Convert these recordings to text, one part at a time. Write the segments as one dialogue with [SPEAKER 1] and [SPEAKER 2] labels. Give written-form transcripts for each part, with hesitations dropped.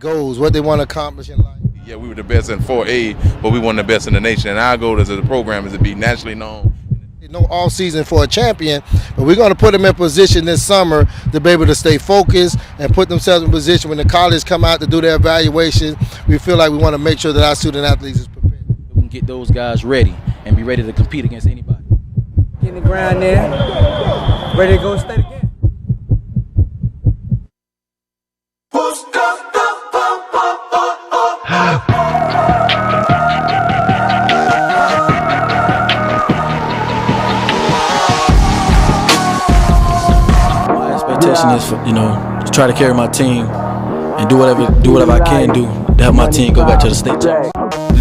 [SPEAKER 1] goals, what they want to accomplish in life.
[SPEAKER 2] Yeah, we were the best in 4A, but we weren't the best in the nation. And our goal as a program is to be nationally known.
[SPEAKER 1] No all season for a champion, but we're going to put them in position this summer to be able to stay focused and put themselves in position when the colleges come out to do their evaluation. We feel like we want to make sure that our student athletes is prepared.
[SPEAKER 3] We can get those guys ready and be ready to compete against anybody.
[SPEAKER 4] Get in the ground there, ready to go state again.
[SPEAKER 3] Is for, to try to carry my team and do whatever I can do to help my team go back to the state champs.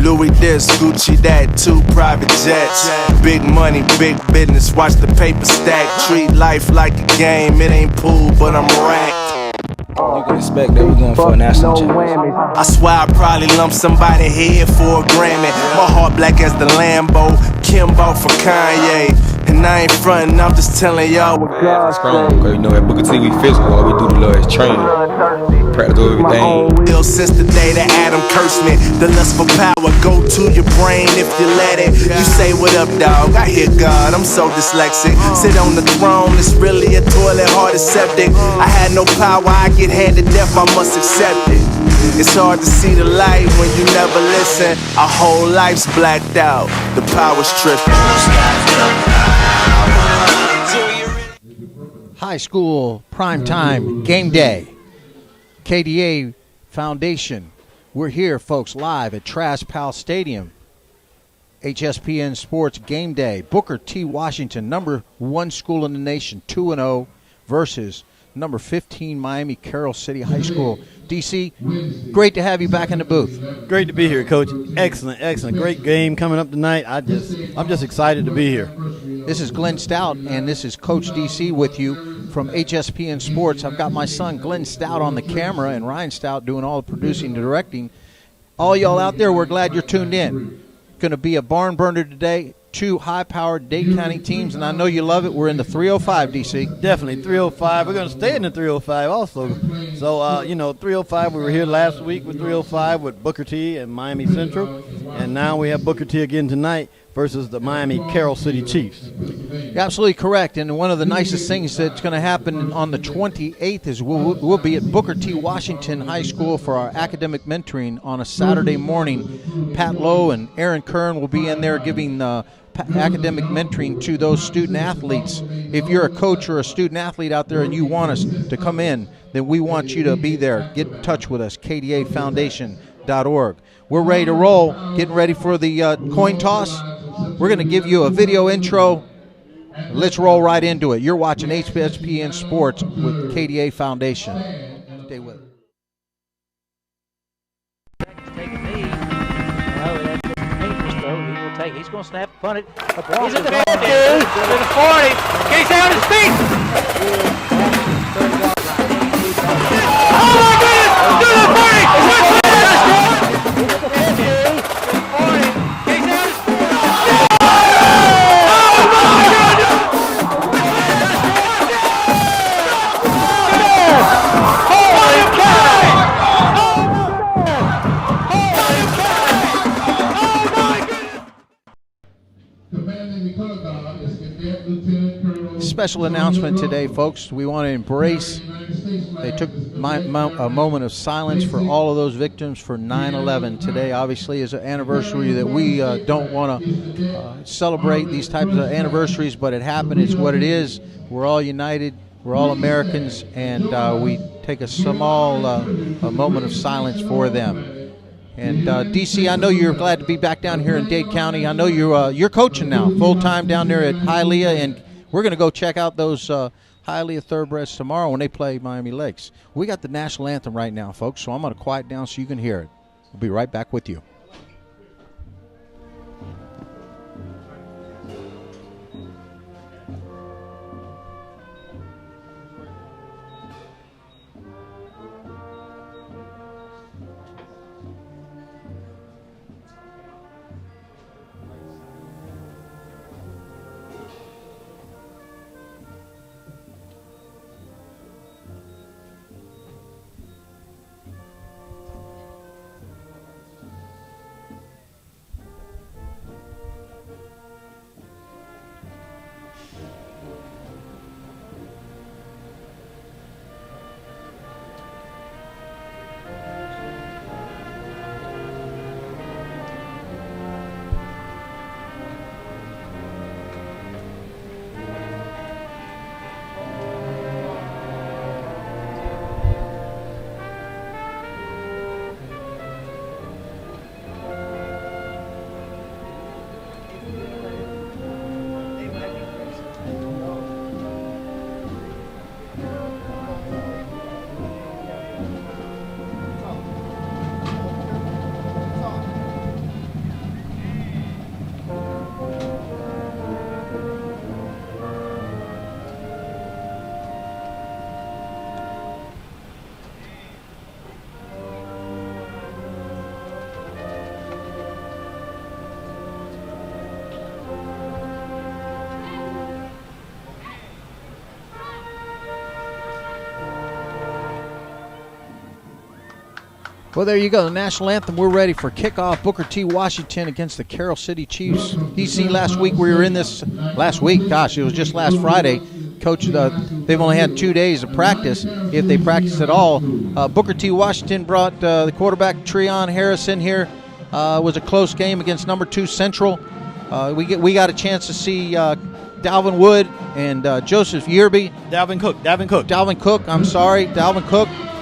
[SPEAKER 5] Louis this, Gucci that, 2 private jets. Big money, big business, watch the paper stack. Treat life like a game, it ain't pool, but I'm racked.
[SPEAKER 3] You can expect that we're going for a national championship.
[SPEAKER 5] I swear I probably lump somebody head for a Grammy. My heart black as the Lambo, Kimbo for Kanye. And I ain't frontin', I'm just telling y'all what God
[SPEAKER 6] strong, cause at Booker T we physical, all we do the love is training. Practice everything.
[SPEAKER 5] Will since the day that Adam cursed me. The lust for power go to your brain if you let it. You say what up, dog, I hear God, I'm so dyslexic. Sit on the throne, it's really a toilet, heart is septic. I had no power, I get handed death, I must accept it. It's hard to see the light when you never listen. Our whole life's blacked out, the power's tripping.
[SPEAKER 7] High school primetime game day. KDA Foundation. We're here, folks, live at Trash Pal Stadium. HSPN Sports Game Day. Booker T. Washington, #1 school in the nation, 2-0 versus number 15 Miami Carroll City High School. DC, great to have you back in the booth.
[SPEAKER 8] Great to be here, Coach. Excellent. Great game coming up tonight. I'm just excited to be here.
[SPEAKER 7] This is Glenn Stout, and this is Coach DC with you from HSPN Sports. I've got my son Glenn Stout on the camera and Ryan Stout doing all the producing and directing. All y'all out there, we're glad you're tuned in. Going to be a barn burner today. 2 high-powered Dade County teams, and I know you love it. We're in the 305, DC.
[SPEAKER 8] Definitely, 305. We're going to stay in the 305 also. So, 305, we were here last week with 305 with Booker T and Miami Central, and now we have Booker T again tonight versus the Miami Carroll City Chiefs.
[SPEAKER 7] You're absolutely correct, and one of the nicest things that's going to happen on the 28th is we'll be at Booker T. Washington High School for our academic mentoring on a Saturday morning. Pat Lowe and Aaron Kern will be in there giving academic mentoring to those student athletes. If you're a coach or a student athlete out there and you want us to come in, then we want you to be there. Get in touch with us, kdafoundation.org. We're ready to roll, getting ready for the coin toss. We're going to give you a video intro. Let's roll right into it. You're watching HSPN Sports with KDA Foundation. Stay with it.
[SPEAKER 9] He's going to snap, punt it. He's at the 50, to the 40. He's out his feet. Oh my goodness! To the 40.
[SPEAKER 7] Special announcement today, folks. We want to embrace. They took a moment of silence for all of those victims for 9/11. Today, obviously, is an anniversary that we don't want to celebrate these types of anniversaries, but it happened. It's what it is. We're all united. We're all Americans, and we take a small a moment of silence for them. And DC, I know you're glad to be back down here in Dade County. I know you're coaching now, full time down there at Hialeah, and we're going to go check out those Hialeah Thoroughbreds tomorrow when they play Miami Lakes. We got the national anthem right now, folks, so I'm going to quiet down so you can hear it. We'll be right back with you. Well, there you go. The national anthem. We're ready for kickoff. Booker T. Washington against the Carroll City Chiefs. DC, last week we were in this. Last week, gosh, it was just last Friday. Coach, they've only had 2 days of practice, if they practice at all. Booker T. Washington brought the quarterback TREON Harris in here. It was a close game against number 2 Central. We got a chance to see Dalvin Wood and Joseph Yearby.
[SPEAKER 8] Dalvin Cook.
[SPEAKER 7] Dalvin Cook.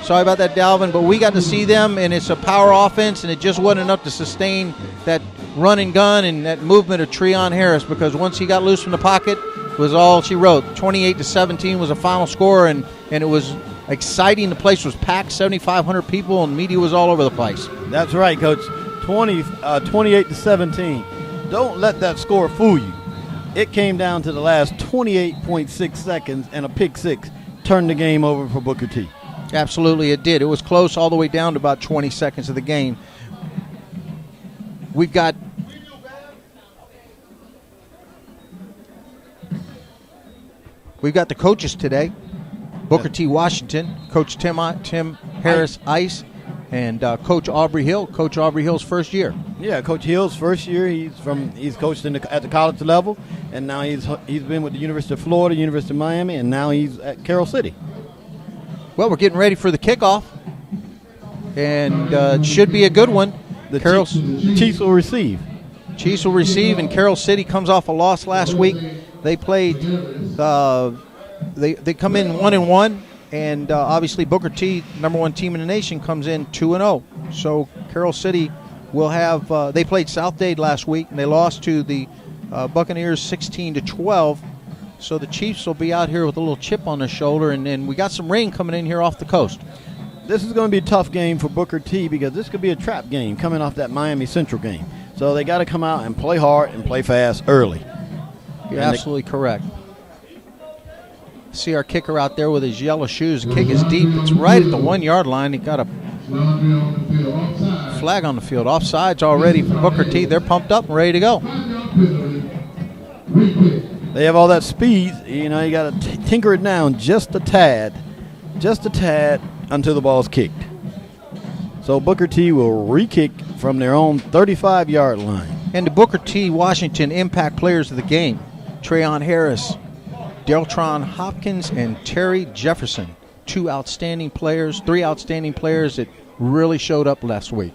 [SPEAKER 7] Sorry about that, Dalvin, but we got to see them, and it's a power offense, and it just wasn't enough to sustain that run and gun and that movement of TREON Harris, because once he got loose from the pocket, was all she wrote. 28-17 was the final score, and it was exciting. The place was packed, 7,500 people, and media was all over the place.
[SPEAKER 8] That's right, Coach. 28-17. Don't let that score fool you. It came down to the last 28.6 seconds, and a pick six turned the game over for Booker T.
[SPEAKER 7] Absolutely, it did. It was close all the way down to about 20 seconds of the game. We've got the coaches today. Booker T. Washington, Coach Tim Harris Ice, and Coach Aubrey Hill. Coach Aubrey Hill's first year.
[SPEAKER 8] Yeah, Coach Hill's first year. He's coached at the college level, and now he's been with the University of Florida, University of Miami, and now he's at Carroll City.
[SPEAKER 7] Well, we're getting ready for the kickoff, and it should be a good one.
[SPEAKER 8] The Chiefs will receive.
[SPEAKER 7] Chiefs will receive, and Carroll City comes off a loss last week. They played. They come in 1-1, and obviously Booker T, number 1 team in the nation, comes in 2-0. So Carroll City will have. They played South Dade last week, and they lost to the Buccaneers 16-12. So the Chiefs will be out here with a little chip on their shoulder, and we got some rain coming in here off the coast.
[SPEAKER 8] This is going to be a tough game for Booker T, because this could be a trap game coming off that Miami Central game. So they got to come out and play hard and play fast early.
[SPEAKER 7] You're absolutely correct. See our kicker out there with his yellow shoes. The kick is deep. It's right at the 1 yard line. He got a flag on the field. Offsides already for Booker T. They're pumped up and ready to go.
[SPEAKER 8] They have all that speed. You know, you got to tinker it down just a tad until the ball's kicked. So Booker T will re-kick from their own 35-yard line.
[SPEAKER 7] And the Booker T. Washington impact players of the game: TREON Harris, DELTRON Hopkins, and Terry Jefferson. 3 outstanding players that really showed up last week.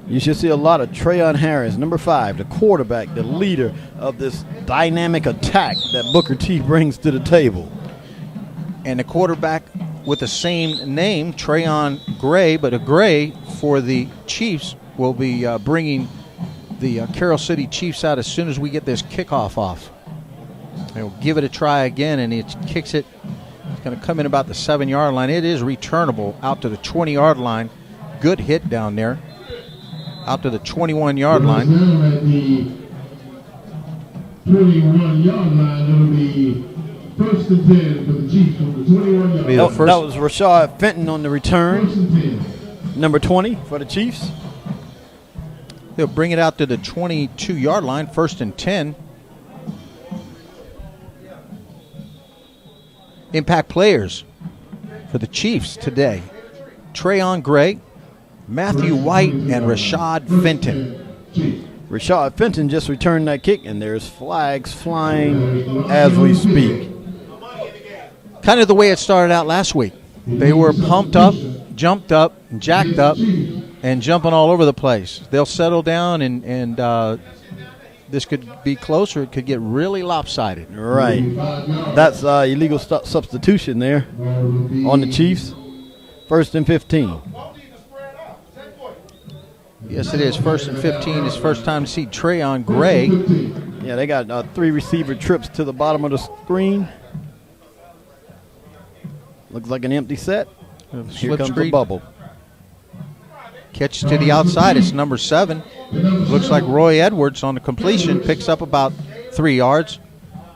[SPEAKER 8] You should see a lot of TREON Harris, number 5, the quarterback, the leader of this dynamic attack that Booker T brings to the table.
[SPEAKER 7] And the quarterback with the same name, TRAYONE Gray, but a Gray for the Chiefs, will be bringing the Carroll City Chiefs out as soon as we get this kickoff off. They'll give it a try again, and it kicks it. It's going to come in about the 7 yard line. It is returnable out to the 20 yard line. Good hit down there. Out to the 21 yard line.
[SPEAKER 10] At the 21 yard line, it'll be 1st and 10 for the Chiefs on the 21 yard line.
[SPEAKER 8] That was Rashad Fenton on the return. Number 20 for the Chiefs.
[SPEAKER 7] They'll bring it out to the 22 yard line, 1st and 10. Impact players for the Chiefs today: TRAYONE Gray, Matthew White, and Rashad Fenton.
[SPEAKER 8] Rashad Fenton just returned that kick, and there's flags flying as we speak.
[SPEAKER 7] Kind of the way it started out last week. They were pumped up, jumped up, jacked up, and jumping all over the place. They'll settle down, and this could be closer. It could get really lopsided.
[SPEAKER 8] Right. That's illegal substitution there on the Chiefs. 1st and 15.
[SPEAKER 7] Yes, it is. 1st and 15. It's first time to see TRAYONE Gray.
[SPEAKER 8] Yeah, they got 3 receiver trips to the bottom of the screen. Looks like an empty set. Here comes the bubble.
[SPEAKER 7] Catch to the outside. It's number 7. Looks like Roy Edwards on the completion. Picks up about 3 yards.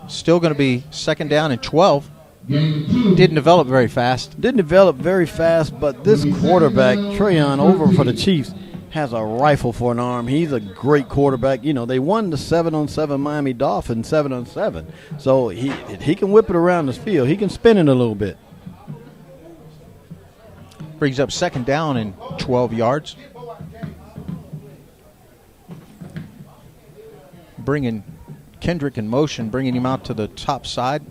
[SPEAKER 7] Still going to be 2nd down and 12. Didn't develop very fast.
[SPEAKER 8] But this quarterback, TRAYON, over for the Chiefs, has a rifle for an arm. He's a great quarterback. You know, they won the 7-on-7 Miami Dolphins 7-on-7. So he can whip it around this field. He can spin it a little bit.
[SPEAKER 7] Brings up second down and 12 yards. Bringing Kendrick in motion, bringing him out to the top side.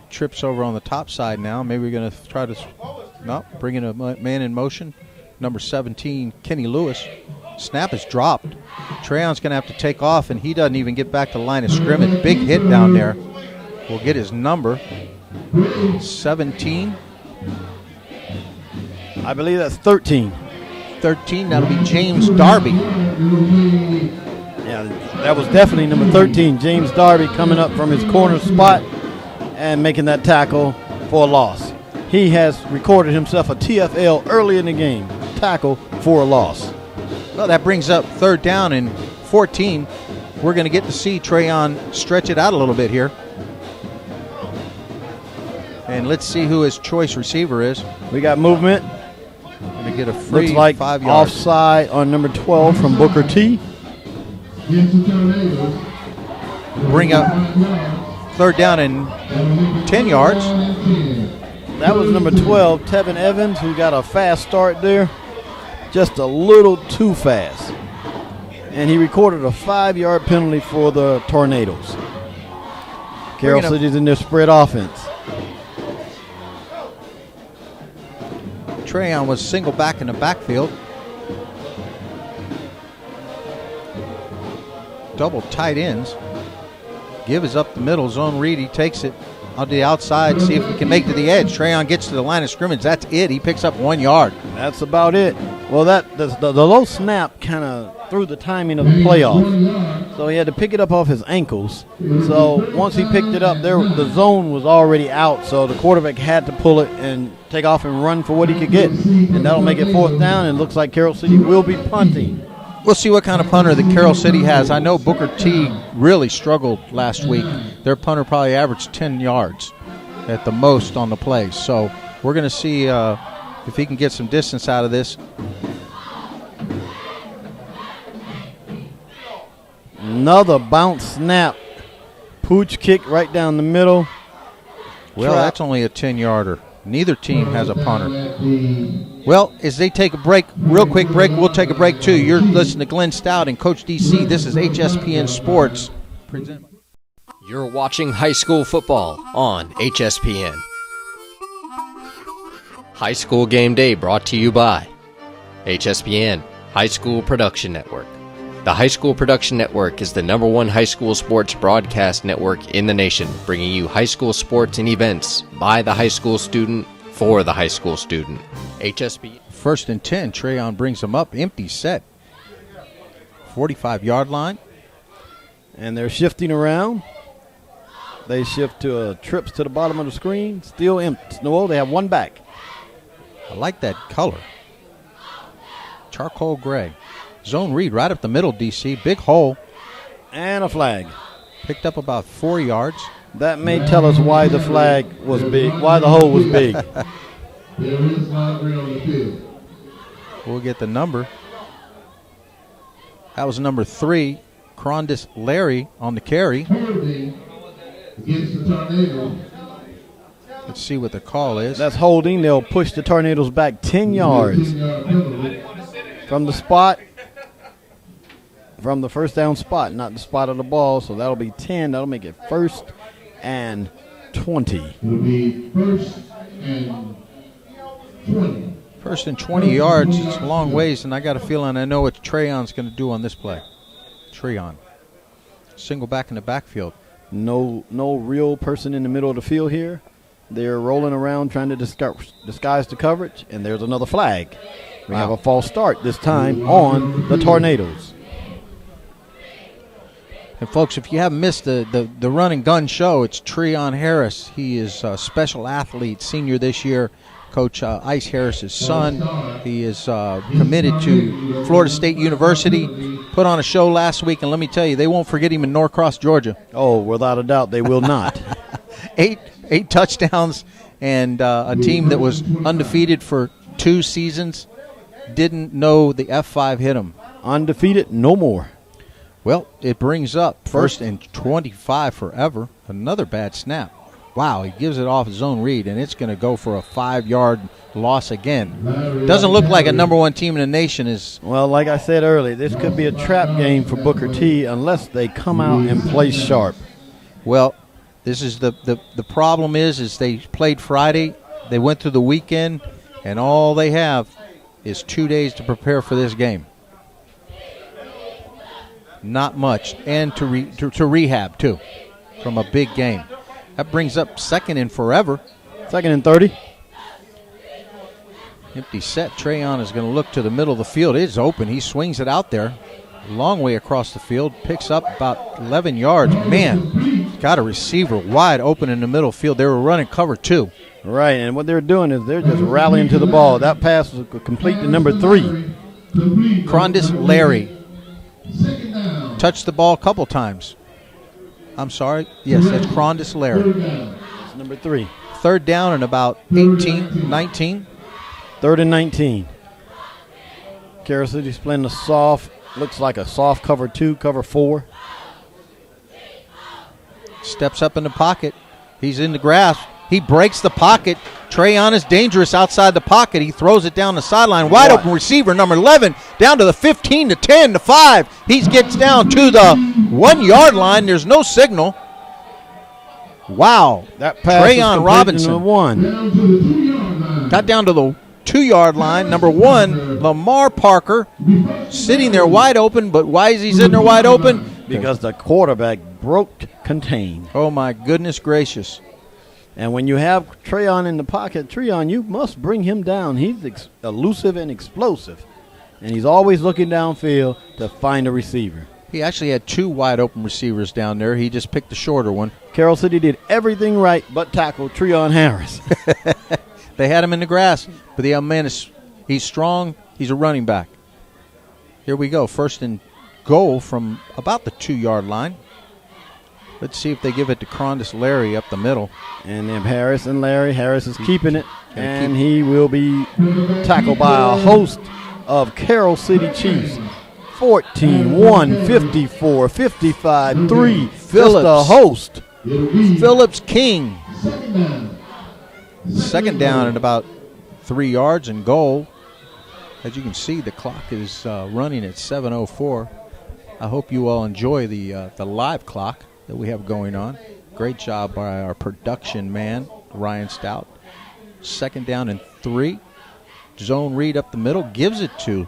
[SPEAKER 7] Trips over on the top side now. Maybe we're going to try to, no, bringing a man in motion. Number 17, Kenny Lewis. Snap is dropped. TREON's going to have to take off, and he doesn't even get back to the line of scrimmage. Big hit down there. We'll get his number. 17.
[SPEAKER 8] I believe that's 13.
[SPEAKER 7] 13, that'll be James Darby.
[SPEAKER 8] Yeah, that was definitely number 13, James Darby, coming up from his corner spot and making that tackle for a loss. He has recorded himself a TFL early in the game, tackle for a loss.
[SPEAKER 7] Well, that brings up third down and 14. We're going to get to see TREON stretch it out a little bit here. And let's see who his choice receiver is.
[SPEAKER 8] We got movement.
[SPEAKER 7] Going to get a free
[SPEAKER 8] looks like
[SPEAKER 7] 5 yards.
[SPEAKER 8] Offside on number 12 from Booker T.
[SPEAKER 7] Bring up third down and 10 yards.
[SPEAKER 8] That was number 12, Tevin Evans, who got a fast start there. Just a little too fast. And he recorded a 5-yard penalty for the Tornadoes. Carroll City's in their spread offense.
[SPEAKER 7] TREON was single back in the backfield. Double tight ends. Give is up the middle. Zone read. He takes it on the outside. See if he can make to the edge. TREON gets to the line of scrimmage. That's it. He picks up 1 yard.
[SPEAKER 8] That's about it. Well, the low snap kind of threw the timing of the playoff. So he had to pick it up off his ankles. So once he picked it up, the zone was already out. So the quarterback had to pull it and take off and run for what he could get. And that'll make it fourth down. And it looks like Carroll City will be punting.
[SPEAKER 7] We'll see what kind of punter that Carroll City has. I know Booker T really struggled last week. Their punter probably averaged 10 yards at the most on the play. So we're going to see if he can get some distance out of this.
[SPEAKER 8] Another bounce snap. Pooch kick right down the middle.
[SPEAKER 7] Well, that's only a 10-yarder. Neither team has a punter. Well, as they take a break, real quick break, we'll take a break too. You're listening to Glenn Stout and Coach DC. This is HSPN Sports.
[SPEAKER 11] You're watching high school football on HSPN. High School Game Day brought to you by HSPN, High School Production Network. The High School Production Network is the #1 high school sports broadcast network in the nation, bringing you high school sports and events by the high school student for the high school student. HSP.
[SPEAKER 7] First and 10, TREON brings them up, empty set. 45-yard line.
[SPEAKER 8] And they're shifting around. They shift to trips to the bottom of the screen. Still empty. No, they have one back.
[SPEAKER 7] I like that color. Charcoal gray. Zone read right up the middle, DC. Big hole.
[SPEAKER 8] And a flag.
[SPEAKER 7] Picked up about 4 yards.
[SPEAKER 8] That may tell us why the flag was big, why the hole was big.
[SPEAKER 7] We'll get the number. That was number 3, Crondis Larry on the carry. Let's see what the call is.
[SPEAKER 8] That's holding. They'll push the Tornadoes back 10 yards from the spot. From the first down spot, not the spot of the ball. So that'll be 10. That'll make it 1st and 20.
[SPEAKER 10] It'll be 1st and 20.
[SPEAKER 7] 1st and 20 yards. It's a long ways, and I got a feeling I know what TREON's going to do on this play. TREON. Single back in the backfield.
[SPEAKER 8] No real person in the middle of the field here. They're rolling around trying to disguise the coverage, and there's another flag. We have a false start this time on the Tornadoes.
[SPEAKER 7] And, folks, if you haven't missed the run and gun show, it's TREON Harris. He is a special athlete, senior this year. Coach Ice Harris's son. He is committed to Florida State University. Put on a show last week, and let me tell you, they won't forget him in Norcross, Georgia.
[SPEAKER 8] Oh, without a doubt, they will not.
[SPEAKER 7] Eight touchdowns, and a team that was undefeated for 2 seasons didn't know the F5 hit them.
[SPEAKER 8] Undefeated, no more.
[SPEAKER 7] Well, it brings up 1st and 25 forever. Another bad snap. Wow, he gives it off his own read, and it's going to go for a 5-yard loss again. Doesn't look like a number 1 team in the nation is.
[SPEAKER 8] Well, like I said earlier, this could be a trap game for Booker T unless they come out and play sharp.
[SPEAKER 7] Well, this is the problem is they played Friday, they went through the weekend, and all they have is 2 days to prepare for this game. Not much, and to rehab too from a big game. That brings up 2nd and forever.
[SPEAKER 8] 2nd and 30.
[SPEAKER 7] Empty set. TREON is going to look to the middle of the field. It's open. He swings it out there. Long way across the field. Picks up about 11 yards. Man, got a receiver wide open in the middle field. They were running cover 2.
[SPEAKER 8] Right, and what they're doing is they're just rallying to the ball. That pass was complete to number 3.
[SPEAKER 7] Crondis Larry touched the ball a couple times. I'm sorry. Yes, that's Crondis Larry.
[SPEAKER 8] It's number 3.
[SPEAKER 7] 3rd down and about 18, 19.
[SPEAKER 8] 3rd and 19. Carroll City's playing a soft, looks like a soft cover 2, cover 4.
[SPEAKER 7] Steps up in the pocket. He's in the grasp. He breaks the pocket. TREON is dangerous outside the pocket. He throws it down the sideline. Wide open receiver, number 11, down to the 15, to 10, to 5. He gets down to the 1-yard line. There's no signal. Wow.
[SPEAKER 8] That pass
[SPEAKER 7] TREON Robinson.
[SPEAKER 8] 1.
[SPEAKER 7] Got down to the 2-yard line. Number 1, Lamar Parker, sitting there wide open. But why is he sitting there wide open?
[SPEAKER 8] Because the quarterback broke contain.
[SPEAKER 7] Oh, my goodness gracious.
[SPEAKER 8] And when you have TREON in the pocket, TREON, you must bring him down. He's elusive and explosive. And he's always looking downfield to find a receiver.
[SPEAKER 7] He actually had 2 wide open receivers down there. He just picked the shorter one.
[SPEAKER 8] Carroll City did everything right but tackle TREON Harris.
[SPEAKER 7] They had him in the grass, but the young man he's strong. He's a running back. Here we go. 1st and goal from about the 2-yard line. Let's see if they give it to Crondis Larry up the middle.
[SPEAKER 8] And then Harris and Larry. Harris is keeping it, and he will be tackled by a host of Carroll City Chiefs. 14, 1, 54, 55, 3.
[SPEAKER 7] Phillips.
[SPEAKER 8] Just a host.
[SPEAKER 7] Phillips King. 2nd down and about 3 yards and goal. As you can see, the clock is running at 7:04. I hope you all enjoy the live clock that we have going on. Great job by our production man, Ryan Stout. 2nd down and 3. Zone read up the middle, gives it to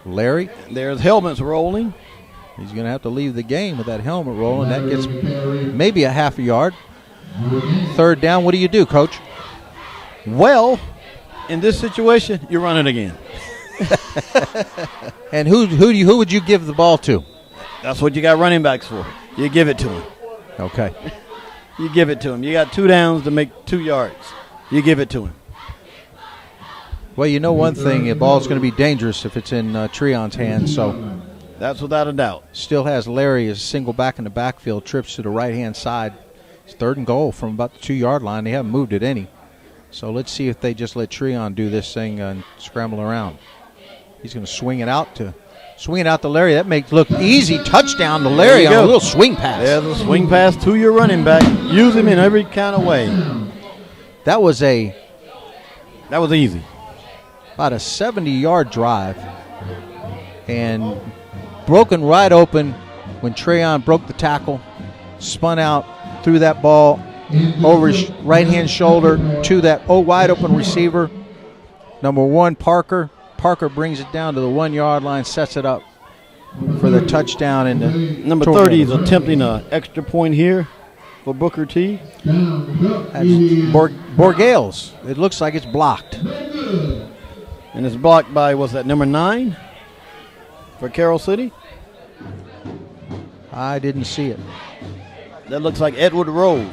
[SPEAKER 7] Larry.
[SPEAKER 8] There's helmets rolling.
[SPEAKER 7] He's going to have to leave the game with that helmet rolling. That gets maybe a half a yard. 3rd down, what do you do, Coach?
[SPEAKER 8] Well, in this situation, you run it again.
[SPEAKER 7] And who would you give the ball to?
[SPEAKER 8] That's what you got running backs for. You give it to him.
[SPEAKER 7] Okay.
[SPEAKER 8] You give it to him. You got 2 downs to make 2 yards. You give it to him.
[SPEAKER 7] Well, you know one thing, the ball's going to be dangerous if it's in TREON's hands, so.
[SPEAKER 8] That's without a doubt.
[SPEAKER 7] Still has Larry as single back in the backfield, trips to the right-hand side. It's 3rd and goal from about the 2-yard line. They haven't moved it any. So let's see if they just let TREON do this thing and scramble around. He's going to swing it out to Larry. That makes look easy. Touchdown to Larry on a little swing pass.
[SPEAKER 8] There's a swing pass to your running back. Use him in every kind of way.
[SPEAKER 7] That was
[SPEAKER 8] easy.
[SPEAKER 7] About a 70-yard drive. And broken wide open when TREON broke the tackle, spun out, threw that ball over his right-hand shoulder to that wide open receiver. Number 1, Parker. Parker brings it down to the 1-yard line, sets it up for the touchdown. And
[SPEAKER 8] number 30 is attempting an extra point here for Booker T.
[SPEAKER 7] That's Borgales. It looks like it's blocked.
[SPEAKER 8] And it's blocked by, what's that, number 9 for Carroll City?
[SPEAKER 7] I didn't see it.
[SPEAKER 8] That looks like Edward Rowe.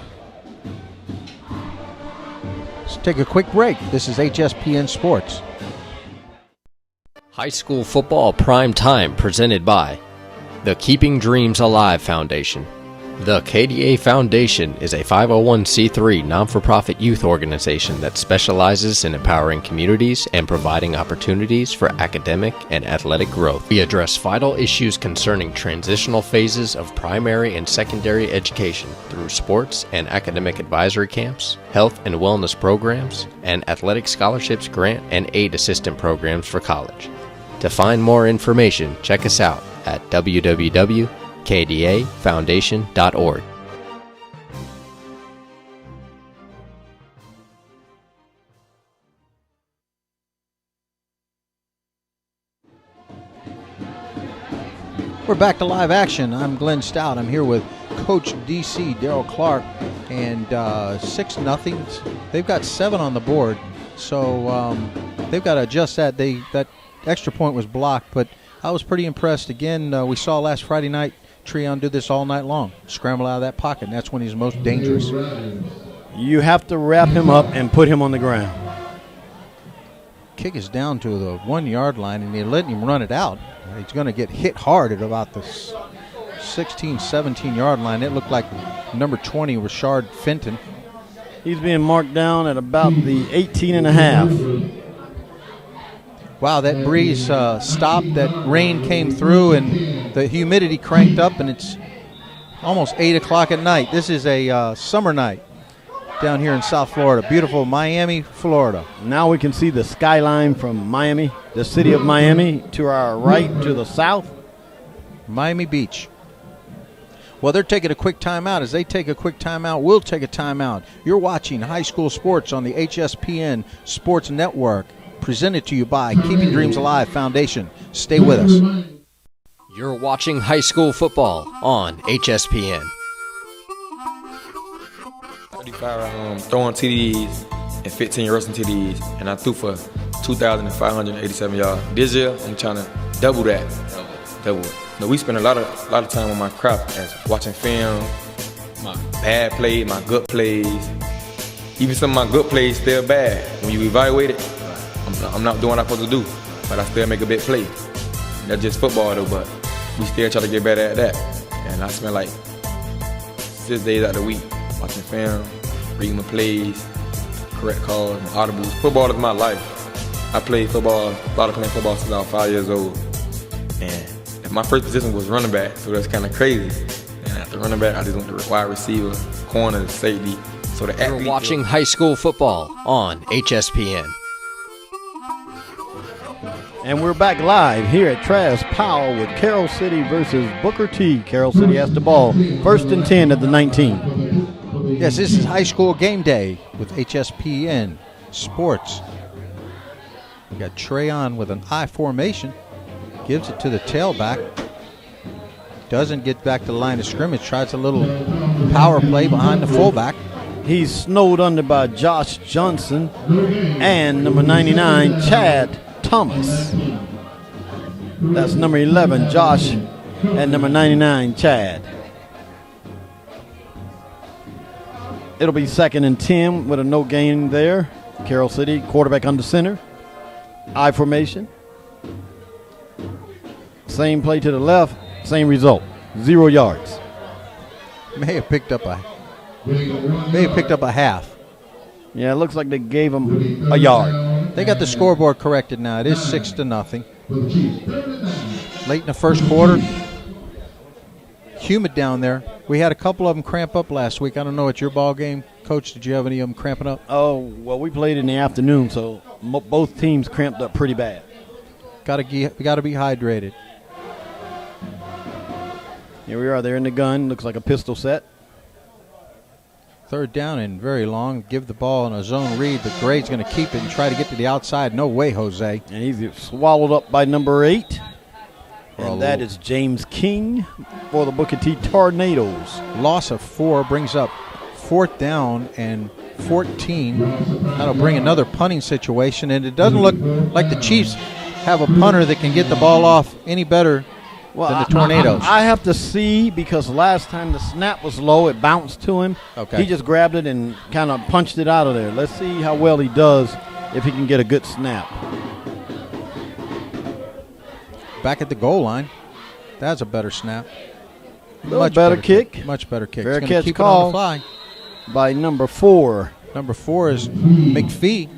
[SPEAKER 7] Let's take a quick break. This is HSPN Sports.
[SPEAKER 11] High school football prime time presented by the Keeping Dreams Alive Foundation, The KDA Foundation is a 501c3 non-for-profit youth organization that specializes in empowering communities and providing opportunities for academic and athletic growth. We address vital issues concerning transitional phases of primary and secondary education through sports and academic advisory camps, health and wellness programs, and athletic scholarships, grant and aid assistant programs for college. To find more information, check us out at www.kdafoundation.org.
[SPEAKER 7] We're back to live action. I'm Glenn Stout. I'm here with Coach DC, Darryl Clark, and 6-0. They've got 7 on the board, so they've got to adjust that. That extra point was blocked, but I was pretty impressed. Again, we saw last Friday night TREON do this all night long, scramble out of that pocket, and that's when he's most dangerous.
[SPEAKER 8] You have to wrap him up and put him on the ground.
[SPEAKER 7] Kick is down to the 1 yard line, and they're letting him run it out. He's going to get hit hard at about the 16, 17 yard line. It looked like number 20, Rashard Fenton.
[SPEAKER 8] He's being marked down at about the 18 and a half.
[SPEAKER 7] Wow, that breeze stopped, that rain came through, and the humidity cranked up, and it's almost 8 o'clock at night. This is a summer night down here in South Florida, beautiful Miami, Florida.
[SPEAKER 8] Now we can see the skyline from Miami, the city of Miami, to our right, to the south.
[SPEAKER 7] Miami Beach. Well, they're taking a quick timeout. As they take a quick timeout, we'll take a timeout. You're watching high school sports on the HSPN Sports Network, presented to you by Keeping Dreams Alive Foundation. Stay with us.
[SPEAKER 11] You're watching high school football on HSPN.
[SPEAKER 6] 35 throwing TDs and 15 rushing TDs, and I threw for 2,587 yards. This year, I'm trying to double that. Double. No, we spend a lot of time on my craft, as watching film, my bad plays, my good plays. Even some of my good plays still bad. When you evaluate it, I'm not doing what I'm supposed to do, but I still make a big play. That's just football though, but we still try to get better at that. And I spend like 6 days out of the week watching film, reading my plays, correct calls, my audibles. Football is my life. I played football, started playing football since I was 5 years old. And my first position was running back, so that's kind of crazy. And after running back, I just went to wide receiver, corner, safety. So the
[SPEAKER 11] You're watching high school football on HSPN.
[SPEAKER 8] And we're back live here at Travis Powell with Carroll City versus Booker T. Carroll City has the ball. 1st and 10 at the 19.
[SPEAKER 7] Yes, this is high school game day with HSPN Sports. We got TRAYONE with an I formation. Gives it to the tailback. Doesn't get back to the line of scrimmage. Tries a little power play behind the fullback.
[SPEAKER 8] He's snowed under by Josh Johnson and number 99, Chad Thomas. That's number 11, Josh, and number 99, Chad. It'll be 2nd and 10 with a no gain there. Carroll City, quarterback under center. I formation. Same play to the left, same result. 0 yards.
[SPEAKER 7] May have picked up a half.
[SPEAKER 8] Yeah, it looks like they gave him a yard.
[SPEAKER 7] They got the scoreboard corrected now. It is 6-0. Late in the first quarter. Humid down there. We had a couple of them cramp up last week. I don't know, at your ball game, Coach, did you have any of them cramping up?
[SPEAKER 8] Oh, well, we played in the afternoon, so both teams cramped up pretty bad.
[SPEAKER 7] Got to be hydrated.
[SPEAKER 8] Here we are. They're in the gun. Looks like a pistol set.
[SPEAKER 7] 3rd down and very long. Give the ball in a zone read, but Gray's going to keep it and try to get to the outside. No way, Jose.
[SPEAKER 8] And he's swallowed up by number 8. And that is James King for the Booker T Tornadoes.
[SPEAKER 7] Loss of 4 brings up 4th down and 14. That'll bring another punting situation, and it doesn't look like the Chiefs have a punter that can get the ball off any better than the Tornadoes.
[SPEAKER 8] I have to see, because last time the snap was low, it bounced to him.
[SPEAKER 7] Okay.
[SPEAKER 8] He just grabbed it and kind of punched it out of there. Let's see how well he does if he can get a good snap.
[SPEAKER 7] Back at the goal line. That's a better snap.
[SPEAKER 8] Much better kick.
[SPEAKER 7] Much better kick.
[SPEAKER 8] Fair
[SPEAKER 7] It's gonna
[SPEAKER 8] catch
[SPEAKER 7] keep it on the
[SPEAKER 8] call
[SPEAKER 7] fly.
[SPEAKER 8] by number 4.
[SPEAKER 7] Number 4 is McPhee.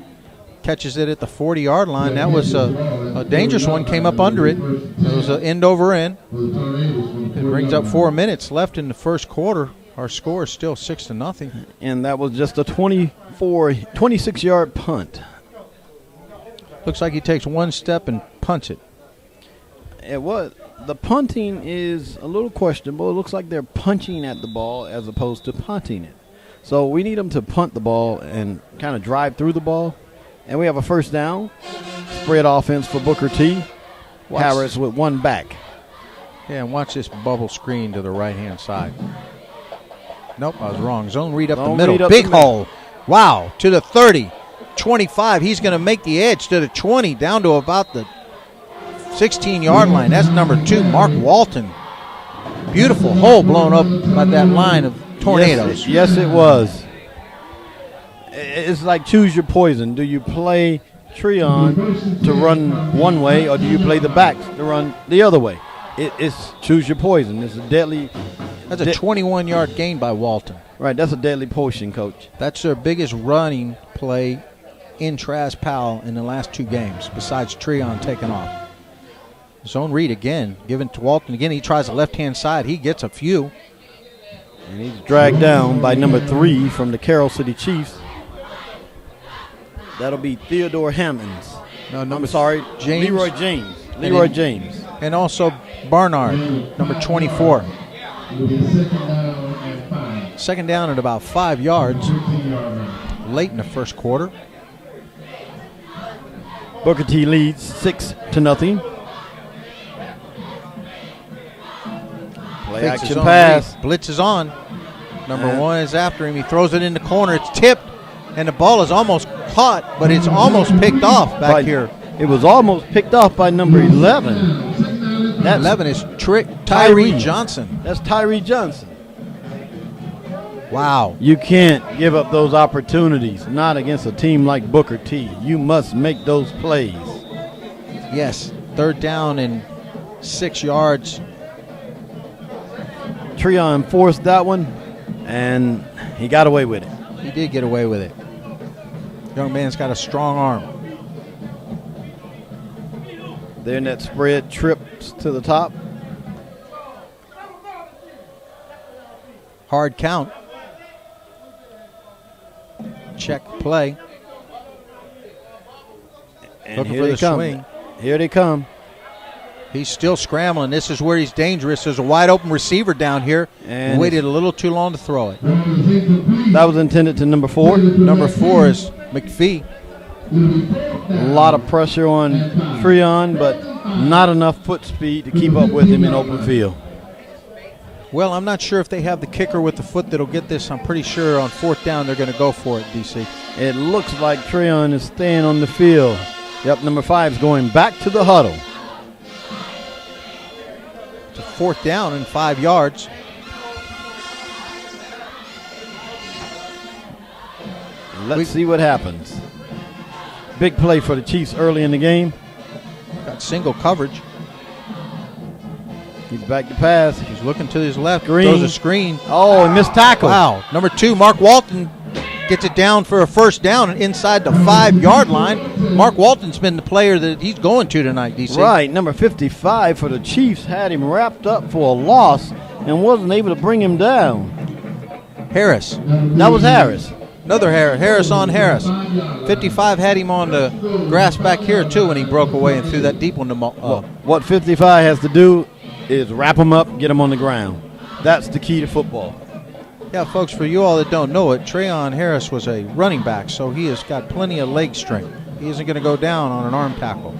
[SPEAKER 7] Catches it at the 40-yard line. That was a dangerous one. Came up under it. It was an end over end. It brings up 4 minutes left in the first quarter. Our score is still 6-0.
[SPEAKER 8] And that was just a 26-yard punt.
[SPEAKER 7] Looks like he takes one step and punts it.
[SPEAKER 8] It was. The punting is a little questionable. It looks like they're punching at the ball as opposed to punting it. So we need them to punt the ball and kind of drive through the ball. And we have a first down. Spread offense for Booker T. Harris with one back.
[SPEAKER 7] Yeah, and watch this bubble screen to the right-hand side. Nope, I was wrong. Zone read up the middle. Big hole. Wow, to the 30. 25. He's going to make the edge to the 20, down to about the 16-yard line. That's number 2, Mark Walton. Beautiful hole blown up by that line of tornadoes.
[SPEAKER 8] Yes, it was. It's like choose your poison. Do you play TREON to run one way, or do you play the backs to run the other way? It's choose your poison. It's a deadly.
[SPEAKER 7] That's a 21-yard gain by Walton.
[SPEAKER 8] Right, that's a deadly potion, Coach.
[SPEAKER 7] That's their biggest running play in Traz Powell in the last 2 games, besides TREON taking off. Zone read again, given to Walton again. He tries the left-hand side. He gets a few.
[SPEAKER 8] And he's dragged down by number 3 from the Carroll City Chiefs. That'll be Theodore Hammonds.
[SPEAKER 7] No,
[SPEAKER 8] I'm sorry,
[SPEAKER 7] James.
[SPEAKER 8] Leroy James. Leroy James.
[SPEAKER 7] And also Barnard, number 24. Second down at about 5 yards. Late in the first quarter.
[SPEAKER 8] Booker T leads 6-0. Play action pass.
[SPEAKER 7] Blitz is on. Number 1 is after him. He throws it in the corner. It's tipped, and the ball is almost caught, but it's almost picked off back here.
[SPEAKER 8] It was almost picked off by number 11.
[SPEAKER 7] That 11 is Tyree Johnson.
[SPEAKER 8] That's Tyree Johnson.
[SPEAKER 7] Wow.
[SPEAKER 8] You can't give up those opportunities, not against a team like Booker T. You must make those plays.
[SPEAKER 7] Yes, 3rd down and 6 yards.
[SPEAKER 8] TREON forced that one, and he got away with it.
[SPEAKER 7] He did get away with it. Young man's got a strong arm.
[SPEAKER 8] Then that spread trips to the top.
[SPEAKER 7] Hard count. Check play.
[SPEAKER 8] And
[SPEAKER 7] looking
[SPEAKER 8] here
[SPEAKER 7] for
[SPEAKER 8] they
[SPEAKER 7] the
[SPEAKER 8] come.
[SPEAKER 7] swing.
[SPEAKER 8] Here they come.
[SPEAKER 7] He's still scrambling. This is where he's dangerous. There's a wide open receiver down here.
[SPEAKER 8] And
[SPEAKER 7] waited a little too long to throw it.
[SPEAKER 8] That was intended to number 4.
[SPEAKER 7] Number 4 is McPhee.
[SPEAKER 8] A lot of pressure on TREON, but not enough foot speed to keep up with him in open field.
[SPEAKER 7] Well, I'm not sure if they have the kicker with the foot that'll get this. I'm pretty sure on 4th down they're going to go for it, DC.
[SPEAKER 8] It looks like TREON is staying on the field. Yep, number 5 is going back to the huddle.
[SPEAKER 7] It's a 4th down and 5 yards.
[SPEAKER 8] Let's see what happens. Big play for the Chiefs early in the game.
[SPEAKER 7] Got single coverage.
[SPEAKER 8] He's back to pass.
[SPEAKER 7] He's looking to his left.
[SPEAKER 8] Green.
[SPEAKER 7] Throws a screen.
[SPEAKER 8] Oh, he missed tackle.
[SPEAKER 7] Wow. Number 2, Mark Walton gets it down for a first down inside the 5-yard line. Mark Walton's been the player that he's going to tonight, DC.
[SPEAKER 8] Right. Number 55 for the Chiefs had him wrapped up for a loss and wasn't able to bring him down.
[SPEAKER 7] Harris.
[SPEAKER 8] That was Harris.
[SPEAKER 7] Another Harris. Harris on Harris. 55 had him on the grass back here, too, when he broke away and threw that deep one.
[SPEAKER 8] What 55 has to do is wrap him up, get him on the ground. That's the key to football.
[SPEAKER 7] Yeah, folks, for you all that don't know it, TREON Harris was a running back, so he has got plenty of leg strength. He isn't going to go down on an arm tackle.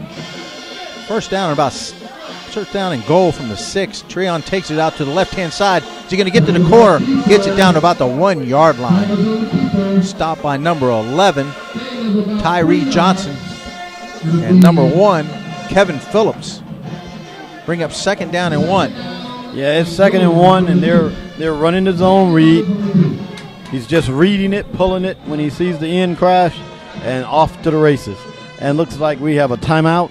[SPEAKER 7] First down and goal from the 6. TREON takes it out to the left-hand side. Is he going to get to the corner? Gets it down to about the 1-yard line. Stopped by number 11, Tyree Johnson, and number 1, Kevin Phillips. Bring up 2nd down and 1.
[SPEAKER 8] Yeah, it's 2nd and 1, and they're running the zone read. He's just reading it, pulling it when he sees the end crash, and off to the races. And looks like we have a timeout.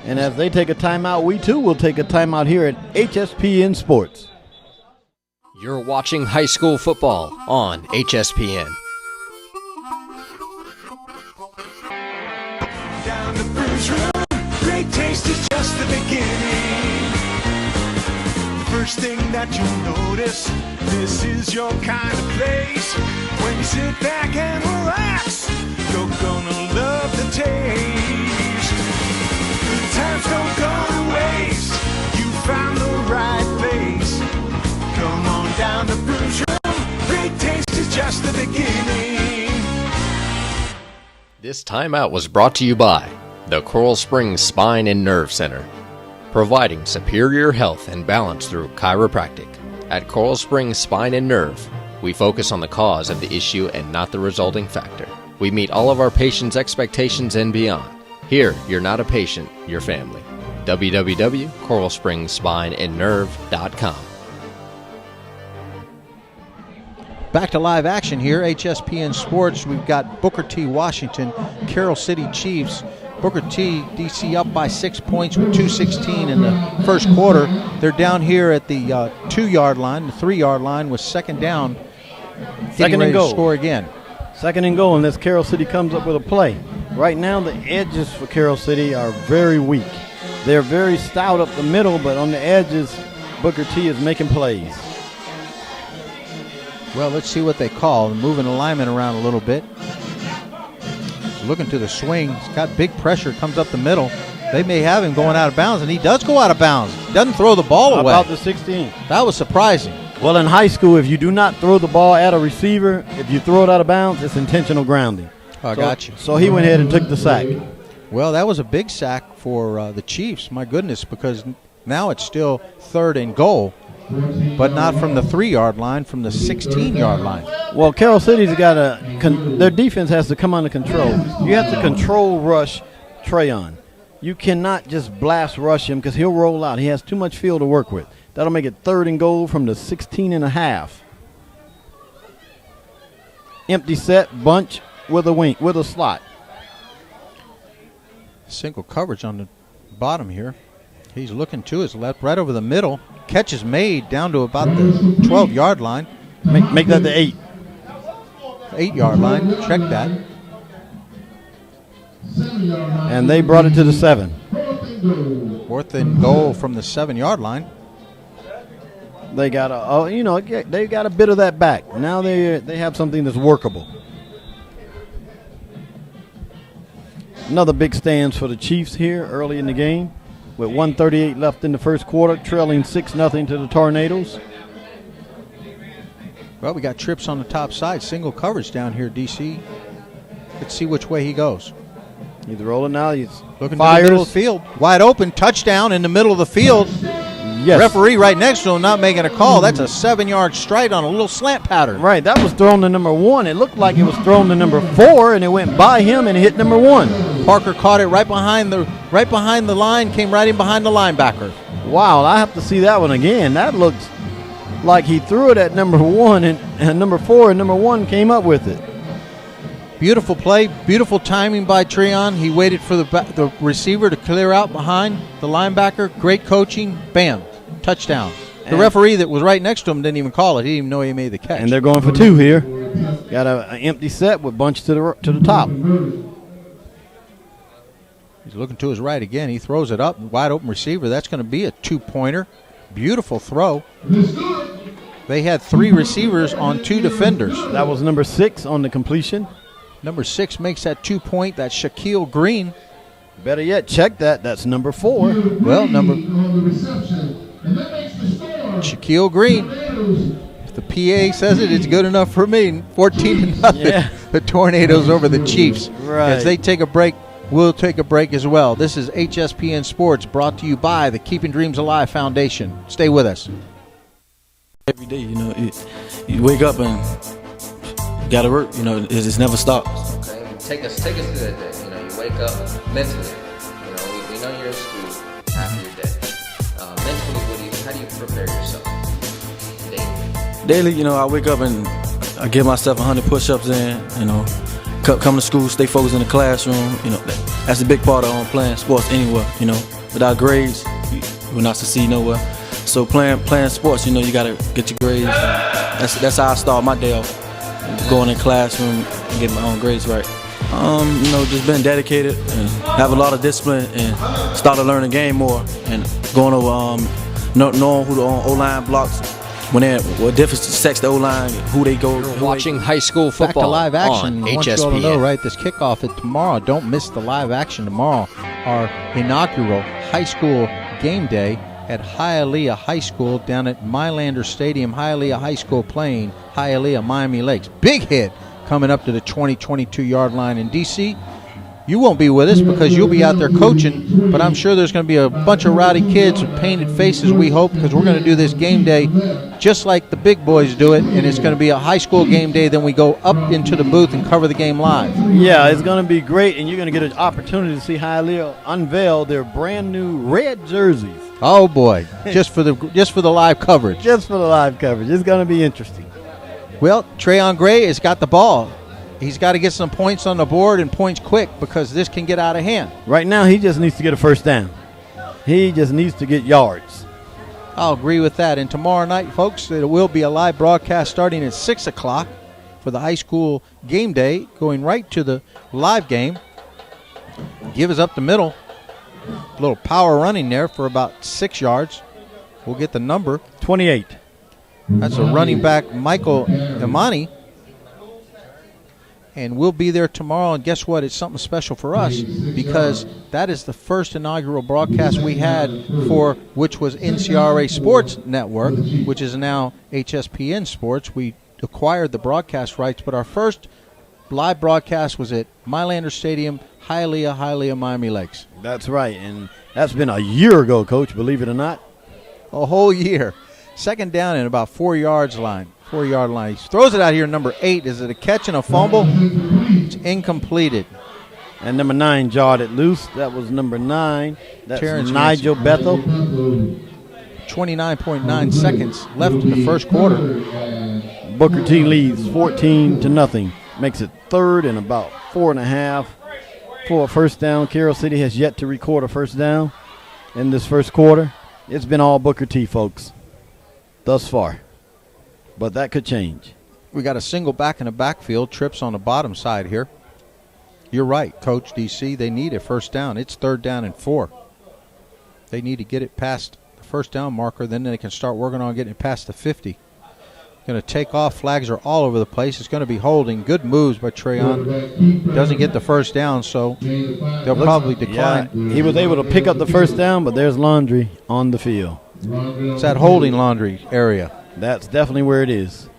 [SPEAKER 8] And as they take a timeout, we too will take a timeout here at HSPN Sports.
[SPEAKER 11] You're watching high school football on HSPN.
[SPEAKER 12] Down the Bruce Room, great taste is just the beginning. First thing that you'll notice, this is your kind of place. When you sit back and relax, you're gonna love the taste. Good times don't go to waste, you found the right place. Come on down to Bruce Room, great taste is just the beginning.
[SPEAKER 11] This timeout was brought to you by the Coral Springs Spine and Nerve Center, providing superior health and balance through chiropractic. At Coral Springs Spine and Nerve, we focus on the cause of the issue and not the resulting factor. We meet all of our patients' expectations and beyond. Here, you're not a patient, you're family. www.coralspringsspineandnerve.com.
[SPEAKER 7] Back to live action here, HSPN Sports. We've got Booker T. Washington, Carroll City Chiefs. Booker T, DC up by 6 points with 2:16 in the first quarter. They're down here at the 2-yard line, the 3-yard line with second down.
[SPEAKER 8] Second and goal.
[SPEAKER 7] Score again.
[SPEAKER 8] Second and goal, unless Carroll City comes up with a play. Right now, the edges for Carroll City are very weak. They're very stout up the middle, but on the edges, Booker T is making plays.
[SPEAKER 7] Well, let's see what they call. Moving the lineman around a little bit. Looking to the swing. He's got big pressure. Comes up the middle. They may have him going out of bounds, and he does go out of bounds. Doesn't throw the ball away.
[SPEAKER 8] About the 16.
[SPEAKER 7] That was surprising.
[SPEAKER 8] Well, in high school, if you do not throw the ball at a receiver, if you throw it out of bounds, it's intentional grounding.
[SPEAKER 7] I got you.
[SPEAKER 8] So he went ahead and took the sack.
[SPEAKER 7] Well, that was a big sack for the Chiefs. My goodness, because now it's still 3rd and goal. But not from the 3-yard line, from the 16-yard line.
[SPEAKER 8] Well, Carroll City's got their defense has to come under control. You have to control rush TREON. You cannot just blast rush him because he'll roll out. He has too much field to work with. That'll make it 3rd and goal from the 16.5. Empty set, bunch with a slot.
[SPEAKER 7] Single coverage on the bottom here. He's looking to his left, right over the middle. Catch is made down to about the 12-yard line.
[SPEAKER 8] Make that the 8.
[SPEAKER 7] 8-yard line. Check that.
[SPEAKER 8] And they brought it to the 7.
[SPEAKER 7] 4th and goal from the 7-yard line.
[SPEAKER 8] They got they got a bit of that back. Now they have something that's workable. Another big stands for the Chiefs here early in the game. With 1:38 left in the first quarter, trailing 6-0 to the Tornadoes.
[SPEAKER 7] Well, we got trips on the top side. Single coverage down here, DC. Let's see which way he goes.
[SPEAKER 8] He's rolling now. He's
[SPEAKER 7] looking to the middle of the field. Wide open, touchdown in the middle of the field.
[SPEAKER 8] Yes.
[SPEAKER 7] Referee right next to him not making a call. That's a 7-yard strike on a little slant pattern.
[SPEAKER 8] Right, that was thrown to number 1. It looked like it was thrown to number 4, and it went by him and hit number 1.
[SPEAKER 7] Parker caught it right behind the line, came right in behind the linebacker.
[SPEAKER 8] Wow, I have to see that one again. That looks like he threw it at number 1, and number 4 and number 1 came up with it.
[SPEAKER 7] Beautiful play, beautiful timing by TREON. He waited for the receiver to clear out behind the linebacker. Great coaching. Bam. Touchdown. The referee that was right next to him didn't even call it. He didn't even know he made the catch.
[SPEAKER 8] And they're going for 2 here. Got an empty set with bunch to the top.
[SPEAKER 7] He's looking to his right again. He throws it up. Wide open receiver. That's going to be a 2-pointer. Beautiful throw. They had 3 receivers on 2 defenders.
[SPEAKER 8] That was number 6 on the completion.
[SPEAKER 7] Number 6 makes that 2-point. That's Shaquille Green.
[SPEAKER 8] Better yet, check that. That's number 4.
[SPEAKER 7] Well, Shaquille Green. If the PA says it, it's good enough for me. 14-0.
[SPEAKER 8] Yeah.
[SPEAKER 7] The Tornadoes over the Chiefs.
[SPEAKER 8] Right.
[SPEAKER 7] As they take a break, we'll take a break as well. This is HSPN Sports, brought to you by the Keeping Dreams Alive Foundation. Stay with us.
[SPEAKER 3] Every day, you wake up and you gotta work. It just never stops.
[SPEAKER 13] Okay, take us through that day. You wake up mentally. We know you're in school after your day. Mentally, how do you prepare yourself
[SPEAKER 3] daily? I wake up and I give myself 100 push-ups in. Come to school, stay focused in the classroom. That's a big part of playing sports anywhere. Without grades, you will not succeed nowhere. So playing sports, you gotta get your grades. That's how I start my day off. Going in classroom and getting my own grades right. Just being dedicated and have a lot of discipline and start to learn the game more and going over knowing who the O-line blocks. What difference sets the O-line, who they go.
[SPEAKER 11] You're watching high school football.
[SPEAKER 7] Back to live action.
[SPEAKER 11] On
[SPEAKER 7] I want you all
[SPEAKER 11] HSPN.
[SPEAKER 7] to know, right? This kickoff is tomorrow. Don't miss the live action tomorrow. Our inaugural high school game day at Hialeah High School down at Mylander Stadium. Hialeah High School playing Hialeah Miami Lakes. Big hit coming up to the 22-yard line in D.C. You won't be with us because you'll be out there coaching, but I'm sure there's going to be a bunch of rowdy kids with painted faces, we hope, because we're going to do this game day just like the big boys do it, and it's going to be a high school game day. Then we go up into the booth and cover the game live.
[SPEAKER 8] Yeah, it's going to be great, and you're going to get an opportunity to see Hialeah unveil their brand new red jerseys.
[SPEAKER 7] Oh boy, just for the live coverage.
[SPEAKER 8] Just for the live coverage. It's going to be interesting.
[SPEAKER 7] Well, TREON Gray has got the ball. He's got to get some points on the board and points quick because this can get out of hand.
[SPEAKER 8] Right now, he just needs to get a first down. He just needs to get yards.
[SPEAKER 7] I'll agree with that. And tomorrow night, folks, it will be a live broadcast starting at 6 o'clock for the high school game day, going right to the live game. Give us up the middle. A little power running there for about 6 yards. We'll get the number.
[SPEAKER 8] 28.
[SPEAKER 7] That's a running back, Michael Imani. And we'll be there tomorrow, and guess what? It's something special for us because that is the first inaugural broadcast we had for which was NCRA Sports Network, which is now HSPN Sports. We acquired the broadcast rights, but our first live broadcast was at Mylander Stadium, Hialeah, Miami Lakes.
[SPEAKER 8] That's right, and that's been a year ago, Coach, believe it or not.
[SPEAKER 7] A whole year. Second down and about 4 yards line. 4-yard line. He throws it out here, number 8. Is it a catch and a fumble? It's incompleted.
[SPEAKER 8] And number 9 jawed it loose. That was number 9. That's
[SPEAKER 7] Terrence
[SPEAKER 8] Nigel Bethel.
[SPEAKER 7] 29.9 seconds left in the first quarter.
[SPEAKER 8] Booker T leads 14-0. Makes it third and about 4.5 for a first down. Carroll City has yet to record a first down in this first quarter. It's been all Booker T, folks, thus far. But that could change.
[SPEAKER 7] We got a single back in the backfield. Trips on the bottom side here. You're right, Coach DC. They need a first down. It's 3rd down and 4. They need to get it past the first down marker. Then they can start working on getting it past the 50. Going to take off. Flags are all over the place. It's going to be holding. Good moves by TREON. Doesn't get the first down, so they'll probably decline.
[SPEAKER 8] Yeah, he was able to pick up the first down, but there's Laundry on the field.
[SPEAKER 7] It's that holding Laundry area.
[SPEAKER 8] That's definitely where it is.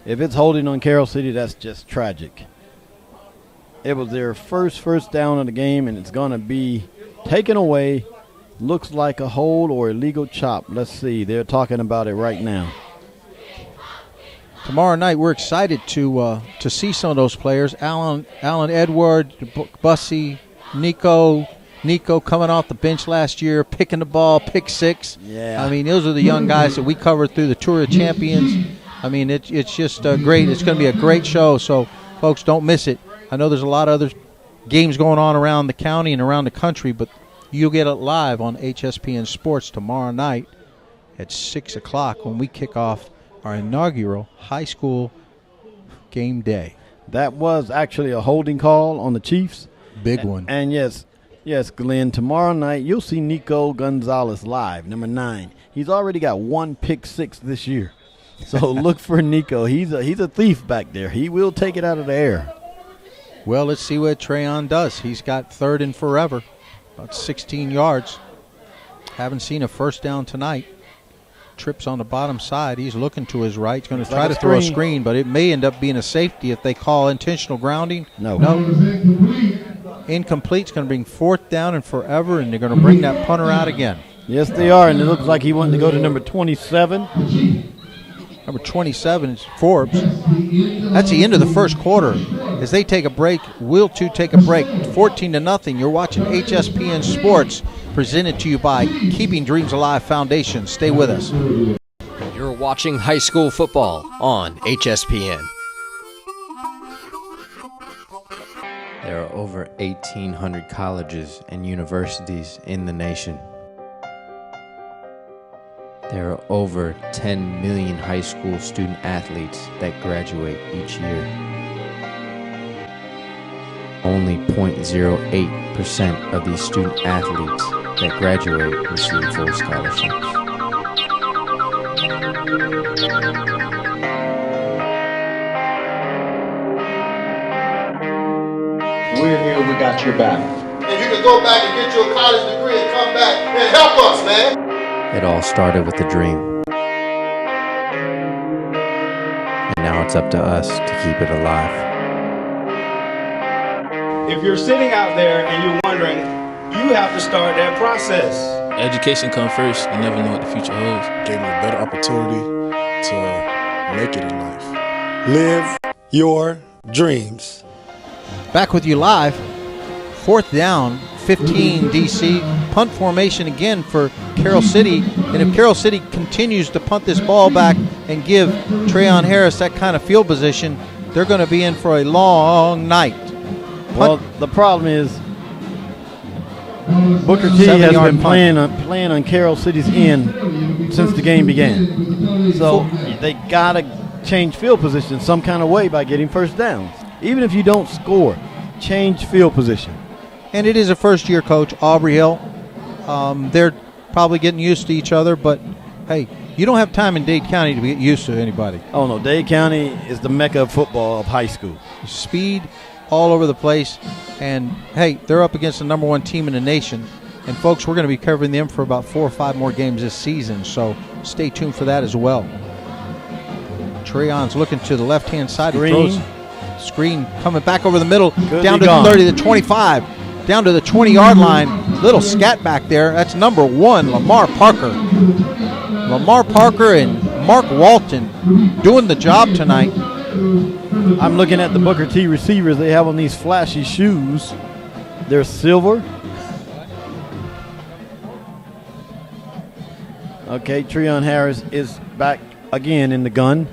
[SPEAKER 8] If it's holding on Carroll City, that's just tragic. It was their first down of the game, and it's going to be taken away. Looks like a hold or illegal chop. Let's see. They're talking about it right now.
[SPEAKER 7] Tomorrow night, we're excited to see some of those players. Alan Edward, Bussy, Nico coming off the bench last year, picking the ball, pick 6.
[SPEAKER 8] Yeah.
[SPEAKER 7] I mean, those are the young guys that we covered through the Tour of Champions. I mean, it's just great. It's going to be a great show, so folks, don't miss it. I know there's a lot of other games going on around the county and around the country, but you'll get it live on HSPN Sports tomorrow night at 6 o'clock when we kick off our inaugural high school game day.
[SPEAKER 8] That was actually a holding call on the Chiefs.
[SPEAKER 7] Big one.
[SPEAKER 8] And yes, Glenn, tomorrow night you'll see Nico Gonzalez live, number 9. He's already got 1 pick 6 this year. So look for Nico. He's a thief back there. He will take it out of the air.
[SPEAKER 7] Well, let's see what TREON does. He's got 3rd and forever, about 16 yards. Haven't seen a first down tonight. Trips on the bottom side. He's looking to his right. He's going to try to throw a screen, but it may end up being a safety if they call intentional grounding.
[SPEAKER 8] No.
[SPEAKER 7] Incomplete. It's going to bring 4th down and forever, and they're going to bring that punter out again.
[SPEAKER 8] Yes, they are, and it looks like he wanted to go to number 27.
[SPEAKER 7] Number 27 is Forbes. That's the end of the first quarter. As they take a break, we'll too take a break. 14-0. You're watching HSPN Sports, presented to you by Keeping Dreams Alive Foundation. Stay with us.
[SPEAKER 11] You're watching high school football on HSPN.
[SPEAKER 14] There are over 1,800 colleges and universities in the nation. There are over 10 million high school student athletes that graduate each year. Only 0.08% of these student athletes that graduate receive full scholarships.
[SPEAKER 15] We're here, we got your back.
[SPEAKER 1] And you can go back and get your college degree and come back and help us, man.
[SPEAKER 14] It all started with a dream. And now it's up to us to keep it alive.
[SPEAKER 15] If you're sitting out there and you're wondering, you have to start that process.
[SPEAKER 3] Education comes first. You never know what the future holds.
[SPEAKER 16] Gave me a better opportunity to make it in life. Live your dreams.
[SPEAKER 7] Back with you live. 4th down, 15 DC. Punt formation again for Carroll City. And if Carroll City continues to punt this ball back and give TREON Harris that kind of field position, they're going to be in for a long night.
[SPEAKER 8] Well, the problem is Booker T has been playing on Carroll City's end since the game began. So they got to change field position some kind of way by getting first downs. Even if you don't score, change field position.
[SPEAKER 7] And it is a first-year coach, Aubrey Hill. They're probably getting used to each other, but, hey, you don't have time in Dade County to get used to anybody.
[SPEAKER 8] Oh, no, Dade County is the mecca of football of high school.
[SPEAKER 7] Speed all over the place, and, hey, they're up against the #1 team in the nation. And, folks, we're going to be covering them for about 4 or 5 more games this season, so stay tuned for that as well. TREON's looking to the left-hand side. He throws screen coming back over the middle, down to the 30, the 25. Down to the 20-yard line. Little scat back there. That's #1, Lamar Parker. Lamar Parker and Mark Walton doing the job tonight.
[SPEAKER 8] I'm looking at the Booker T receivers. They have on these flashy shoes. They're silver. Okay, TREON Harris is back again in the gun.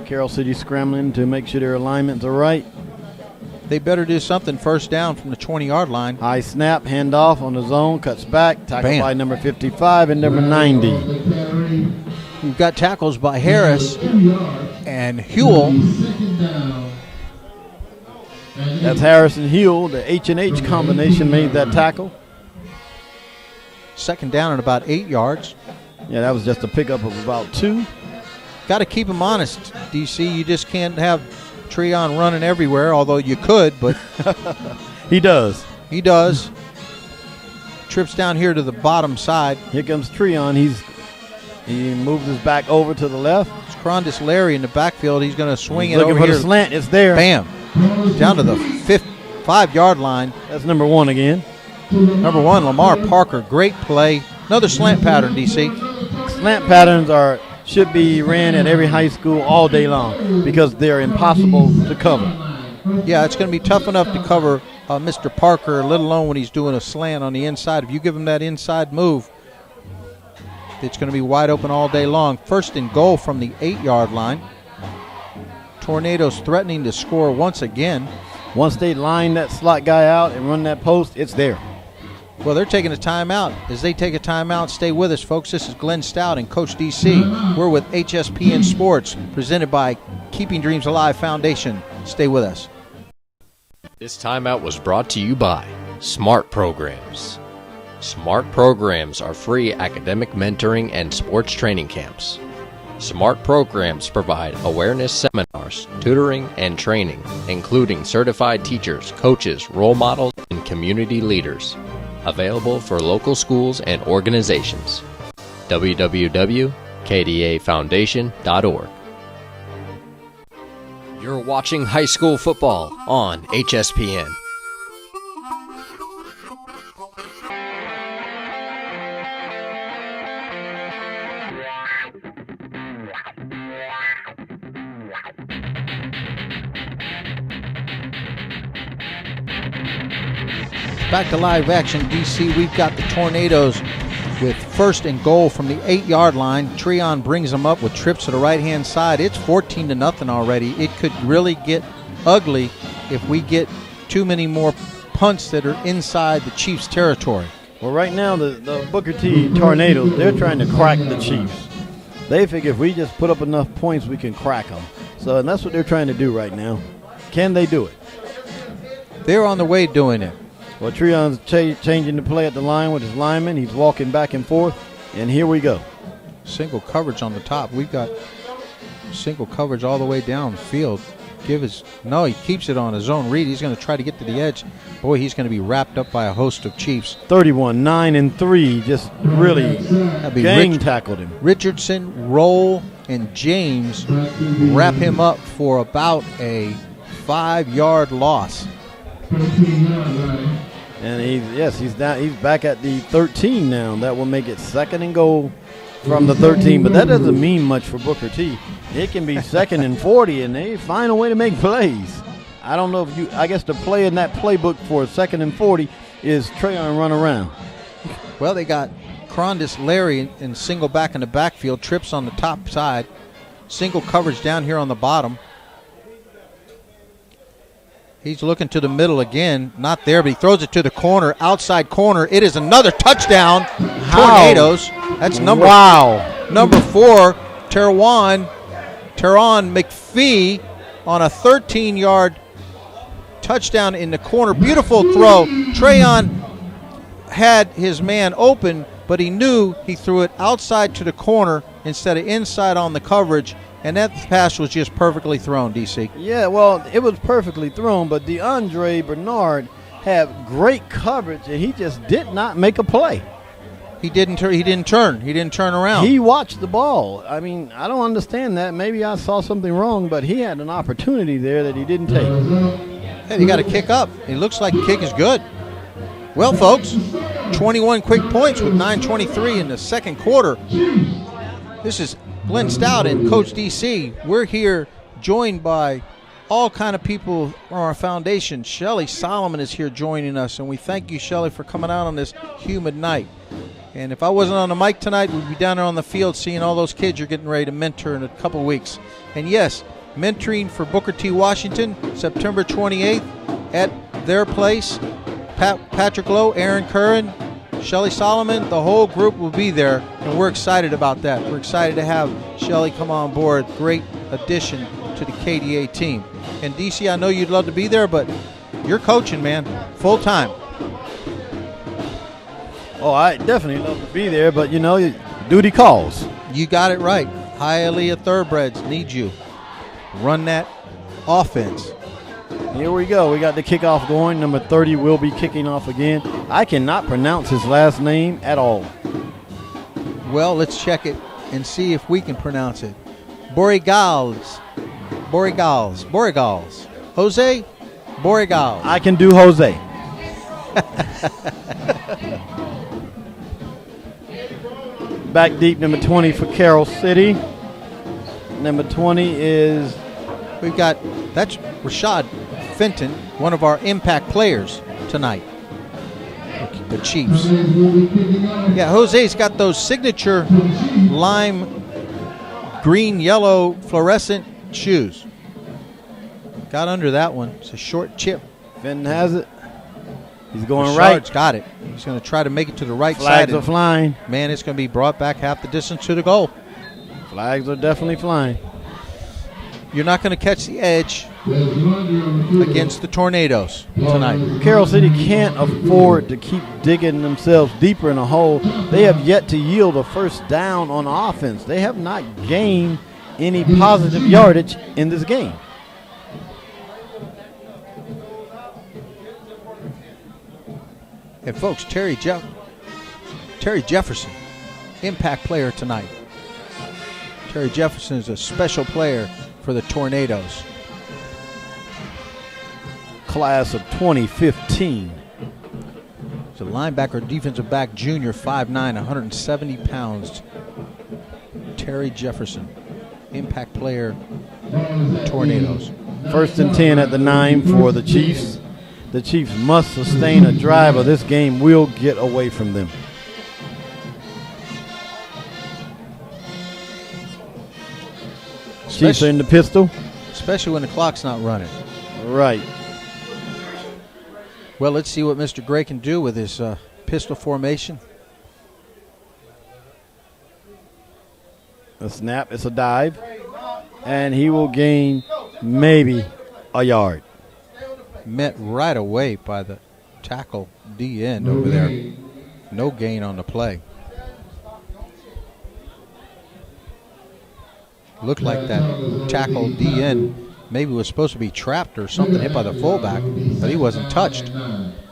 [SPEAKER 8] Carroll City scrambling to make sure their alignments are right.
[SPEAKER 7] They better do something first down from the 20-yard line.
[SPEAKER 8] High snap, handoff on the zone, cuts back, tackled by number 55 and number 90.
[SPEAKER 7] We've got tackles by Harris and Huell.
[SPEAKER 8] That's Harris and Huell. The H&H combination made that tackle.
[SPEAKER 7] Second down at about 8 yards.
[SPEAKER 8] Yeah, that was just a pickup of about 2.
[SPEAKER 7] Got to keep them honest, DC. You just can't have TREON running everywhere, although you could, but
[SPEAKER 8] he does.
[SPEAKER 7] He does. Trips down here to the bottom side.
[SPEAKER 8] Here comes TREON. He moves his back over to the left.
[SPEAKER 7] It's Crondis Larry in the backfield. He's going to swing it
[SPEAKER 8] looking
[SPEAKER 7] over
[SPEAKER 8] for
[SPEAKER 7] here.
[SPEAKER 8] The slant. It's there.
[SPEAKER 7] Bam. Down to the 5-yard line.
[SPEAKER 8] That's #1 again.
[SPEAKER 7] #1, Lamar Parker. Great play. Another slant pattern, DC.
[SPEAKER 8] Slant patterns should be ran at every high school all day long because they're impossible to cover.
[SPEAKER 7] Yeah, it's going to be tough enough to cover Mr. Parker, let alone when he's doing a slant on the inside. If you give him that inside move, it's going to be wide open all day long. First and goal from the 8-yard line. Tornadoes threatening to score once again.
[SPEAKER 8] Once they line that slot guy out and run that post, it's there.
[SPEAKER 7] Well, they're taking a timeout. As they take a timeout, stay with us, folks. This is Glenn Stout and Coach DC. We're with HSPN Sports, presented by Keeping Dreams Alive Foundation. Stay with us.
[SPEAKER 11] This timeout was brought to you by Smart Programs. Smart Programs are free academic mentoring and sports training camps. Smart Programs provide awareness seminars, tutoring, and training, including certified teachers, coaches, role models, and community leaders. Available for local schools and organizations. www.kdafoundation.org. You're watching high school football on HSPN.
[SPEAKER 7] Back to live action, DC. We've got the Tornadoes with first and goal from the 8-yard line. TREON brings them up with trips to the right-hand side. It's 14-0 already. It could really get ugly if we get too many more punts that are inside the Chiefs' territory.
[SPEAKER 8] Well, right now, the Booker T Tornadoes, they're trying to crack the Chiefs. They figure if we just put up enough points, we can crack them. So, and that's what they're trying to do right now. Can they do it?
[SPEAKER 7] They're on the way doing it.
[SPEAKER 8] Well, TREON's changing the play at the line with his lineman. He's walking back and forth, and here we go.
[SPEAKER 7] Single coverage on the top. We've got single coverage all the way downfield. No, he keeps it on his own read. He's going to try to get to the edge. Boy, he's going to be wrapped up by a host of Chiefs.
[SPEAKER 8] 31, 9 and 3, just really gang tackled him.
[SPEAKER 7] Richardson, Roll, and James wrap him up for about a 5-yard loss.
[SPEAKER 8] And he's back at the 13 now. That will make it 2nd and goal from the 13, but that doesn't mean much for Booker T. It can be 2nd and 40, and they find a way to make plays. I don't know if I guess the play in that playbook for 2nd and 40 is TREON run around.
[SPEAKER 7] Well, they got Crondis Larry in single back in the backfield, trips on the top side, single coverage down here on the bottom. He's looking to the middle again, not there, but he throws it to the corner, outside corner. It is another touchdown. Tornadoes. That's number 4, TREON McPhee on a 13-yard touchdown in the corner. Beautiful throw. TREON had his man open, but he knew he threw it outside to the corner instead of inside on the coverage, and that pass was just perfectly thrown, DC.
[SPEAKER 8] Yeah, well, it was perfectly thrown, but DeAndre Bernard had great coverage, and he just did not make a play.
[SPEAKER 7] He didn't turn around.
[SPEAKER 8] He watched the ball. I mean, I don't understand that. Maybe I saw something wrong, but he had an opportunity there that he didn't take.
[SPEAKER 7] Hey, he got a kick up. It looks like the kick is good. Well, folks, 21 quick points with 9:23 in the second quarter. This is Glenn Stout and Coach DC. We're here joined by all kind of people from our foundation. Shelly Solomon is here joining us, and we thank you, Shelly, for coming out on this humid night. And if I wasn't on the mic tonight, we'd be down there on the field seeing all those kids you're getting ready to mentor in a couple weeks. And yes, mentoring for Booker T. Washington, September 28th at their place. Patrick Lowe, Aaron Curran, Shelly Solomon, the whole group will be there, and we're excited about that. We're excited to have Shelly come on board. Great addition to the KDA team. And DC, I know you'd love to be there, but you're coaching, man, full time.
[SPEAKER 8] Oh, I definitely love to be there, but, duty calls.
[SPEAKER 7] You got it right. Hialeah Thoroughbreds need you. Run that offense.
[SPEAKER 8] Here we go. We got the kickoff going. Number 30 will be kicking off again. I cannot pronounce his last name at all.
[SPEAKER 7] Well, let's check it and see if we can pronounce it. Borregals. Jose Borregals.
[SPEAKER 8] I can do Jose. Back deep, number 20 for Carroll City. Number 20 is...
[SPEAKER 7] That's Rashad Fenton, one of our impact players tonight. The Chiefs. Yeah, Jose's got those signature lime green, yellow, fluorescent shoes. Got under that one. It's a short chip.
[SPEAKER 8] Fenton has it. He's going
[SPEAKER 7] Rashard's
[SPEAKER 8] right.
[SPEAKER 7] Got it. He's going to try to make it to the right
[SPEAKER 8] Flags
[SPEAKER 7] side.
[SPEAKER 8] are flying.
[SPEAKER 7] Man, it's going to be brought back half the distance to the goal.
[SPEAKER 8] Flags are definitely flying.
[SPEAKER 7] You're not going to catch the edge against the Tornadoes tonight.
[SPEAKER 8] Carroll City can't afford to keep digging themselves deeper in a hole. They have yet to yield a first down on offense. They have not gained any positive yardage in this game.
[SPEAKER 7] And folks, Terry Jefferson, impact player tonight. Terry Jefferson is a special player for the Tornadoes.
[SPEAKER 8] Class of 2015.
[SPEAKER 7] He's a linebacker, defensive back, junior, 5'9", 170 pounds. Terry Jefferson, impact player, Tornadoes.
[SPEAKER 8] 1st and 10 at the 9 for the Chiefs. The Chiefs must sustain a drive or this game will get away from them. Chiefs are in the pistol.
[SPEAKER 7] Especially when the clock's not running.
[SPEAKER 8] Right.
[SPEAKER 7] Well, let's see what Mr. Gray can do with his pistol formation.
[SPEAKER 8] A snap. It's a dive. And he will gain maybe a yard.
[SPEAKER 7] Met right away by the tackle D end over there. No gain on the play. Looked like that tackle D end maybe was supposed to be trapped or something, hit by the fullback, but he wasn't touched.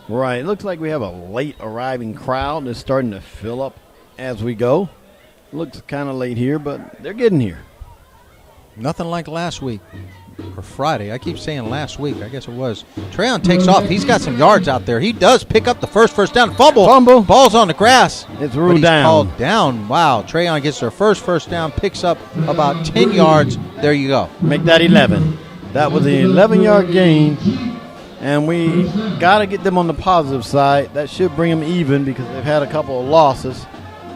[SPEAKER 8] Right. It looks like we have a late arriving crowd that's starting to fill up as we go. Looks kind of late here, but they're getting here.
[SPEAKER 7] Nothing like last week or Friday. I keep saying last week. I guess it was. TREON takes off. He's got some yards out there. He does pick up the first down. Fumble. Ball's on the grass.
[SPEAKER 8] It's ruled down.
[SPEAKER 7] Called down. Wow. TREON gets their first down, picks up about 10 yards. There you go.
[SPEAKER 8] Make that 11. That was an 11-yard gain, and we got to get them on the positive side. That should bring them even because they've had a couple of losses.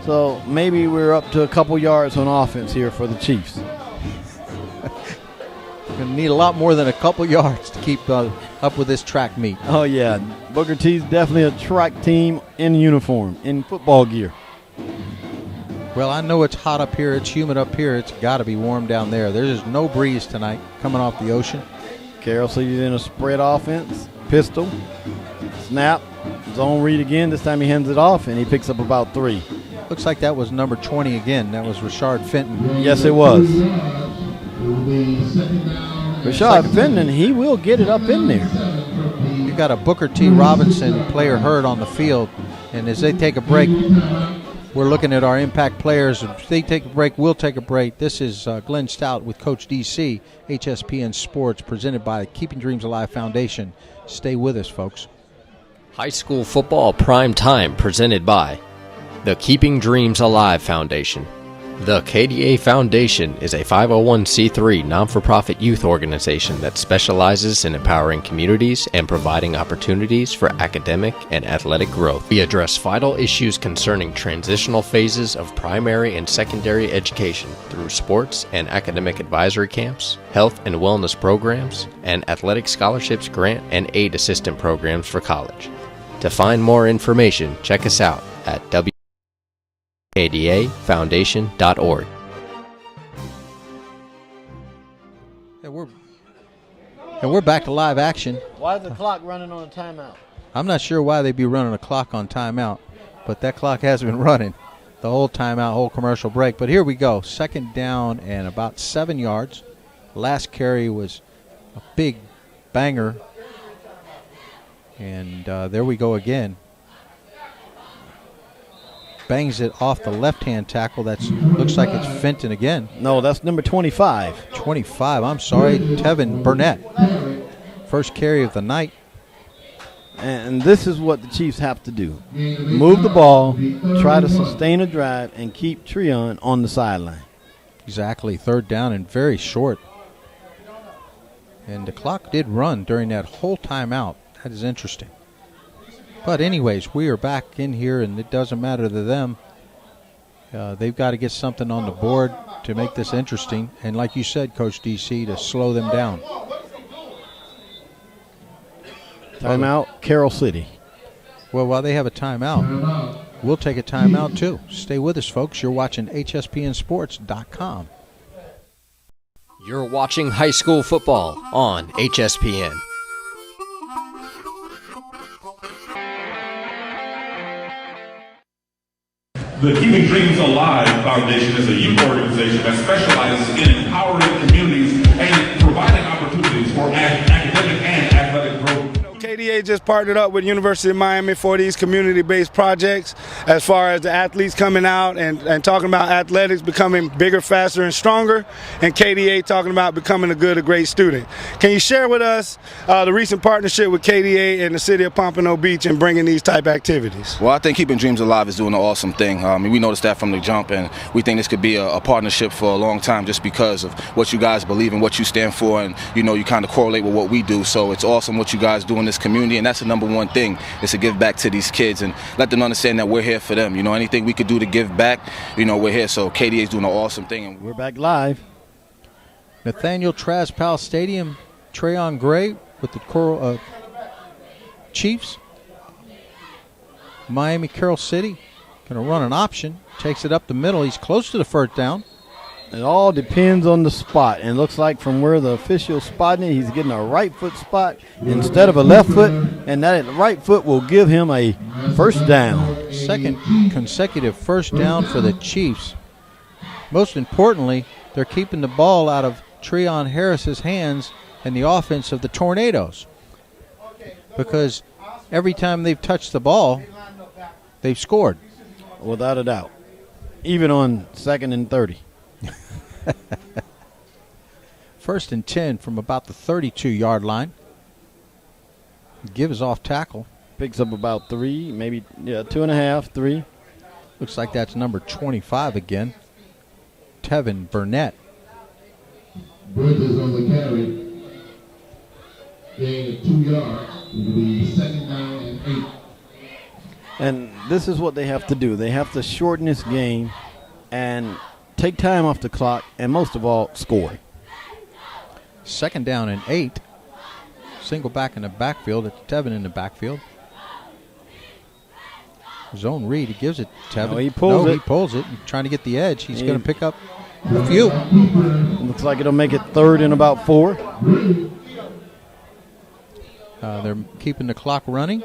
[SPEAKER 8] So maybe we're up to a couple yards on offense here for the Chiefs.
[SPEAKER 7] Going to need a lot more than a couple yards to keep up with this track meet.
[SPEAKER 8] Oh, yeah. Booker T's definitely a track team in uniform, in football gear.
[SPEAKER 7] Well, I know it's hot up here. It's humid up here. It's got to be warm down there. There's no breeze tonight coming off the ocean.
[SPEAKER 8] Carroll City's in a spread offense. Pistol. Snap. Zone read again. This time he hands it off, and he picks up about 3.
[SPEAKER 7] Looks like that was number 20 again. That was Rashard Fenton.
[SPEAKER 8] Yes, it was. Rashard Fenton, he will get it up in there.
[SPEAKER 7] You got a Booker T. Robinson player hurt on the field, and as they take a break, we're looking at our impact players. If they take a break, we'll take a break. This is Glenn Stout with Coach DC, HSPN Sports, presented by the Keeping Dreams Alive Foundation. Stay with us, folks.
[SPEAKER 11] High school football prime time presented by the Keeping Dreams Alive Foundation. The KDA Foundation is a 501c3 non-for-profit youth organization that specializes in empowering communities and providing opportunities for academic and athletic growth. We address vital issues concerning transitional phases of primary and secondary education through sports and academic advisory camps, health and wellness programs, and athletic scholarships, grant and aid assistant programs for college. To find more information, check us out at KDAFoundation.org.
[SPEAKER 7] And we're back to live action.
[SPEAKER 8] Why is the clock running on a timeout?
[SPEAKER 7] I'm not sure why they'd be running a clock on timeout, but that clock has been running the whole timeout, whole commercial break. But here we go. 2nd down and about 7 yards. Last carry was a big banger. And there we go again. Bangs it off the left-hand tackle. That looks like it's Fenton again.
[SPEAKER 8] No, that's number 25.
[SPEAKER 7] 25, I'm sorry, Tevin Burnett. First carry of the night.
[SPEAKER 8] And this is what the Chiefs have to do. Move the ball, try to sustain a drive, and keep TREON on the sideline.
[SPEAKER 7] Exactly, 3rd down and very short. And the clock did run during that whole timeout. That is interesting. But anyways, we are back in here, and it doesn't matter to them. They've got to get something on the board to make this interesting. And like you said, Coach DC, to slow them down.
[SPEAKER 8] Timeout, Carroll City.
[SPEAKER 7] Well, while they have a timeout, we'll take a timeout too. Stay with us, folks. You're watching HSPNSports.com.
[SPEAKER 11] You're watching high school football on HSPN.
[SPEAKER 17] The Keeping Dreams Alive Foundation is a youth organization that specializes in empowering communities and providing opportunities for academic and athletic growth.
[SPEAKER 15] KDA just partnered up with University of Miami for these community-based projects as far as the athletes coming out and talking about athletics becoming bigger, faster, and stronger, and KDA talking about becoming a great student. Can you share with us the recent partnership with KDA and the city of Pompano Beach and bringing these type activities?
[SPEAKER 18] Well, I think Keeping Dreams Alive is doing an awesome thing. We noticed that from the jump, and we think this could be a partnership for a long time just because of what you guys believe in, what you stand for, and you kind of correlate with what we do. So it's awesome what you guys do in this community, and that's the number one thing, is to give back to these kids and let them understand that we're here for them. Anything we could do to give back, we're here. So KDA is doing an awesome thing. And
[SPEAKER 8] we're back live.
[SPEAKER 7] Nathaniel Trask Powell Stadium, TREON Gray with the Coral Chiefs. Miami Carroll City going to run an option, takes it up the middle. He's close to the 1st down.
[SPEAKER 8] It all depends on the spot. And it looks like from where the official's spotting it, he's getting a right foot spot instead of a left foot. And that right foot will give him a first down.
[SPEAKER 7] Second consecutive first down for the Chiefs. Most importantly, they're keeping the ball out of TREON Harris's hands and the offense of the Tornadoes. Because every time they've touched the ball, they've scored.
[SPEAKER 8] Without a doubt. Even on 2nd and 30.
[SPEAKER 7] First and 10 from about the 32-yard line. Gives off tackle.
[SPEAKER 8] Picks up about 3, maybe 2.5, 3.
[SPEAKER 7] Looks like that's number 25 again. Tevin Burnett.
[SPEAKER 10] Bridges on the carry. Gain of 2 yards. It will be 2nd down and 8.
[SPEAKER 8] And this is what they have to do. They have to shorten this game and take time off the clock, and most of all, score.
[SPEAKER 7] 2nd down and 8. Single back in the backfield. It's Tevin in the backfield. Zone read. He gives it to Tevin.
[SPEAKER 8] No, he pulls it.
[SPEAKER 7] He pulls it. He's trying to get the edge. He's going to pick up a few.
[SPEAKER 8] Looks like it'll make it 3rd and about 4.
[SPEAKER 7] They're keeping the clock running.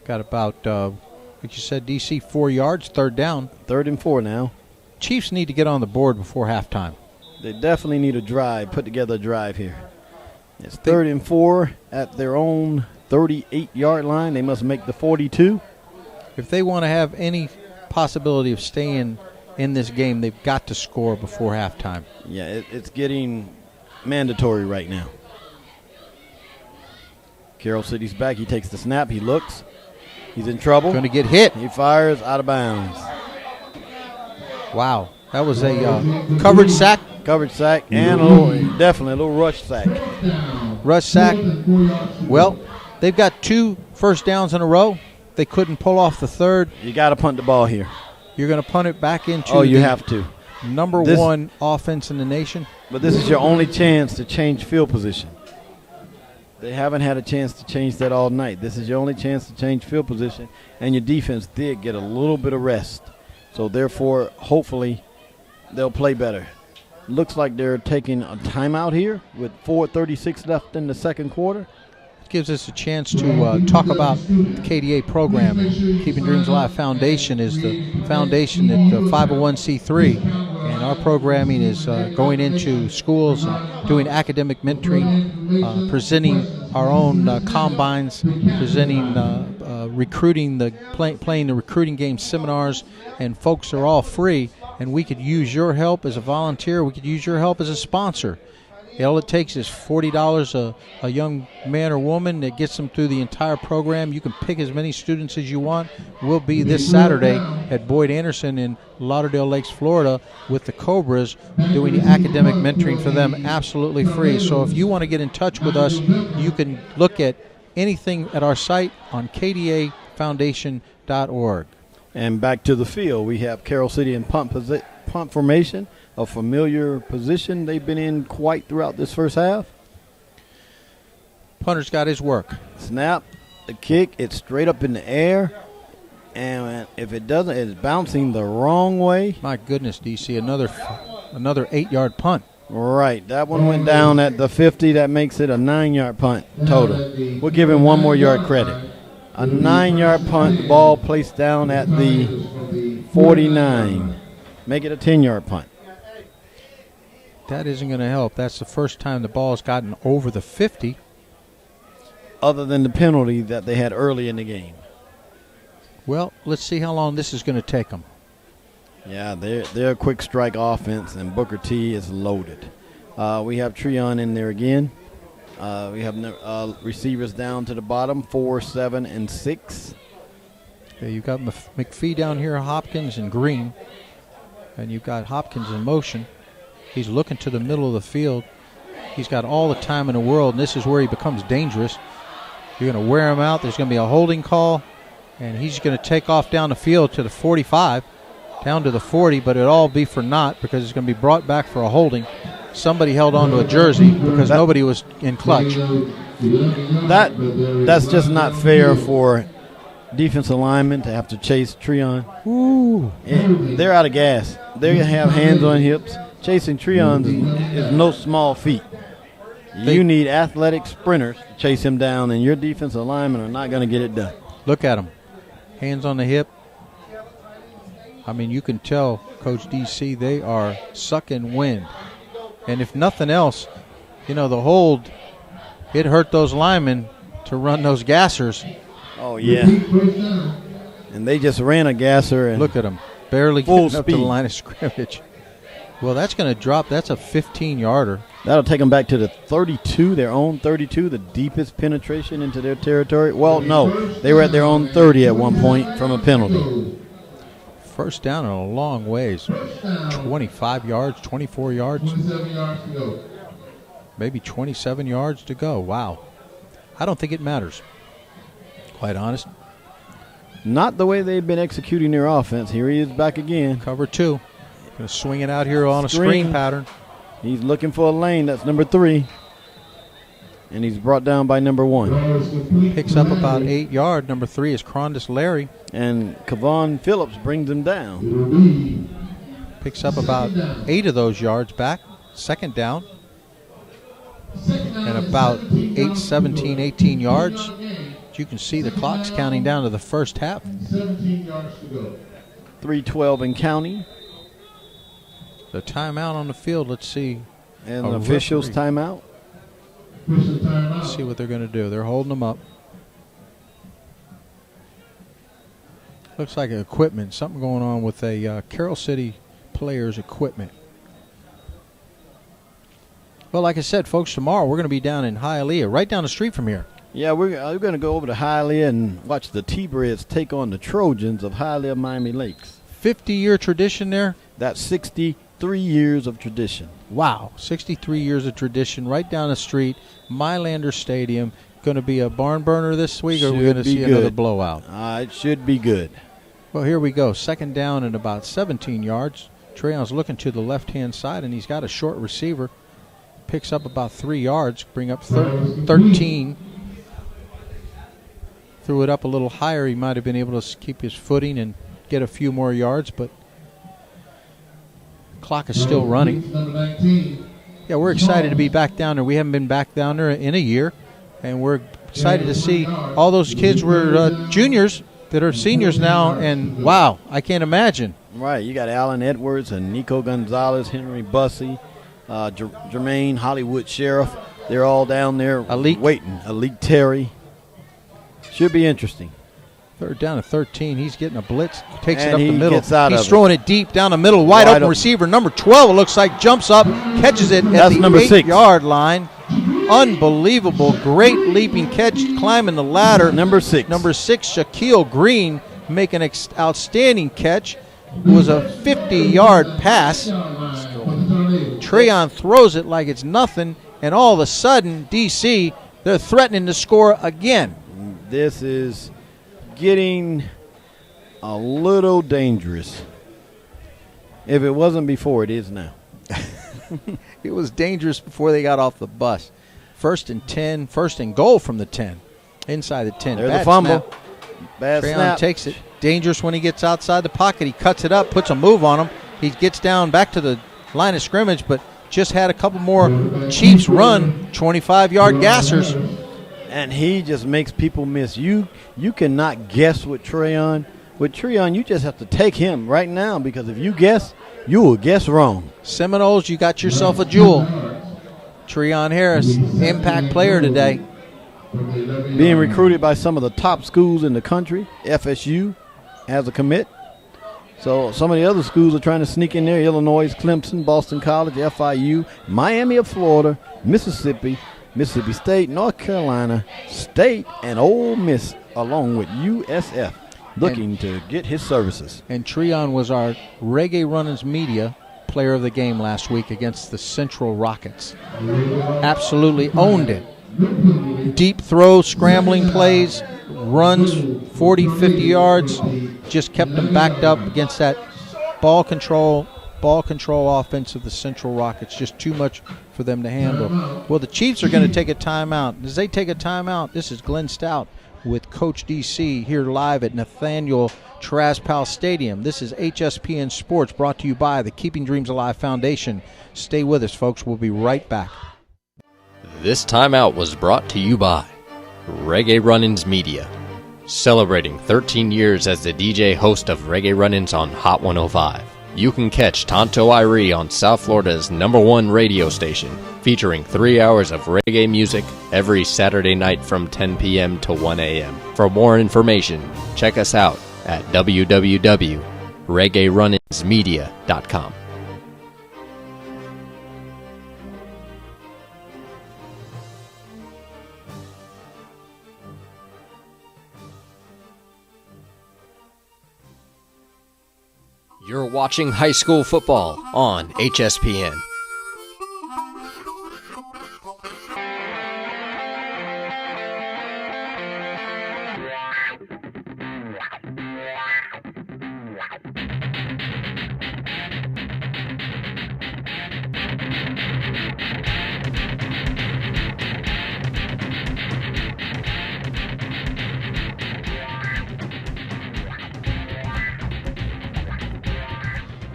[SPEAKER 7] Got about, like you said, DC, 4 yards, 3rd down.
[SPEAKER 8] 3rd and 4 now.
[SPEAKER 7] Chiefs need to get on the board before halftime.
[SPEAKER 8] They definitely need a drive, put together a drive here. It's 3rd and 4 at their own 38-yard line. They must make the 42.
[SPEAKER 7] If they want to have any possibility of staying in this game, they've got to score before halftime.
[SPEAKER 8] Yeah, it's getting mandatory right now. Carroll City's back. He takes the snap. He looks. He's in trouble.
[SPEAKER 7] Going to get hit.
[SPEAKER 8] He fires out of bounds.
[SPEAKER 7] Wow. That was a coverage sack.
[SPEAKER 8] Coverage sack and definitely a little rush sack.
[SPEAKER 7] Rush sack. Well, they've got 2 first downs in a row. They couldn't pull off the 3rd.
[SPEAKER 8] You got to punt the ball here.
[SPEAKER 7] You're going to punt it back into
[SPEAKER 8] you have to.
[SPEAKER 7] Number 1 offense in the nation.
[SPEAKER 8] But this is your only chance to change field position. They haven't had a chance to change that all night. This is your only chance to change field position, and your defense did get a little bit of rest. So, therefore, hopefully, they'll play better. Looks like they're taking a timeout here with 4:36 left in the 2nd quarter.
[SPEAKER 7] Gives us a chance to talk about the KDA program. Keeping Dreams Alive Foundation is the foundation that 501c3, and our programming is going into schools and doing academic mentoring, presenting our own combines, presenting recruiting, playing the recruiting game seminars, and folks are all free, and we could use your help as a volunteer. We could use your help as a sponsor. All it takes is $40 a young man or woman that gets them through the entire program. You can pick as many students as you want. We'll be this Saturday at Boyd Anderson in Lauderdale Lakes, Florida, with the Cobras, doing the academic mentoring for them absolutely free. So if you want to get in touch with us, you can look at anything at our site on kdafoundation.org.
[SPEAKER 8] And back to the field, we have Carroll City in punt formation. A familiar position they've been in quite throughout this first half.
[SPEAKER 7] Punter's got his work.
[SPEAKER 8] Snap, the kick, it's straight up in the air. And if it doesn't, it's bouncing the wrong way.
[SPEAKER 7] My goodness, DC, another 8-yard punt.
[SPEAKER 8] Right, that one went down at the 50. That makes it a 9-yard punt total. We'll give him 1 more yard credit. A 9-yard punt, the ball placed down at the 49. Make it a 10-yard punt.
[SPEAKER 7] That isn't going to help. That's the first time the ball has gotten over the 50.
[SPEAKER 8] Other than the penalty that they had early in the game.
[SPEAKER 7] Well, let's see how long this is going to take them.
[SPEAKER 8] Yeah, they're a quick strike offense, and Booker T is loaded. We have TREON in there again. We have receivers down to the bottom, 4, 7, and 6.
[SPEAKER 7] Okay, you've got McPhee down here, Hopkins and Green. And you've got Hopkins in motion. He's looking to the middle of the field. He's got all the time in the world, and this is where he becomes dangerous. You're going to wear him out. There's going to be a holding call, and he's going to take off down the field to the 45, down to the 40, but it'll all be for naught because it's going to be brought back for a holding. Somebody held on to a jersey because nobody was in clutch.
[SPEAKER 8] That's just not fair for defensive linemen to have to chase TREON. Ooh. They're out of gas. They have hands on hips. Chasing TREON is no small feat. You need athletic sprinters to chase him down, and your defensive linemen are not going to get it done.
[SPEAKER 7] Look at them. Hands on the hip. I mean, you can tell, Coach DC, they are sucking wind. And if nothing else, you know, the hold, it hurt those linemen to run those gassers.
[SPEAKER 8] Oh, yeah. And they just ran a gasser. And
[SPEAKER 7] look at them. Barely
[SPEAKER 8] full
[SPEAKER 7] getting up to the line of scrimmage. Well, that's going to drop. That's a 15-yarder.
[SPEAKER 8] That'll take them back to the 32, their own 32, the deepest penetration into their territory. Well, no, they were at their own 30 at one point from a penalty.
[SPEAKER 7] First down in a long ways. 25 yards, 24 yards.
[SPEAKER 10] 27 yards to go.
[SPEAKER 7] Maybe 27 yards to go. Wow. I don't think it matters, quite honest.
[SPEAKER 8] Not the way they've been executing their offense. Here he is back again.
[SPEAKER 7] Cover 2. Going to swing it out here on a screen pattern.
[SPEAKER 8] He's looking for a lane. That's number 3. And he's brought down by number 1.
[SPEAKER 7] Picks up about 8 yards. Number 3 is Crondis Larry.
[SPEAKER 8] And Kavon Phillips brings him down.
[SPEAKER 7] Picks up about 8 of those yards back. Second down. And about 17, 18 yards. You can see the clock's counting down to the first half.
[SPEAKER 10] 17 yards to go.
[SPEAKER 8] 3:12 and counting.
[SPEAKER 7] The timeout on the field. Let's see.
[SPEAKER 8] And the officials timeout.
[SPEAKER 7] Let's see what they're going to do. They're holding them up. Looks like equipment. Something going on with a Carroll City player's equipment. Well, like I said, folks, tomorrow we're going to be down in Hialeah, right down the street from here.
[SPEAKER 8] Yeah, we're going to go over to Hialeah and watch the T-Breads take on the Trojans of Hialeah, Miami Lakes.
[SPEAKER 7] 50-year tradition there?
[SPEAKER 8] That's 63 years of tradition.
[SPEAKER 7] Wow, 63 years of tradition right down the street, Mylander Stadium. Going to be a barn burner this week, or are we going to see another blowout?
[SPEAKER 8] It should be good.
[SPEAKER 7] Well, here we go. Second down and about 17 yards. TREON's looking to the left-hand side, and he's got a short receiver. Picks up about 3 yards, bring up 13. Threw it up a little higher. He might have been able to keep his footing and get a few more yards, but clock is still running. Yeah, we're excited to be back down there. We haven't been back down there in a year, and we're excited to see all those kids were juniors that are seniors now, and wow, I can't imagine.
[SPEAKER 8] Right, you got Alan Edwards and Nico Gonzalez, Henry Bussey, Jermaine, Hollywood Sheriff. They're all down there waiting. Elite Terry. Should be interesting.
[SPEAKER 7] Third down to 13. He's getting a blitz. Takes
[SPEAKER 8] And
[SPEAKER 7] it up
[SPEAKER 8] he
[SPEAKER 7] the middle.
[SPEAKER 8] gets out
[SPEAKER 7] He's
[SPEAKER 8] of it.
[SPEAKER 7] throwing it deep down the middle. Wide open receiver. Number 12, it looks like, jumps up, catches it at
[SPEAKER 8] That's
[SPEAKER 7] the
[SPEAKER 8] number 6.
[SPEAKER 7] 8-yard line. Unbelievable. Great leaping catch, climbing the ladder.
[SPEAKER 8] Number 6.
[SPEAKER 7] Number 6, Shaquille Green, making an outstanding catch. It was a 50-yard pass. TREON throws it like it's nothing, and all of a sudden, DC, they're threatening to score again.
[SPEAKER 8] This is getting a little dangerous. If it wasn't before, it is now.
[SPEAKER 7] It was dangerous before they got off the bus. 1st and 10, 1st and goal from the 10. Inside the 10.
[SPEAKER 8] There's a fumble.
[SPEAKER 7] Snap.
[SPEAKER 8] Bad
[SPEAKER 7] TREON
[SPEAKER 8] snap.
[SPEAKER 7] takes it. Dangerous when he gets outside the pocket. He cuts it up, puts a move on him. He gets down back to the line of scrimmage, but just had a couple more Chiefs run 25-yard gassers.
[SPEAKER 8] And he just makes people miss. You cannot guess with TREON. With TREON, you just have to take him right now, because if you guess, you will guess wrong.
[SPEAKER 7] Seminoles, you got yourself a jewel. TREON Harris, impact player today.
[SPEAKER 8] Being recruited by some of the top schools in the country. FSU has a commit. So some of the other schools are trying to sneak in there. Illinois, Clemson, Boston College, FIU, Miami of Florida, Mississippi, Mississippi State, North Carolina State, and Ole Miss, along with USF, looking to get his services.
[SPEAKER 7] And TREON was our Reggae Runnings Media player of the game last week against the Central Rockets. Absolutely owned it. Deep throw, scrambling plays, runs 40, 50 yards, just kept them backed up against that ball control offense of the Central Rockets. Just too much for them to handle. Well, the Chiefs are going to take a timeout. As they take a timeout, this is Glenn Stout with Coach DC here live at Nathaniel Traspal Stadium. This is HSPN Sports, brought to you by the Keeping Dreams Alive Foundation. Stay with us, folks. We'll be right back.
[SPEAKER 11] This timeout was brought to you by Reggae Run-Ins Media, celebrating 13 years as the DJ host of Reggae Run-Ins on Hot 105. You can catch Tonto Irie on South Florida's #1 radio station, featuring 3 hours of reggae music every Saturday night from 10 p.m. to 1 a.m. For more information, check us out at www.reggaerunninsmedia.com. You're watching high school football on HSPN.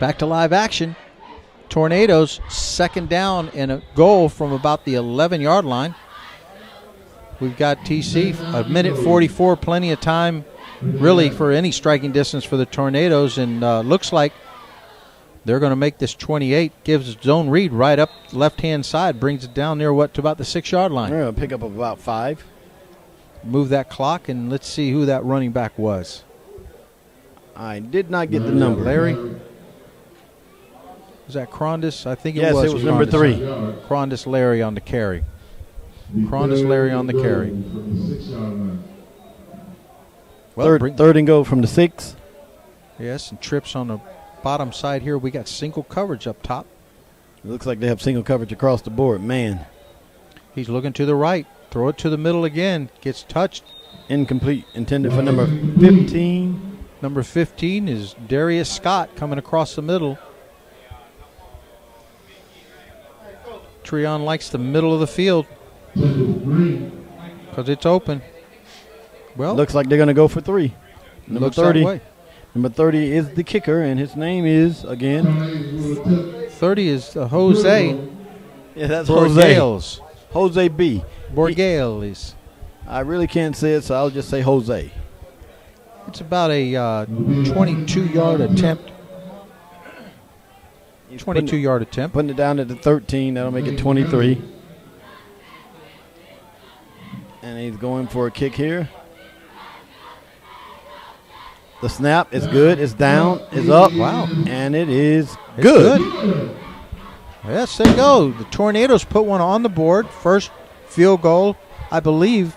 [SPEAKER 7] Back to live action. Tornadoes, second down and a goal from about the 11-yard line. We've got TC, a minute 44, plenty of time really for any striking distance for the Tornadoes, and looks like they're going to make this 28, gives zone read right up left-hand side, brings it down near to about the 6-yard line.
[SPEAKER 8] They're going to pick up about 5.
[SPEAKER 7] Move that clock, and let's see who that running back was.
[SPEAKER 8] I did not get the number.
[SPEAKER 7] Larry? Was that Crondis? I think it was.
[SPEAKER 8] Yes, it was number 3.
[SPEAKER 7] Crondis Larry on the carry. Crondis Larry on the carry. Well,
[SPEAKER 8] third and go from the 6.
[SPEAKER 7] Yes, and trips on the bottom side here. We got single coverage up top.
[SPEAKER 8] It looks like they have single coverage across the board. Man.
[SPEAKER 7] He's looking to the right. Throw it to the middle again. Gets touched.
[SPEAKER 8] Incomplete. Intended for number 15.
[SPEAKER 7] Number 15 is Darius Scott coming across the middle. TREON likes the middle of the field because it's open. Well,
[SPEAKER 8] looks like they're going to go for 3. Number
[SPEAKER 7] looks
[SPEAKER 8] 30.
[SPEAKER 7] That way.
[SPEAKER 8] Number 30 is the kicker, and his name is, again,
[SPEAKER 7] 30 is Jose.
[SPEAKER 8] Yeah, that's
[SPEAKER 7] Borgales.
[SPEAKER 8] Jose B.
[SPEAKER 7] Borgales.
[SPEAKER 8] I really can't say it, so I'll just say Jose.
[SPEAKER 7] It's about a 22-yard attempt. 22-yard attempt.
[SPEAKER 8] Putting it down at the 13. That'll make it 23. And he's going for a kick here. The snap is good. It's down. It's up.
[SPEAKER 7] Wow.
[SPEAKER 8] And it is
[SPEAKER 7] good. Yes, they go. The Tornadoes put one on the board. First field goal, I believe,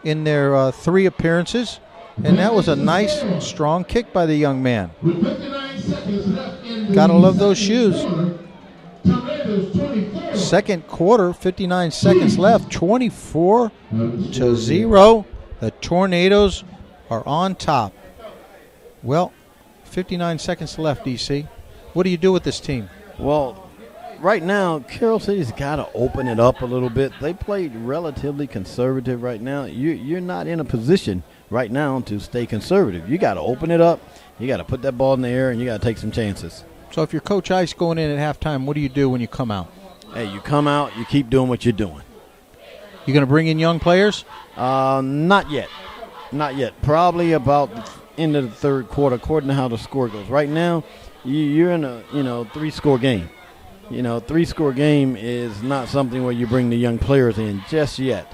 [SPEAKER 7] in their 3 appearances. And that was a nice, strong kick by the young man. Gotta love those shoes. Second quarter, 59 seconds left, 24-0. The Tornadoes are on top. Well, 59 seconds left, DC. What do you do with this team?
[SPEAKER 8] Well, right now, Carroll City's got to open it up a little bit. They played relatively conservative right now. You're not in a position right now to stay conservative. You got to open it up. You got to put that ball in the air, and you got to take some chances.
[SPEAKER 7] So if you're Coach Ice going in at halftime, what do you do when you come out?
[SPEAKER 8] Hey, you come out, you keep doing what you're doing.
[SPEAKER 7] You going to bring in young players?
[SPEAKER 8] Not yet. Not yet. Probably about the end of the third quarter, according to how the score goes. Right now, you're in a 3-score game. 3-score game is not something where you bring the young players in just yet.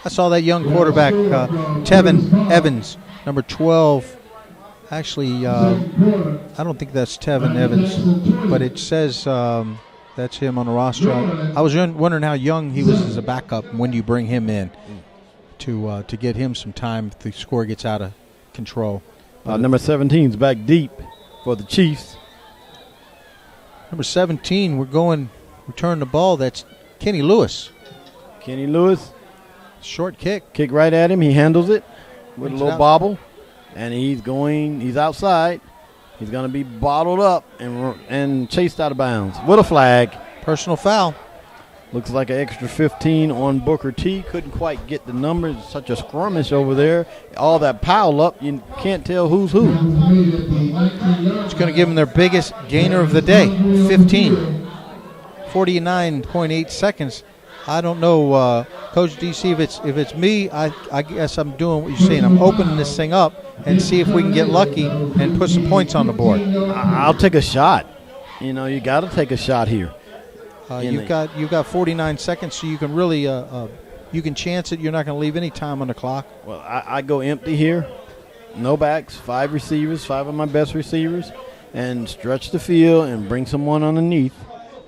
[SPEAKER 7] I saw that young quarterback, Tevin Evans, number 12. Actually, I don't think that's Tevin Evans, but it says that's him on the roster. I was wondering how young he was as a backup, and when do you bring him in to get him some time if the score gets out of control.
[SPEAKER 8] Number 17 is back deep for the Chiefs.
[SPEAKER 7] Number 17, return the ball. That's Kenny Lewis.
[SPEAKER 8] Kenny Lewis.
[SPEAKER 7] Short kick.
[SPEAKER 8] Kick right at him. He handles it with a little bobble. And he's outside. He's going to be bottled up and chased out of bounds with a flag.
[SPEAKER 7] Personal foul.
[SPEAKER 8] Looks like an extra 15 on Booker T. Couldn't quite get the numbers. Such a skirmish over there. All that pile up, you can't tell who's who.
[SPEAKER 7] It's going to give them their biggest gainer of the day, 15. 49.8 seconds. I don't know, Coach DC, if it's me, I guess I'm doing what you're saying. I'm opening this thing up and see if we can get lucky and put some points on the board.
[SPEAKER 8] I'll take a shot. You know, you got to take a shot here.
[SPEAKER 7] You've got 49 seconds, so you can really you can chance it. You're not going to leave any time on the clock.
[SPEAKER 8] Well, I go empty here. No backs, 5 receivers, 5 of my best receivers, and stretch the field and bring someone underneath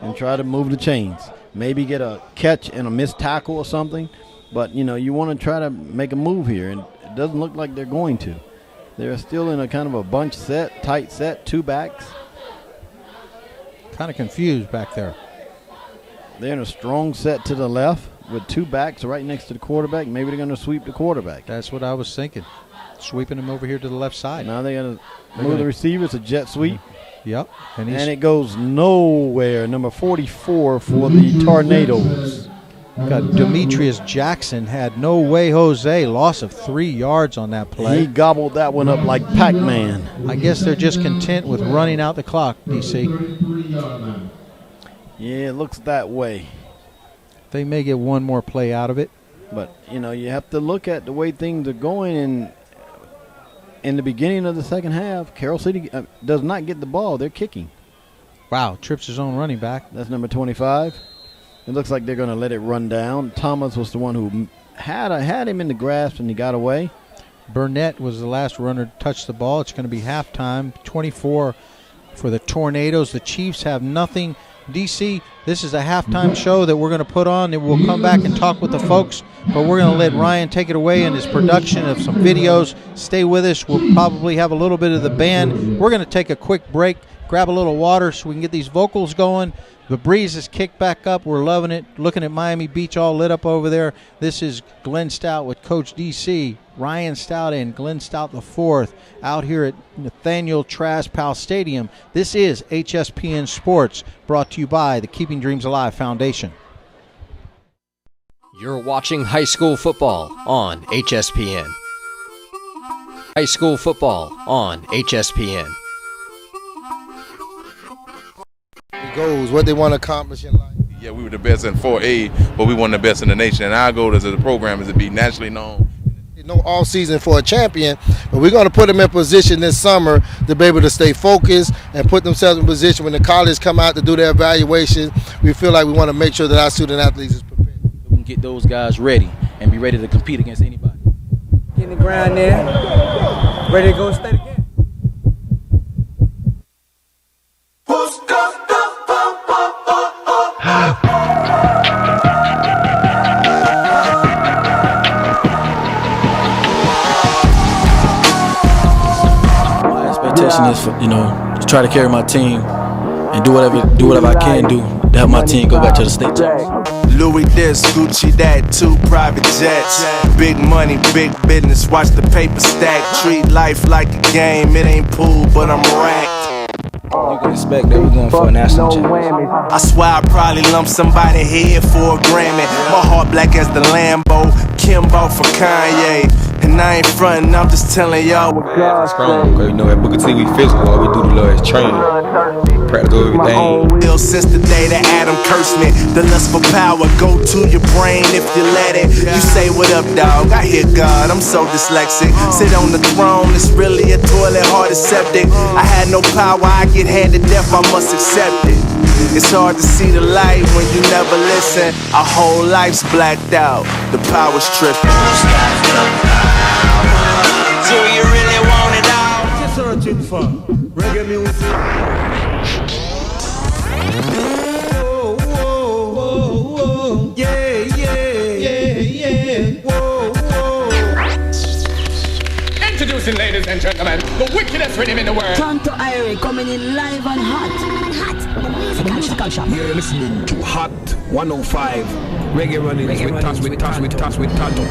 [SPEAKER 8] and try to move the chains. Maybe get a catch and a missed tackle or something. But, you know, you want to try to make a move here, and it doesn't look like they're going to. They're still in a kind of a bunch set, tight set, 2 backs.
[SPEAKER 7] Kind of confused back there.
[SPEAKER 8] They're in a strong set to the left with 2 backs right next to the quarterback. Maybe they're going to sweep the quarterback.
[SPEAKER 7] That's what I was thinking. Sweeping him over here to the left side.
[SPEAKER 8] Now they're going to move the receivers, a jet sweep.
[SPEAKER 7] Yep.
[SPEAKER 8] And it goes nowhere. Number 44 for the Tornadoes.
[SPEAKER 7] Got Demetrius Jackson had no way Jose. Loss of 3 yards on that play.
[SPEAKER 8] He gobbled that one up like Pac-Man.
[SPEAKER 7] I guess they're just content with running out the clock, DC.
[SPEAKER 8] Yeah, it looks that way.
[SPEAKER 7] They may get one more play out of it.
[SPEAKER 8] But, you know, you have to look at the way things are going. And in the beginning of the second half, Carroll City does not get the ball. They're kicking.
[SPEAKER 7] Wow, trips his own running back.
[SPEAKER 8] That's number 25. It looks like they're going to let it run down. Thomas was the one who had him in the grasp, and he got away.
[SPEAKER 7] Burnett was the last runner to touch the ball. It's going to be halftime. 24 for the Tornadoes. The Chiefs have nothing. DC, this is a halftime show that we're going to put on, and we'll come back and talk with the folks, but we're going to let Ryan take it away in his production of some videos. Stay with us. We'll probably have a little bit of the band. We're going to take a quick break, grab a little water so we can get these vocals going. The breeze has kicked back up. We're loving it. Looking at Miami Beach all lit up over there. This is Glenn Stout with Coach DC, Ryan Stout, and Glenn Stout IV out here at Nathaniel Trask Powell Stadium. This is HSPN Sports, brought to you by the Keeping Dreams Alive Foundation.
[SPEAKER 11] You're watching high school football on HSPN. High school football on HSPN.
[SPEAKER 1] Goals, what they want to accomplish in life.
[SPEAKER 2] Yeah, we were the best in 4A, but we weren't the best in the nation. And our goal as a program is to be nationally known.
[SPEAKER 1] No all season for a champion, but we're going to put them in position this summer to be able to stay focused and put themselves in position when the colleges come out to do their evaluation. We feel like we want to make sure that our student athletes is prepared.
[SPEAKER 19] We can get those guys ready and be ready to compete against anybody.
[SPEAKER 4] Get in the ground there, ready to go state again.
[SPEAKER 3] Expectation is, to try to carry my team and do whatever I can do to help my team go back to the state champs.
[SPEAKER 5] Louis this, Gucci that, 2 private jets. Big money, big business, watch the paper stack. Treat life like a game, it ain't pool, but I'm racked.
[SPEAKER 19] You can expect that we're going for a national championship.
[SPEAKER 5] I swear I probably lumped somebody head for a Grammy. My heart black as the Lambo, Kimbo for Kanye. And I ain't frontin', I'm just telling y'all what God
[SPEAKER 6] strong, because at Booker T we physical, all we do the Lord is training. Practical everything.
[SPEAKER 5] Ill since the day that Adam cursed me. The lust for power, go to your brain if you let it. You say what up, dog, I hear God, I'm so dyslexic. Sit on the throne, it's really a toilet, heart is septic. I had no power, I get handed death, I must accept it. It's hard to see the light when you never listen. Our whole life's blacked out, the power's tripping.
[SPEAKER 12] Do you really want it all?
[SPEAKER 20] Just searching for reggae music. Whoa, whoa, whoa, whoa. Yeah, yeah, yeah, yeah. Whoa, whoa.
[SPEAKER 12] Introducing, ladies and gentlemen, the wickedest rhythm in the world.
[SPEAKER 21] Tonto Irie coming in live and hot. The musical shop.
[SPEAKER 20] You're listening to Hot 105 Reggae Running with Tonto.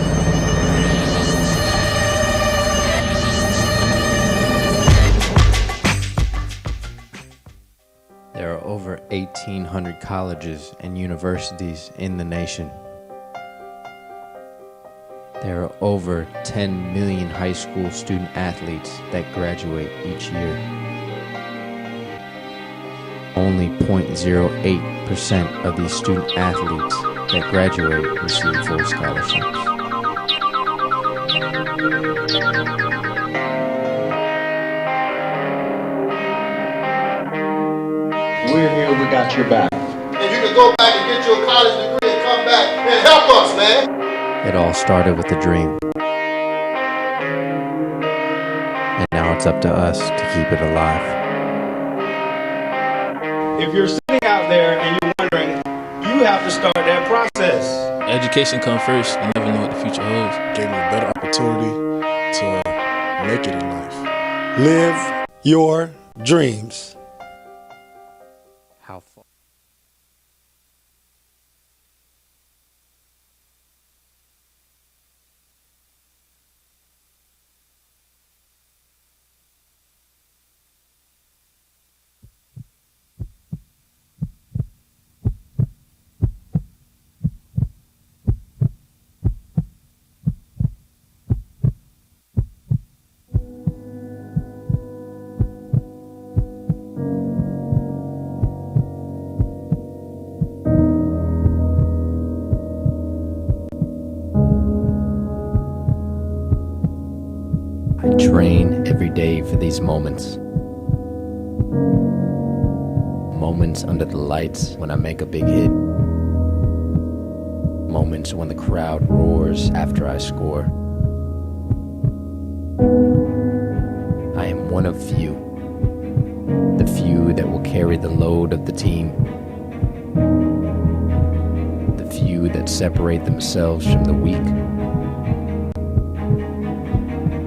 [SPEAKER 14] There are over 1,800 colleges and universities in the nation. There are over 10 million high school student athletes that graduate each year. Only 0.08% of these student athletes that graduate receive full scholarships.
[SPEAKER 9] We're here, we got your back.
[SPEAKER 1] And you can go back and get your college degree and come back and help us, man.
[SPEAKER 14] It all started with a dream. And now it's up to us to keep it alive.
[SPEAKER 9] If you're sitting out there and you're wondering, you have to start that process.
[SPEAKER 3] Education comes first. You never know what the future holds.
[SPEAKER 16] Gave me a better opportunity to make it in life. Live your dreams.
[SPEAKER 14] How far? I train every day for these moments. Moments under the lights when I make a big hit. Moments when the crowd roars after I score. I am one of few. The few that will carry the load of the team. The few that separate themselves from the weak.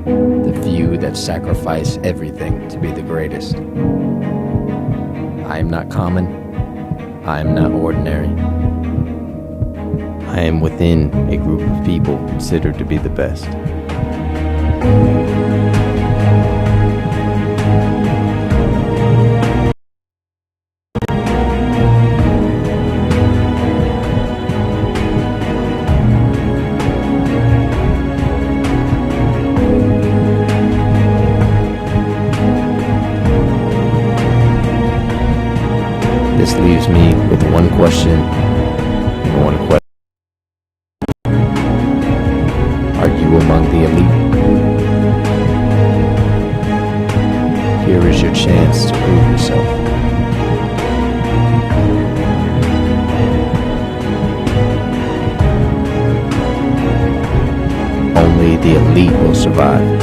[SPEAKER 14] The few that sacrifice everything to be the greatest. I am not common. I am not ordinary. I am within a group of people considered to be the best. This leaves me with one question and one question. Are you among the elite? Here is your chance to prove yourself. Only the elite will survive.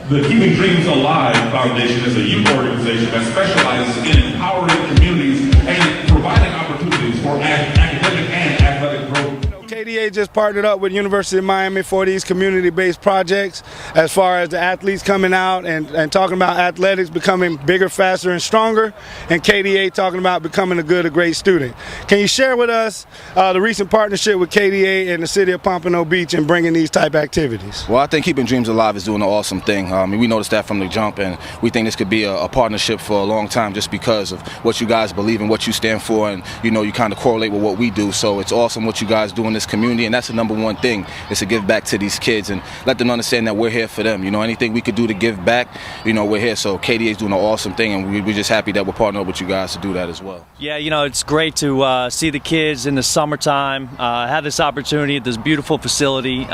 [SPEAKER 17] The Keeping Dreams Alive Foundation is a youth organization that specializes in empowering communities and providing opportunities for academic and athletic growth.
[SPEAKER 15] KDA just partnered up with University of Miami for these community-based projects as far as the athletes coming out and talking about athletics becoming bigger, faster, and stronger, and KDA talking about becoming a great student. Can you share with us the recent partnership with KDA and the city of Pompano Beach in bringing these type activities?
[SPEAKER 18] Well, I think Keeping Dreams Alive is doing an awesome thing. We noticed that from the jump, and we think this could be a partnership for a long time just because of what you guys believe in, what you stand for, and you kind of correlate with what we do. So it's awesome what you guys do in this community, and that's the number one thing, is to give back to these kids and let them understand that we're here for them. Anything we could do to give back, we're here. So KDA is doing an awesome thing, and we're just happy that we're partnering up with you guys to do that as well.
[SPEAKER 22] Yeah, it's great to see the kids in the summertime, have this opportunity at this beautiful facility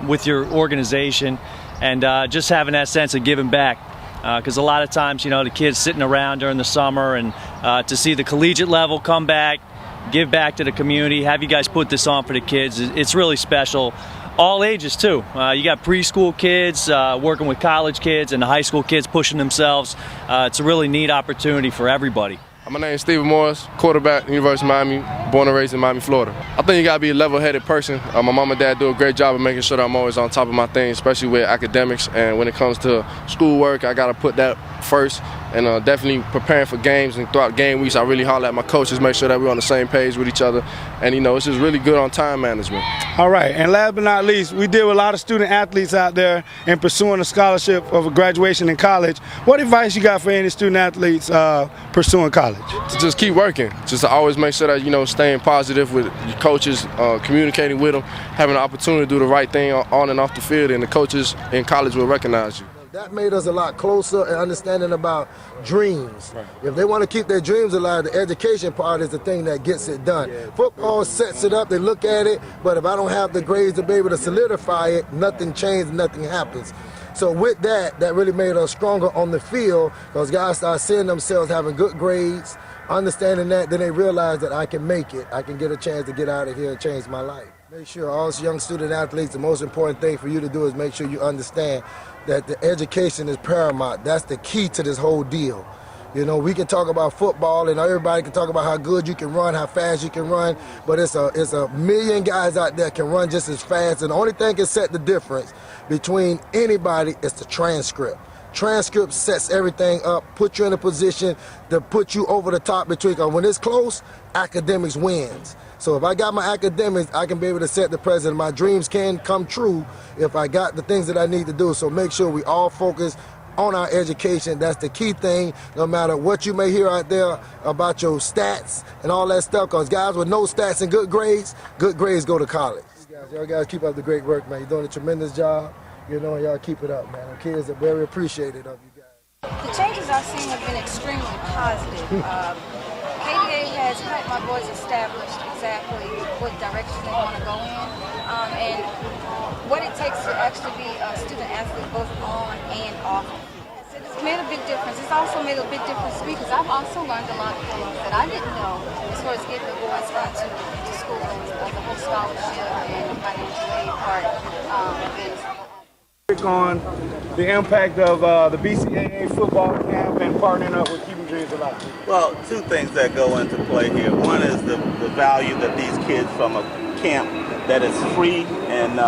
[SPEAKER 22] with your organization, and just having that sense of giving back. Because a lot of times, the kids sitting around during the summer, and to see the collegiate level come back, give back to the community, have you guys put this on for the kids, it's really special. All ages too. You got preschool kids working with college kids and the high school kids pushing themselves. It's a really neat opportunity for everybody.
[SPEAKER 23] My name is Stephen Morris, quarterback, University of Miami, born and raised in Miami, Florida. I think you gotta be a level-headed person. My mom and dad do a great job of making sure that I'm always on top of my things, especially with academics. And when it comes to schoolwork, I gotta put that first, and definitely preparing for games. And throughout game weeks, I really holler at my coaches, make sure that we're on the same page with each other. And, you know, it's just really good on time management.
[SPEAKER 15] All right, and last but not least, we deal with a lot of student athletes out there in pursuing a scholarship of a graduation in college. What advice you got for any student athletes pursuing college?
[SPEAKER 23] To just keep working, just to always make sure that, you know, staying positive with your coaches, communicating with them, having an opportunity to do the right thing on and off the field, and the coaches in college will recognize you.
[SPEAKER 1] That made us a lot closer and understanding about dreams. Right. If they want to keep their dreams alive, the education part is the thing that gets it done. Yeah. Football sets it up, they look at it, but if I don't have the grades to be able to solidify it, nothing changes, nothing happens. So with that, that really made us stronger on the field, because guys start seeing themselves having good grades, understanding that, then they realize that I can make it. I can get a chance to get out of here and change my life. Make sure all young student athletes, the most important thing for you to do is make sure you understand that the education is paramount. That's the key to this whole deal. You know, we can talk about football and everybody can talk about how good you can run, how fast you can run, but it's a million guys out there can run just as fast, and the only thing can set the difference between anybody is the transcript. Transcript sets everything up, put you in a position to put you over the top between, because when it's close, academics wins. So if I got my academics, I can be able to set the precedent. My dreams can come true if I got the things that I need to do. So make sure we all focus on our education. That's the key thing, no matter what you may hear out there about your stats and all that stuff, because guys with no stats and good grades go to college. Y'all guys keep up the great work, man. You're doing a tremendous job. You know, y'all keep it up, man. The kids are very appreciative of you guys.
[SPEAKER 8] The changes I've seen have been extremely positive. KDA has helped my boys establish exactly what direction they want to go in, and what it takes to actually be a student athlete both on and off. It's made a big difference. It's also made a big difference to me because I've also learned a lot of things that I didn't know as far as getting the boys into school, the whole scholarship and financial aid part of it.
[SPEAKER 15] On the impact of the BCAA football camp and partnering up with Keeping Dreams Alive.
[SPEAKER 10] Well, two things that go into play here. One is the value that these kids from a camp that is free and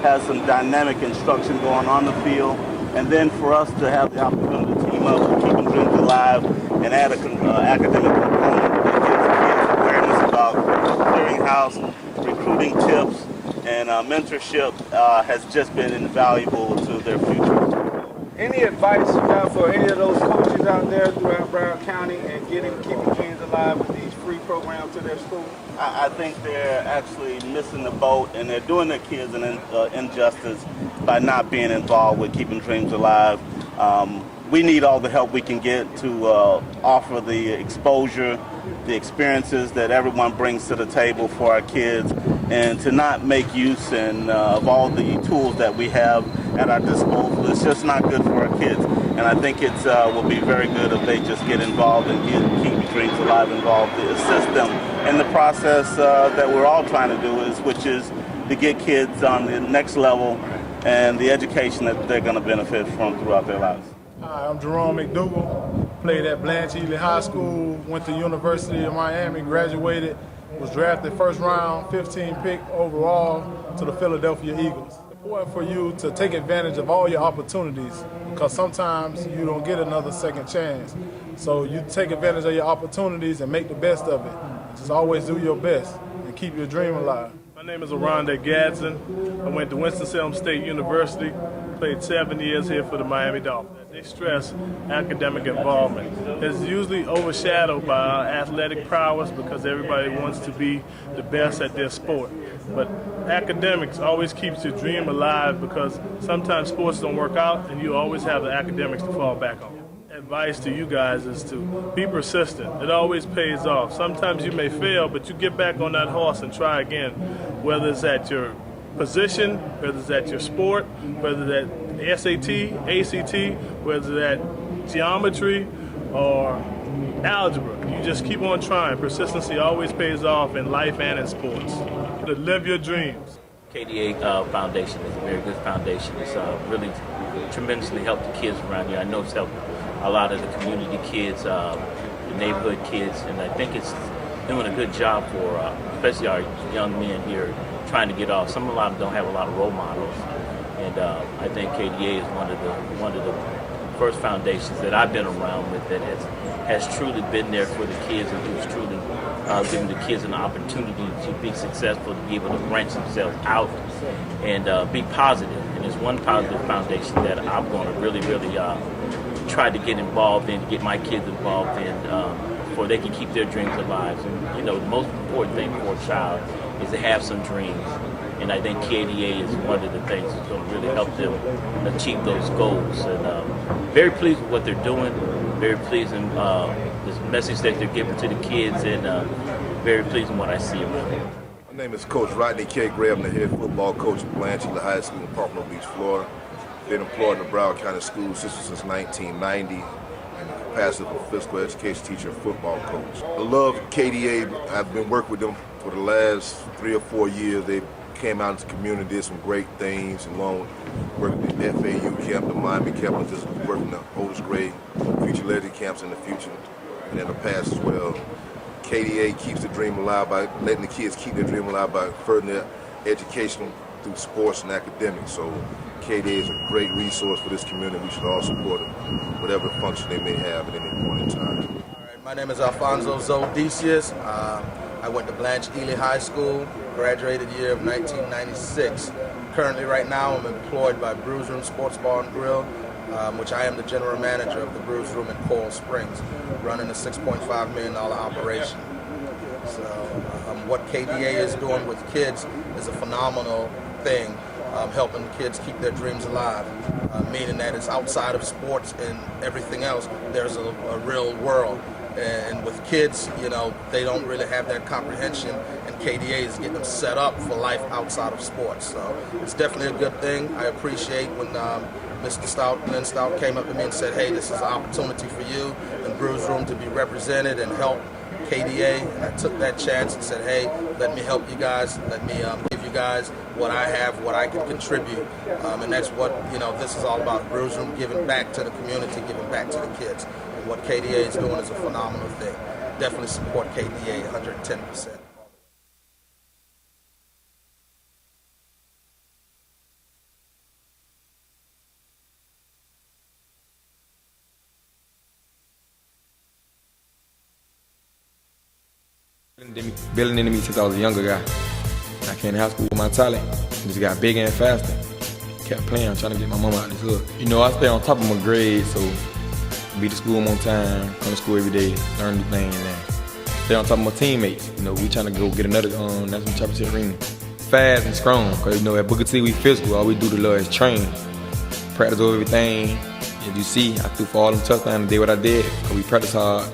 [SPEAKER 10] has some dynamic instruction going on the field, and then for us to have the opportunity to team up with Keeping Dreams Alive and add an academic component that gives kids awareness about clearinghouse, recruiting tips, and mentorship has just been invaluable to their future.
[SPEAKER 15] Any advice you got for any of those coaches out there throughout Broward County and keeping dreams alive with these free programs to their school?
[SPEAKER 10] I think they're actually missing the boat, and they're doing their kids an injustice by not being involved with Keeping Dreams Alive. We need all the help we can get to offer the exposure, the experiences that everyone brings to the table for our kids, and to not make use of all the tools that we have at our disposal. It's just not good for our kids. And I think it will be very good if they just get involved and Keep Dreams Alive involved to assist them in the process that we're all trying to do, which is to get kids on the next level and the education that they're going to benefit from throughout their lives.
[SPEAKER 13] Hi, I'm Jerome McDougal, played at Blanche Ely High School, went to University of Miami, graduated, was drafted first round, 15 pick overall to the Philadelphia Eagles. It's important for you to take advantage of all your opportunities, because sometimes you don't get another second chance. So you take advantage of your opportunities and make the best of it. Just always do your best and keep your dream alive.
[SPEAKER 24] My name is Aronda Gadsden. I went to Winston-Salem State University, played 7 years here for the Miami-Dade. They stress academic involvement. It's usually overshadowed by our athletic prowess because everybody wants to be the best at their sport. But academics always keeps your dream alive, because sometimes sports don't work out and you always have the academics to fall back on. Advice to you guys is to be persistent. It always pays off. Sometimes you may fail, but you get back on that horse and try again, whether it's at your position, whether it's at your sport, whether it's at SAT, ACT, whether it's at geometry or algebra. You just keep on trying. Persistency always pays off in life and in sports. To live your dreams.
[SPEAKER 25] KDA Foundation is a very good foundation. It's really tremendously helped the kids around here. I know it's helped a lot of the community kids, the neighborhood kids, and I think it's doing a good job for especially our young men here trying to get off. A lot of them don't have a lot of role models, and I think KDA is one of the first foundations that I've been around with that has truly been there for the kids and who's truly giving the kids an opportunity to be successful, to be able to branch themselves out and be positive. And there's one positive foundation that I'm going to really try to get involved in, get my kids involved in, before they can keep their dreams alive. And you know, the most important thing for a child is to have some dreams. And I think KDA is one of the things that's going to really help them achieve those goals. And very pleased with what they're doing, very pleased in this message that they're giving to the kids, and very pleased in what I see around them.
[SPEAKER 2] My name is Coach Rodney K. Gray. I'm the head football coach at Blanche Ely High School in Pompano Beach, Florida. Been employed in the Broward County School System since 1990 in the capacity of a physical education teacher and football coach. I love KDA. I've been working with them for the last 3 or 4 years. They came out into the community, did some great things, along with working at the FAU camp, the Miami camp, and just working the oldest grade, future legend camps in the future and in the past as well. KDA keeps the dream alive by letting the kids keep their dream alive by furthering their education through sports and academics. So KDA is a great resource for this community. We should all support it, whatever function they may have at any point in time.
[SPEAKER 4] All right, my name is Alfonso Zodesius. I went to Blanche Ely High School, graduated year of 1996. Currently, right now, I'm employed by Brews Room Sports Bar and Grill, which I am the general manager of the Brews Room in Coral Springs, running a $6.5 million operation. So what KDA is doing with kids is a phenomenal thing, helping kids keep their dreams alive, meaning that it's outside of sports and everything else, there's a real world. And with kids, you know, they don't really have that comprehension, and KDA is getting them set up for life outside of sports. So it's definitely a good thing. I appreciate when Mr. Stout, Glenn Stout, came up to me and said, hey, this is an opportunity for you and Brews Room to be represented and help KDA. And I took that chance and said, hey, let me help you guys. Let me give you guys what I have, what I can contribute. And that's what, you know, this is all about. Brews Room giving back to the community, giving back to the kids. And what KDA is doing is a phenomenal thing. Definitely support KDA 110%.
[SPEAKER 6] Building into me since I was a younger guy. I came to high school with my talent. Just got bigger and faster. Kept playing, trying to get my mama out of this hood. You know, I stay on top of my grades, so be to school on time, come to school every day, learn new things, and stay on top of my teammates. You know, we trying to go get another national championship ring. Fast and strong, because you know, at Booker T we physical. All we do to love is train. Practice over everything. As you see, I threw for all them touchdowns and did what I did, because we practice hard.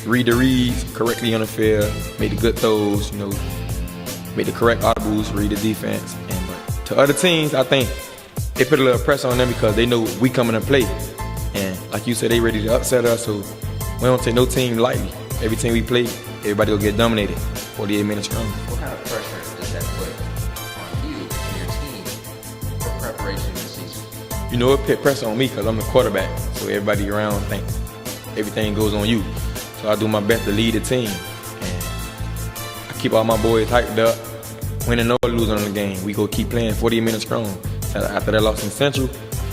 [SPEAKER 6] Read the reads correctly on the field, make the good throws, you know, make the correct audibles, read the defense. And but to other teams, I think they put a little pressure on them because they know we coming to play. And like you said, they ready to upset us, so we don't take no team lightly. Every team we play, everybody will get dominated. 48 minutes strong.
[SPEAKER 14] What kind of pressure does that put on you and your team for preparation this season?
[SPEAKER 6] You know, it put pressure on me because I'm the quarterback, so everybody around thinks everything goes on you. So I do my best to lead the team. And I keep all my boys hyped up. Winning or losing on the game, we go keep playing 48 minutes strong. After that loss in Central,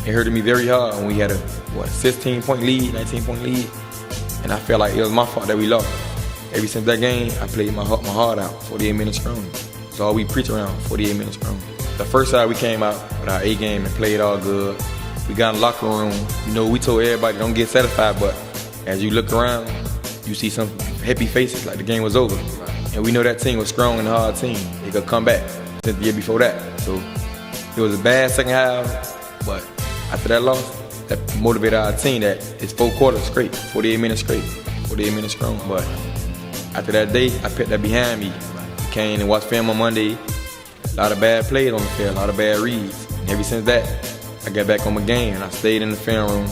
[SPEAKER 6] it hurted me very hard when we had a 16-point lead, 19-point lead. And I felt like it was my fault that we lost. Ever since that game, I played my heart out, 48 minutes strong. That's all we preach around, 48 minutes strong. The first side we came out with our A game and played all good. We got in the locker room. You know, we told everybody don't get satisfied, but as you look around, you see some happy faces like the game was over. And we know that team was strong and a hard team. They could come back since the year before that. So it was a bad second half, but after that loss, that motivated our team that it's 4 quarters straight, 48 minutes straight, 48 minutes strong. But after that day, I put that behind me. Came and watched film on Monday. A lot of bad plays on the field, a lot of bad reads. And ever since that, I got back on my game and I stayed in the film room,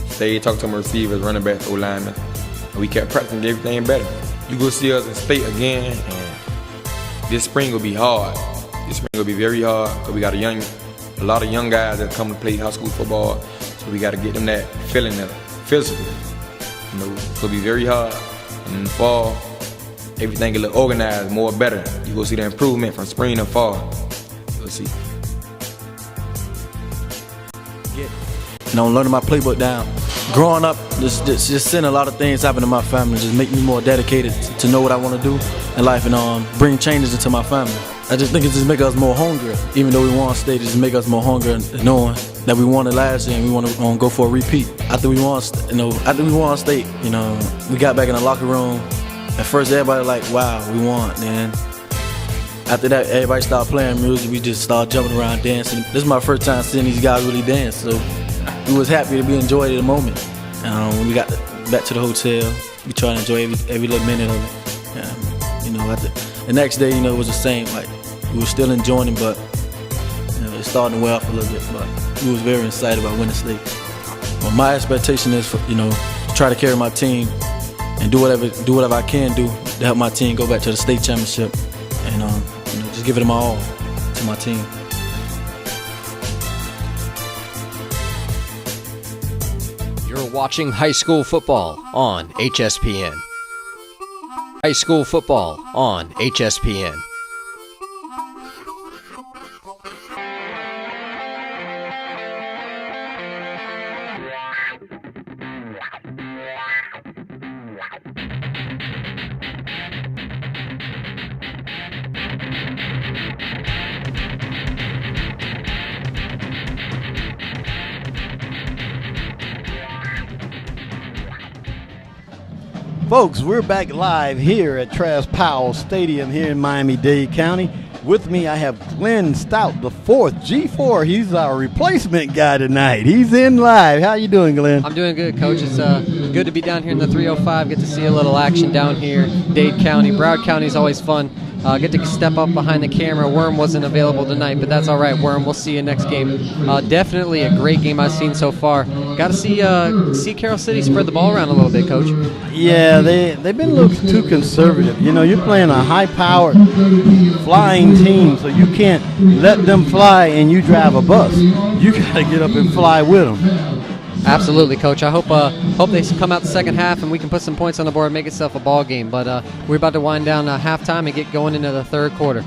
[SPEAKER 6] stayed talking to my receivers, running backs, O-linemen. And we kept practicing everything better. You go see us in state again, and this spring will be hard. This spring will be very hard because we got a lot of young guys that come to play high school football. So we got to get them that feeling, that physical. You know, it's gonna be very hard. And in the fall, everything get a little organized, more better. You go see the improvement from spring to fall. You'll see.
[SPEAKER 3] learning my playbook down. Growing up, just seeing a lot of things happen in my family just make me more dedicated to know what I want to do in life and bring changes into my family. I just think it just make us more hungry. Even though we won state, it just make us more hungry, knowing that we won it last year and we want to go for a repeat. After we won state, we got back in the locker room. At first, everybody like, wow, we won. Then after that, everybody started playing music. We just started jumping around, dancing. This is my first time seeing these guys really dance, so we was happy to be enjoyed the moment. When we got back to the hotel, we tried to enjoy every little minute of it. The next day, it was the same. Like, we were still enjoying it, but it started to wear off a little bit. But we was very excited about winning state. Well, my expectation is, try to carry my team and do whatever I can do to help my team go back to the state championship, and just give it my all to my team.
[SPEAKER 5] You're watching high school football on HSPN. High school football on HSPN.
[SPEAKER 7] Folks, we're back live here at Travis Powell Stadium here in Miami-Dade County. With me, I have Glenn Stout, the fourth, G4. He's our replacement guy tonight. He's in live. How you doing, Glenn?
[SPEAKER 11] I'm doing good, Coach. It's good to be down here in the 305, get to see a little action down here. Dade County, Broward County is always fun. Get to step up behind the camera. Worm wasn't available tonight, but that's all right, Worm. We'll see you next game. Definitely a great game I've seen so far. Got to see Carroll City spread the ball around a little bit, Coach. Yeah, they've been a little too conservative. You're playing a high-powered flying team, so you can't let them fly and you drive a bus. You got to get up and fly with them. Absolutely, Coach. I hope they come out the second half and we can put some points on the board and make itself a ball game. But we're about to wind down halftime and get going into the third quarter.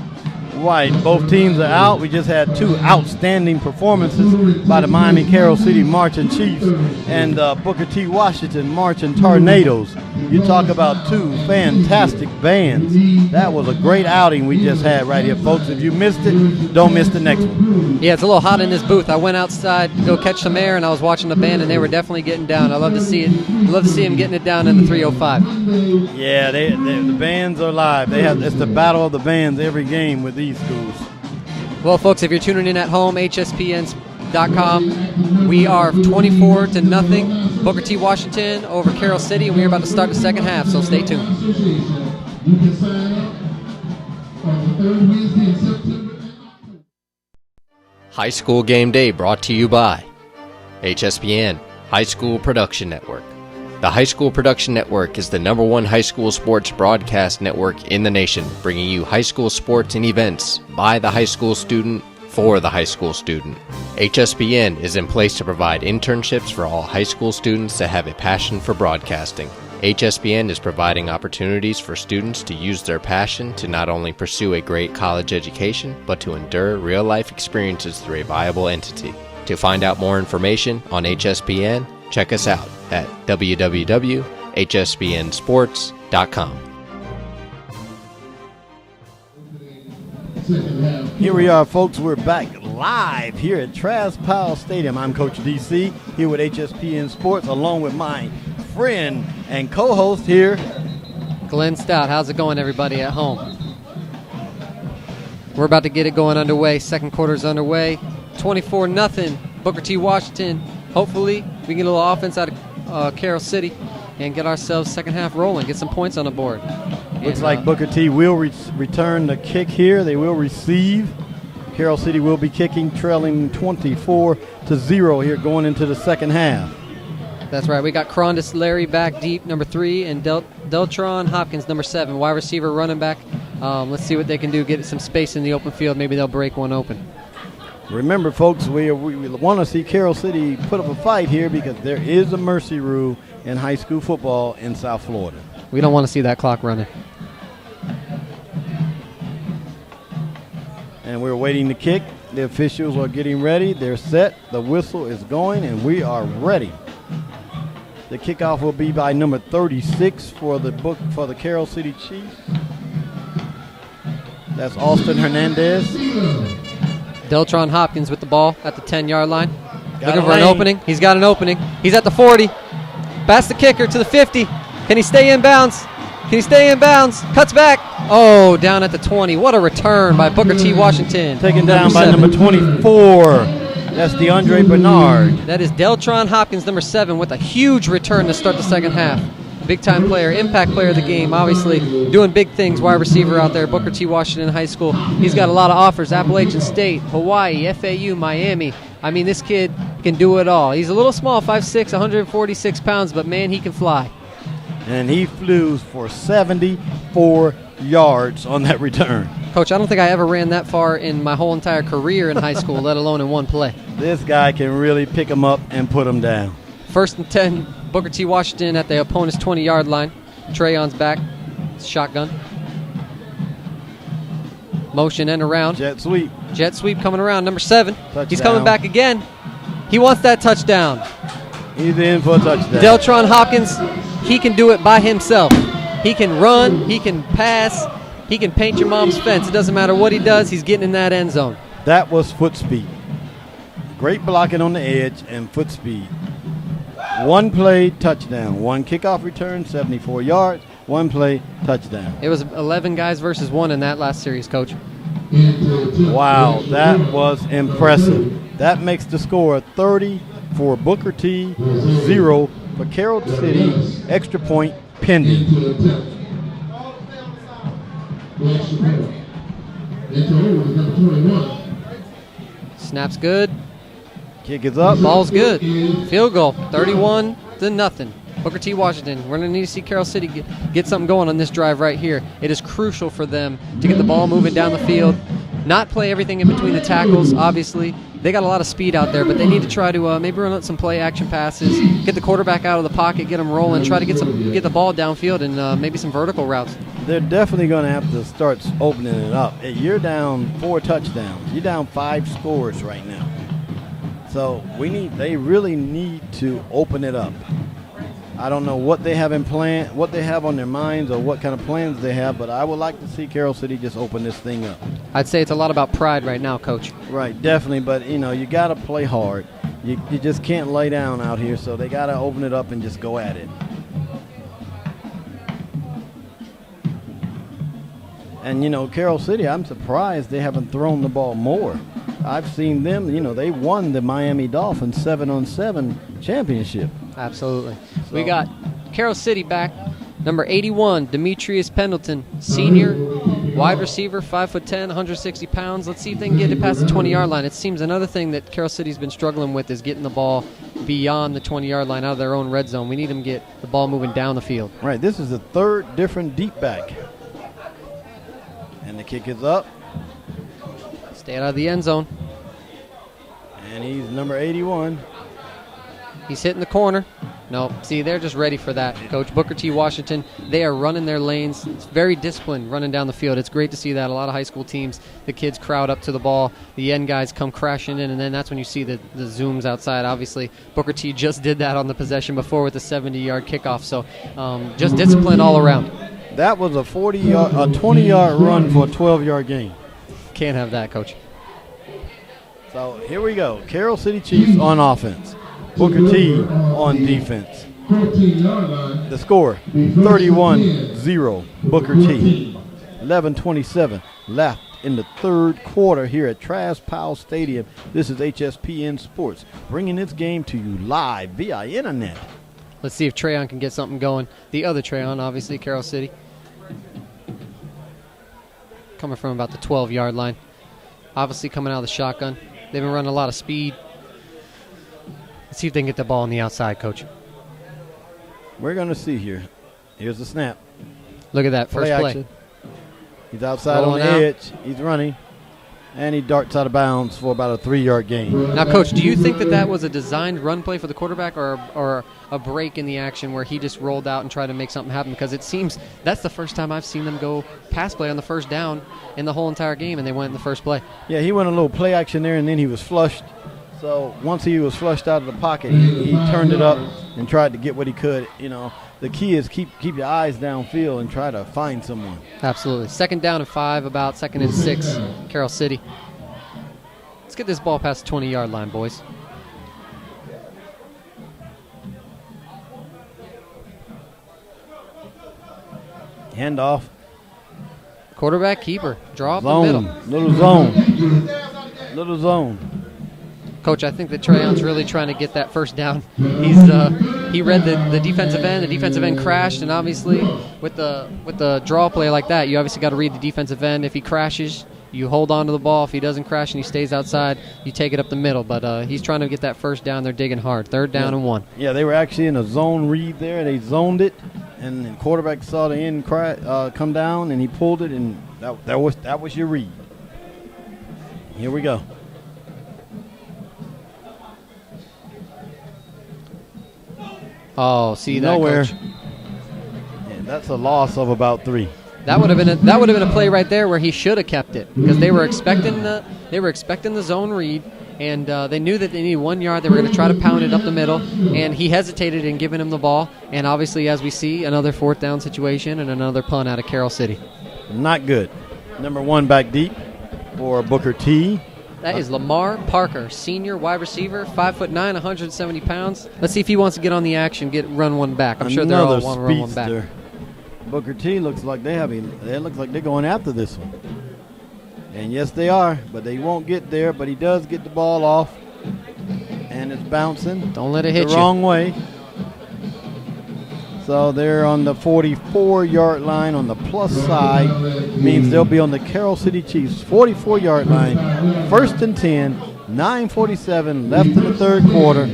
[SPEAKER 11] Right. Both teams are out. We just had two outstanding performances by the Miami Carroll City Marching Chiefs and Booker T. Washington Marching Tornadoes. You talk about two fantastic bands. That was a great outing we just had right here, folks. If you missed it, don't miss the next one. Yeah, it's a little hot in this booth. I went outside to go catch some air, and I was watching the band, and they were definitely getting down. I love to see it. I love to see them getting it down in the 305. Yeah, the bands are live. It's the battle of the bands every game with these schools. Well, folks, if you're tuning in at home, HSPN.com, we are 24-0. Booker T. Washington over Carroll City, and we're about to start the second half, so stay tuned.
[SPEAKER 5] High School Game Day brought to you by HSPN, High School Production Network. The High School Production Network is the #1 high school sports broadcast network in the nation, bringing you high school sports and events by the high school student for the high school student. HSPN is in place to provide internships for all high school students that have a passion for broadcasting. HSPN is providing opportunities for students to use their passion to not only pursue a great college education, but to endure real-life experiences through a viable entity. To find out more information on HSPN, check us out at www.hspnsports.com.
[SPEAKER 7] Here we are, folks. We're back live here at Travis Powell Stadium. I'm Coach DC here with HSPN Sports, along with my friend and co-host here,
[SPEAKER 11] Glenn Stout. How's it going, everybody at home? We're about to get it going underway. Second quarter's underway. 24-0. Booker T. Washington. Hopefully, we can get a little offense out of Carroll City and get ourselves second half rolling, get some points on the board.
[SPEAKER 7] Looks like Booker T will return the kick here. They will receive. Carroll City will be kicking, trailing 24-0 here going into the second half.
[SPEAKER 11] That's right. We got Crondis Larry back deep, number 3, and DELTRON Hopkins, number 7, wide receiver, running back. Let's see what they can do, get some space in the open field. Maybe they'll break one open.
[SPEAKER 7] Remember, folks, we want to see Carroll City put up a fight here because there is a mercy rule in high school football in South Florida.
[SPEAKER 11] We don't want to see that clock running.
[SPEAKER 7] And we're waiting to kick. The officials are getting ready. They're set. The whistle is going, and we are ready. The kickoff will be by number 36 for the Carroll City Chiefs. That's Austin Hernandez.
[SPEAKER 11] Deltron Hopkins with the ball at the 10-yard line.
[SPEAKER 7] Got
[SPEAKER 11] Looking for an
[SPEAKER 7] lane.
[SPEAKER 11] opening. He's got an opening. He's at the 40. Past the kicker to the 50. Can he stay in bounds? Can he stay in bounds? Cuts back. Oh, down at the 20. What a return by Booker T. Washington.
[SPEAKER 7] Taken down by number 24. That's DeAndre Bernard.
[SPEAKER 11] That is Deltron Hopkins, number 7, with a huge return to start the second half. Big-time player, impact player of the game, obviously doing big things, wide receiver out there, Booker T. Washington High School. He's got a lot of offers, Appalachian State, Hawaii, FAU, Miami. I mean, this kid can do it all. He's a little small, 5'6", 146 pounds, but, man, he can fly.
[SPEAKER 7] And he flew for 74 yards on that return.
[SPEAKER 11] Coach, I don't think I ever ran that far in my whole entire career in high school, let alone in one play.
[SPEAKER 7] This guy can really pick him up and put him down.
[SPEAKER 11] 1st and 10, Booker T. Washington at the opponent's 20-yard line. TREON's back, shotgun. Motion and around.
[SPEAKER 7] Jet sweep.
[SPEAKER 11] Jet sweep coming around, number 7.
[SPEAKER 7] Touchdown.
[SPEAKER 11] He's coming back again. He wants that touchdown.
[SPEAKER 7] He's in for a touchdown.
[SPEAKER 11] Deltron Hopkins, he can do it by himself. He can run, he can pass, he can paint your mom's fence. It doesn't matter what he does, he's getting in that end zone.
[SPEAKER 7] That was foot speed. Great blocking on the edge and foot speed. One play, touchdown. One kickoff return, 74 yards. One play, touchdown.
[SPEAKER 11] It was 11 guys versus 1 in that last series, Coach.
[SPEAKER 7] Wow, that was impressive. That makes the score 30 for Booker T, 0 for Carroll City, extra point pending.
[SPEAKER 11] Snap's good.
[SPEAKER 7] Kick is up.
[SPEAKER 11] Ball's good. Field goal, 31-0. Booker T. Washington, we're going to need to see Carroll City get something going on this drive right here. It is crucial for them to get the ball moving down the field, not play everything in between the tackles, obviously. They got a lot of speed out there, but they need to try to maybe run out some play-action passes, get the quarterback out of the pocket, get them rolling, try to get the ball downfield and maybe some vertical routes.
[SPEAKER 7] They're definitely going to have to start opening it up. You're down 4 touchdowns. You're down 5 scores right now. So they really need to open it up. I don't know what they have what they have on their minds or what kind of plans they have, but I would like to see Carroll City just open this thing up.
[SPEAKER 11] I'd say it's a lot about pride right now, Coach.
[SPEAKER 7] Right, definitely, but you got to play hard. You just can't lay down out here, so they got to open it up and just go at it. And Carroll City, I'm surprised they haven't thrown the ball more. I've seen them, they won the Miami Dolphins 7-on-7 championship.
[SPEAKER 11] Absolutely. So we got Carroll City back. Number 81, Demetrius Pendleton, senior, wide receiver, 5'10", 160 pounds. Let's see if they can get it past the 20-yard line. It seems another thing that Carroll City's been struggling with is getting the ball beyond the 20-yard line out of their own red zone. We need them to get the ball moving down the field.
[SPEAKER 7] Right, this is the 3rd different deep back. And the kick is up.
[SPEAKER 11] Stay out of the end zone.
[SPEAKER 7] And he's number 81.
[SPEAKER 11] He's hitting the corner. No, see, they're just ready for that. Coach Booker T. Washington, they are running their lanes. It's very disciplined running down the field. It's great to see that. A lot of high school teams, the kids crowd up to the ball. The end guys come crashing in, and then that's when you see the zooms outside. Obviously, Booker T. just did that on the possession before with a 70-yard kickoff. So just discipline all around.
[SPEAKER 7] That was a 20-yard run for a 12-yard gain.
[SPEAKER 11] Can't have that, Coach.
[SPEAKER 7] So here we go. Carroll City Chiefs on offense. Booker T on defense. The score, 31-0 Booker T. 11:27 left in the 3rd quarter here at Trash-Powell Stadium. This is HSPN Sports, bringing this game to you live via internet.
[SPEAKER 11] Let's see if TREON can get something going. The other TREON, obviously, Carroll City. Coming from about the 12-yard line. Obviously coming out of the shotgun. They've been running a lot of speed. Let's see if they can get the ball on the outside, Coach.
[SPEAKER 7] We're going to see here. Here's the snap.
[SPEAKER 11] Look at that, first play.
[SPEAKER 7] He's outside on the edge. He's running. And he darts out of bounds for about a 3-yard gain.
[SPEAKER 11] Now, Coach, do you think that was a designed run play for the quarterback or a break in the action where he just rolled out and tried to make something happen? Because it seems that's the first time I've seen them go pass play on the first down in the whole entire game, and they went in the first play.
[SPEAKER 7] Yeah, he went a little play action there, and then he was flushed. So once he was flushed out of the pocket, he turned it up and tried to get what he could. You know, the key is keep your eyes downfield and try to find someone.
[SPEAKER 11] Absolutely. 2nd down and 5, about 2nd and 6, Carroll City. Let's get this ball past the 20-yard line, boys.
[SPEAKER 7] Handoff.
[SPEAKER 11] Quarterback keeper. Draw up
[SPEAKER 7] Zone.
[SPEAKER 11] the middle.
[SPEAKER 7] Little zone.
[SPEAKER 11] Coach, I think that TREON's really trying to get that first down. He read the defensive end. The defensive end crashed, and obviously with the draw play like that, you obviously got to read the defensive end. If he crashes, you hold on to the ball. If he doesn't crash and he stays outside, you take it up the middle. But he's trying to get that first down. They're digging hard. 3rd down and 1.
[SPEAKER 7] Yeah, they were actually in a zone read there. They zoned it, and the quarterback saw the end come down, and he pulled it, and that was your read. Here we go.
[SPEAKER 11] Oh, see that,
[SPEAKER 7] nowhere.
[SPEAKER 11] Coach?
[SPEAKER 7] Yeah, that's a loss of about 3.
[SPEAKER 11] That would have been a play right there where he should have kept it, because they were expecting the zone read, and they knew that they needed 1 yard. They were going to try to pound it up the middle, and he hesitated in giving him the ball. And obviously, as we see, another 4th down situation and another punt out of Carroll City.
[SPEAKER 7] Not good. Number 1 back deep for Booker T.
[SPEAKER 11] That is Lamar Parker, senior wide receiver, 5'9", 170 pounds. Let's see if he wants to get on the action, run one back. I'm sure they'll all want to run one back.
[SPEAKER 7] Booker T looks like they're going after this one. And yes, they are, but they won't get there. But he does get the ball off, and it's bouncing.
[SPEAKER 11] Don't let it hit
[SPEAKER 7] the wrong way. So they're on the 44-yard line on the plus side. Means they'll be on the Carroll City Chiefs 44-yard line. 1st and 10, 9:47 left in the 3rd quarter.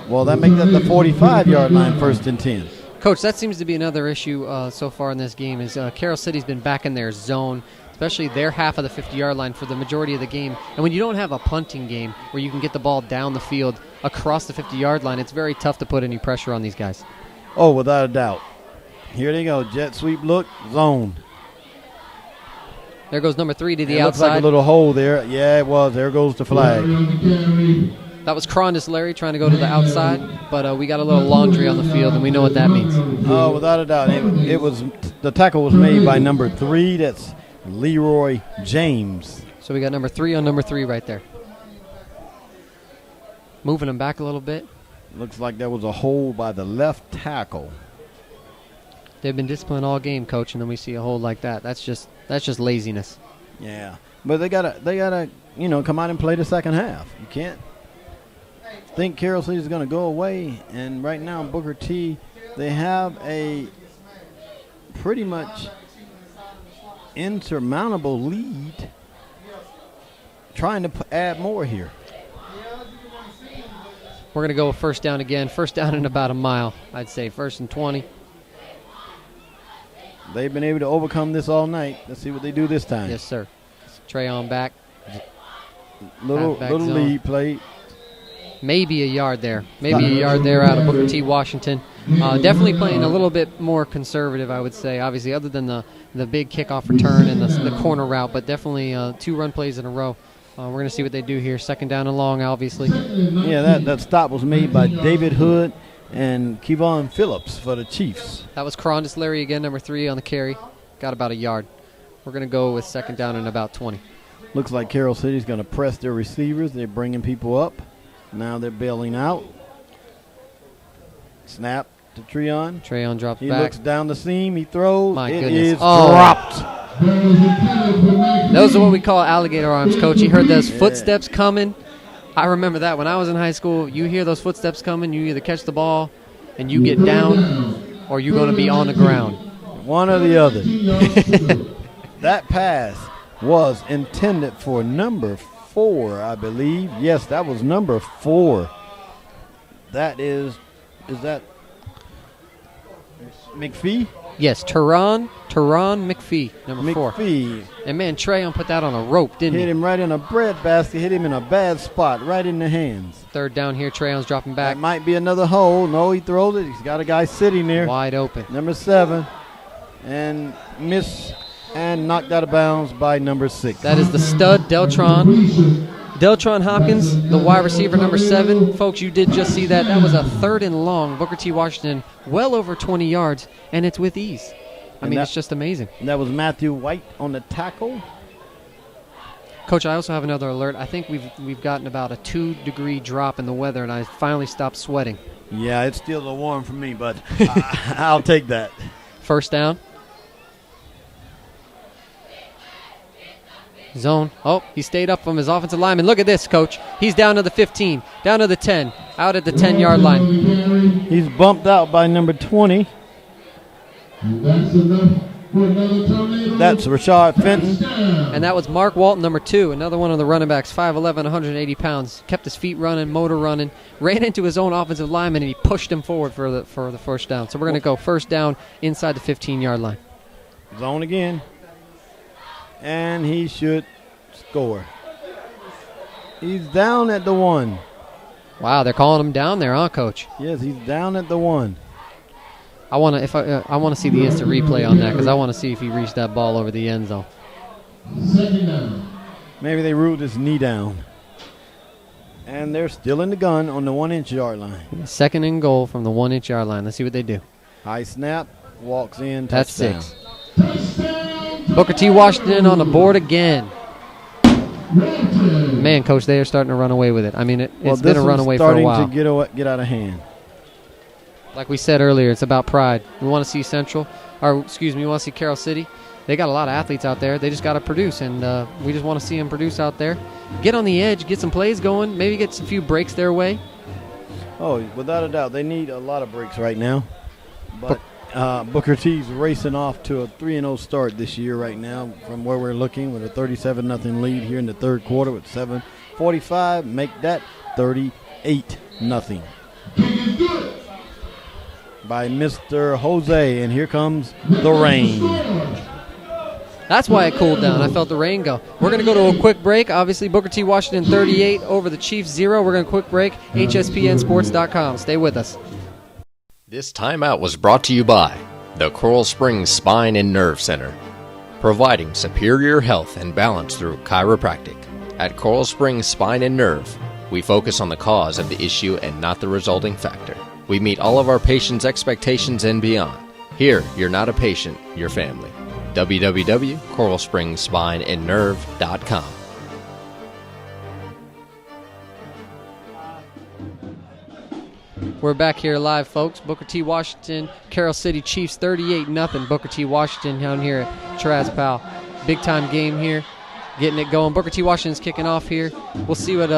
[SPEAKER 7] Well, that makes that the 45-yard line, 1st and 10.
[SPEAKER 11] Coach, that seems to be another issue so far in this game is Carroll City's been back in their zone, especially their half of the 50-yard line for the majority of the game. And when you don't have a punting game where you can get the ball down the field across the 50-yard line, it's very tough to put any pressure on these guys.
[SPEAKER 7] Oh, without a doubt. Here they go. Jet sweep look. Zone.
[SPEAKER 11] There goes number 3 to the
[SPEAKER 7] outside. Looks like a little hole there. Yeah, it was. There goes the flag.
[SPEAKER 11] That was Crondis Larry trying to go to the outside, but we got a little laundry on the field, and we know what that means.
[SPEAKER 7] Oh, without a doubt. It was the tackle was made by number 3. That's Leroy James.
[SPEAKER 11] So we got number 3 on number 3 right there. Moving him back a little bit.
[SPEAKER 7] Looks like there was a hole by the left tackle.
[SPEAKER 11] They've been disciplined all game, Coach, and then we see a hole like that. That's just laziness.
[SPEAKER 7] Yeah, but they gotta come out and play the second half. You can't think Carroll City is going to go away. And right now, Booker T, they have a pretty much insurmountable lead. Trying to add more here.
[SPEAKER 11] We're going to go 1st down again. 1st down in about a mile, I'd say. 1st and 20.
[SPEAKER 7] They've been able to overcome this all night. Let's see what they do this time.
[SPEAKER 11] Yes, sir. TREON back.
[SPEAKER 7] Little lead play.
[SPEAKER 11] Maybe a yard there. Maybe a yard there out of Booker T. Washington. Definitely playing a little bit more conservative, I would say. Obviously, other than the big kickoff return and the corner route, but definitely 2 run plays in a row. We're going to see what they do here. 2nd down and long, obviously.
[SPEAKER 7] Yeah, that stop was made by David Hood and Kevon Phillips for the Chiefs.
[SPEAKER 11] That was Crondis Larry again, number 3 on the carry. Got about a yard. We're going to go with 2nd down and about 20.
[SPEAKER 7] Looks like Carroll City's going to press their receivers. They're bringing people up. Now they're bailing out. Snap to TREON.
[SPEAKER 11] TREON drops
[SPEAKER 7] he
[SPEAKER 11] back.
[SPEAKER 7] He looks down the seam. He throws.
[SPEAKER 11] My
[SPEAKER 7] it
[SPEAKER 11] goodness.
[SPEAKER 7] is dropped.
[SPEAKER 11] Those are what we call alligator arms, Coach. You heard those footsteps coming. I remember that when I was in high school. You hear those footsteps coming, you either catch the ball and you get down, or you're going to be on the ground.
[SPEAKER 7] One or the other. That pass was intended for number 4, I believe. Yes, that was number 4. That is that McPhee?
[SPEAKER 11] Yes, Teron McPhee, number 4.
[SPEAKER 7] McPhee.
[SPEAKER 11] And man, TREON put that on a rope, didn't he?
[SPEAKER 7] Hit him right in a bread basket. Hit him in a bad spot, right in the hands.
[SPEAKER 11] Third down here, TREON's dropping back.
[SPEAKER 7] That might be another hole. No, he throws it. He's got a guy sitting there.
[SPEAKER 11] Wide open.
[SPEAKER 7] Number 7. And and knocked out of bounds by number 6.
[SPEAKER 11] That is the stud, DELTRON. DELTRON Hopkins, the wide receiver, number 7. Folks, you did just see that. That was a 3rd and long. Booker T. Washington, well over 20 yards, and it's with ease. I mean, it's just amazing.
[SPEAKER 7] And that was Matthew White on the tackle.
[SPEAKER 11] Coach, I also have another alert. I think we've gotten about a 2-degree drop in the weather, and I finally stopped sweating.
[SPEAKER 7] Yeah, it's still a little warm for me, but I'll take that.
[SPEAKER 11] First down. Zone. Oh, he stayed up from his offensive lineman. Look at this, Coach. He's down to the 15, down to the 10, out at the 10-yard line.
[SPEAKER 7] He's bumped out by number 20. That's Rashad Fenton.
[SPEAKER 11] And that was Mark Walton, number 2, another one of the running backs, 5'11", 180 pounds. Kept his feet running, motor running, ran into his own offensive lineman, and he pushed him forward for the first down. So we're going to go first down inside the 15-yard line.
[SPEAKER 7] Zone again. And he should score. He's down at the 1.
[SPEAKER 11] Wow, they're calling him down there, huh, Coach?
[SPEAKER 7] Yes, he's down at the 1.
[SPEAKER 11] I want to see the instant replay on that because I want to see if he reached that ball over the end zone.
[SPEAKER 7] Maybe they ruled his knee down. And they're still in the gun on the 1-inch yard line.
[SPEAKER 11] Second and goal from the 1-inch yard line. Let's see what they do.
[SPEAKER 7] High snap, walks in,
[SPEAKER 11] That's
[SPEAKER 7] touchdown.
[SPEAKER 11] 6. Booker T. Washington on the board again. Man, Coach, they are starting to run away with it. I mean, it's been a runaway for a while.
[SPEAKER 7] Starting to get out of hand.
[SPEAKER 11] Like we said earlier, it's about pride. We want to see we want to see Carroll City. They got a lot of athletes out there. They just got to produce, and we just want to see them produce out there. Get on the edge, get some plays going, maybe get a few breaks their way.
[SPEAKER 7] Oh, without a doubt. They need a lot of breaks right now. But Booker T's racing off to a 3-0 start this year right now from where we're looking with a 37-0 lead here in the third quarter with 7:45. Make that 38-0. By Mr. Jose, and here comes the rain.
[SPEAKER 11] That's why it cooled down. I felt the rain go. We're going to go to a quick break. Obviously, Booker T. Washington 38 over the Chiefs 0. We're going to quick break. HSPNsports.com. Stay with us.
[SPEAKER 5] This timeout was brought to you by the Coral Springs Spine and Nerve Center, providing superior health and balance through chiropractic. At Coral Springs Spine and Nerve, we focus on the cause of the issue and not the resulting factor. We meet all of our patients' expectations and beyond. Here, you're not a patient, you're family. www.coralspringsspineandnerve.com.
[SPEAKER 11] We're back here live, folks. Booker T. Washington, Carroll City Chiefs 38-0. Booker T. Washington down here at Traz Powell. Big time game here. Getting it going. Booker T. Washington's kicking off here. We'll see what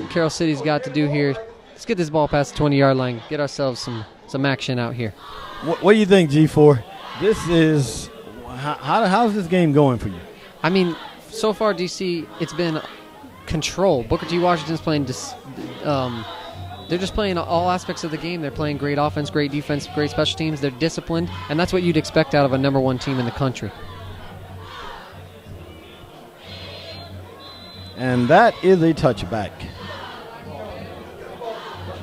[SPEAKER 11] Carroll City's got to do here. Let's get this ball past the 20-yard line. Get ourselves some action out here.
[SPEAKER 7] What do you think, G4? This is how's this game going for you?
[SPEAKER 11] I mean, so far, DC, it's been control. Booker T. Washington's playing they're just playing all aspects of the game. They're playing great offense, great defense, great special teams. They're disciplined, and that's what you'd expect out of a number 1 team in the country.
[SPEAKER 7] And that is a touchback.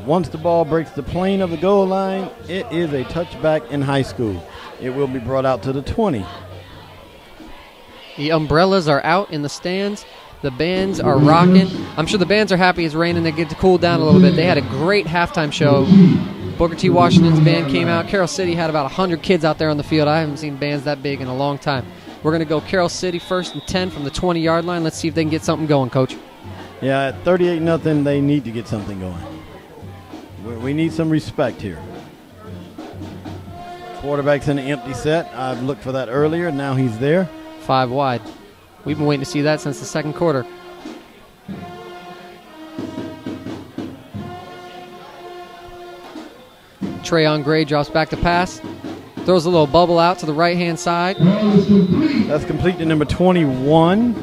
[SPEAKER 7] Once the ball breaks the plane of the goal line, it is a touchback in high school. It will be brought out to the 20.
[SPEAKER 11] The umbrellas are out in the stands. The bands are rocking. I'm sure the bands are happy it's raining. They get to cool down a little bit. They had a great halftime show. Booker T. Washington's band came out. Carroll City had about 100 kids out there on the field. I haven't seen bands that big in a long time. We're going to go Carroll City first and 10 from the 20-yard line. Let's see if they can get something going, Coach.
[SPEAKER 7] Yeah, at 38-0, they need to get something going. We need some respect here. Quarterback's in an empty set. I've looked for that earlier. Now he's there.
[SPEAKER 11] 5 wide. We've been waiting to see that since the second quarter. TREON Gray drops back to pass. Throws a little bubble out to the right-hand side.
[SPEAKER 7] That's complete to number 21.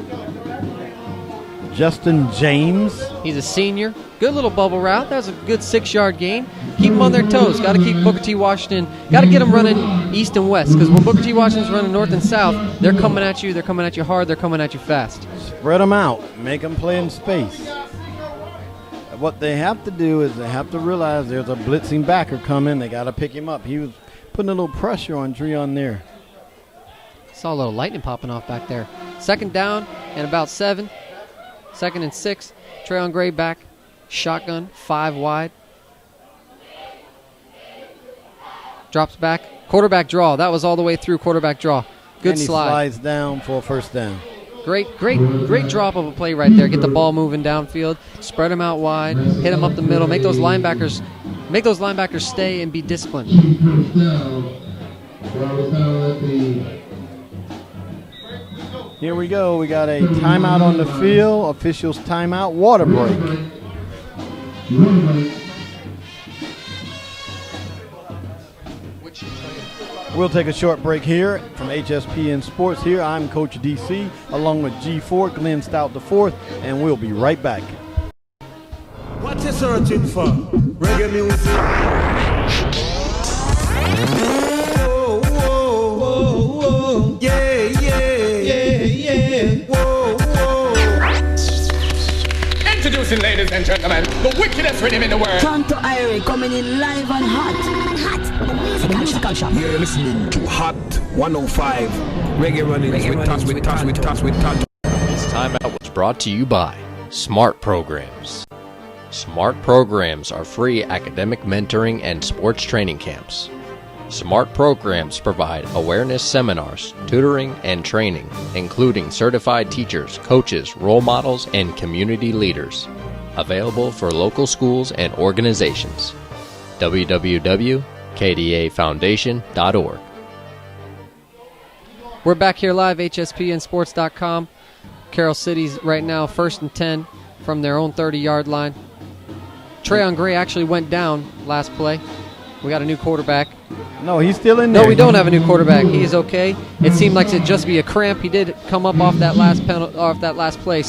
[SPEAKER 7] Justin James.
[SPEAKER 11] He's a senior. Good little bubble route. That was a good 6-yard gain. Keep them on their toes. Got to keep Booker T. Washington. Got to get them running east and west, because when Booker T. Washington's running north and south, they're coming at you. They're coming at you hard. They're coming at you fast.
[SPEAKER 7] Spread them out. Make them play in space. What they have to do is they have to realize there's a blitzing backer coming. They got to pick him up. He was putting a little pressure on TREON there.
[SPEAKER 11] Saw a little lightning popping off back there. 2nd down and about 7. 2nd and 6. TREON Gray back. Shotgun, 5 wide. Drops back. Quarterback draw. That was all the way through quarterback draw. Good
[SPEAKER 7] and he
[SPEAKER 11] slide.
[SPEAKER 7] Slides down for a 1st down.
[SPEAKER 11] Great drop of a play right there. Get the ball moving downfield. Spread them out wide. Hit them up the middle. Make those linebackers stay and be disciplined.
[SPEAKER 7] Here we go. We got a timeout on the field. Officials timeout. Water break. We'll take a short break here from HSPN Sports. Here, I'm Coach DC, along with G4, Glenn Stout IV, and we'll be right back.
[SPEAKER 9] What you searching for? Reggae music. Whoa, whoa, whoa, whoa. Yeah, yeah, yeah, yeah. Whoa, whoa.
[SPEAKER 12] Introducing, ladies and gentlemen, the wickedest rhythm in the world.
[SPEAKER 19] Tonto Irie coming in live and hot. Musical shop.
[SPEAKER 9] You're listening to Hot 105. Reggae running with touch.
[SPEAKER 5] This timeout was brought to you by Smart Programs. Smart Programs are free academic mentoring and sports training camps. Smart Programs provide awareness seminars, tutoring, and training, including certified teachers, coaches, role models, and community leaders. Available for local schools and organizations. www.kdafoundation.org.
[SPEAKER 11] We're back here live, HSPNsports.com. Carroll City's right now 1st and 10 from their own 30-yard line. TREON Gray actually went down last play. We got a new quarterback.
[SPEAKER 7] No, he's still in there.
[SPEAKER 11] No, we don't have a new quarterback. He is okay. It seemed like it'd just be a cramp. He did come up off that last play,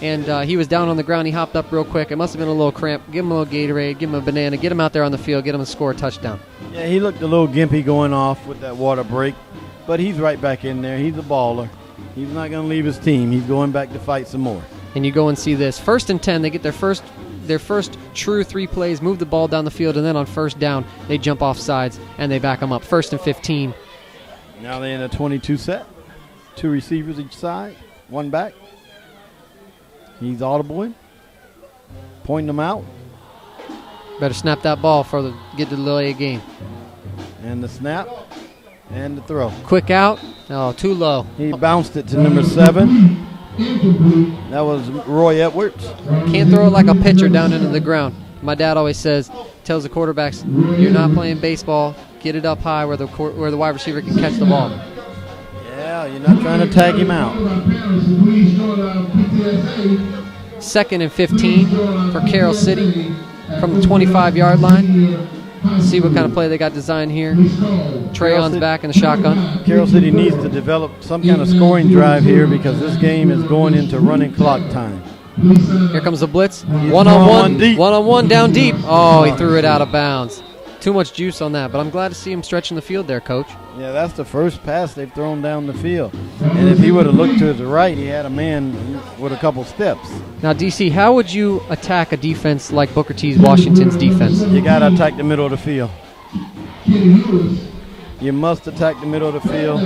[SPEAKER 11] and he was down on the ground. He hopped up real quick. It must have been a little cramp. Give him a little Gatorade, give him a banana, get him out there on the field, get him to score a touchdown.
[SPEAKER 7] Yeah, he looked a little gimpy going off with that water break, but he's right back in there. He's a baller. He's not going to leave his team. He's going back to fight some more.
[SPEAKER 11] And you go and see this. 1st and 10, they get their first true 3 plays, move the ball down the field, and then on 1st down, they jump off sides and they back them up. 1st and 15.
[SPEAKER 7] Now they're in a 22 set. 2 receivers each side, 1 back. He's audibling, pointing them out.
[SPEAKER 11] Better snap that ball get to the delay of game.
[SPEAKER 7] And the snap and the throw.
[SPEAKER 11] Quick out. Oh, too low.
[SPEAKER 7] He bounced it to number 7. That was Roy Edwards.
[SPEAKER 11] Can't throw it like a pitcher down into the ground. My dad always tells the quarterbacks, you're not playing baseball. Get it up high where the wide receiver can catch the ball.
[SPEAKER 7] Yeah, you're not trying to tag him out.
[SPEAKER 11] 2nd and 15 for Carroll City from the 25-yard line. See what kind of play they got designed here. TREON's back in the shotgun.
[SPEAKER 7] Carroll City needs to develop some kind of scoring drive here because this game is going into running clock time.
[SPEAKER 11] Here comes the blitz. One-on-one down deep. Oh, he threw it out of bounds. Too much juice on that, but I'm glad to see him stretching the field there, Coach.
[SPEAKER 7] Yeah, that's the first pass they've thrown down the field. And if he would have looked to his right, he had a man with a couple steps.
[SPEAKER 11] Now, DC, how would you attack a defense like Booker T's Washington's defense?
[SPEAKER 7] You got to attack the middle of the field. You must attack the middle of the field,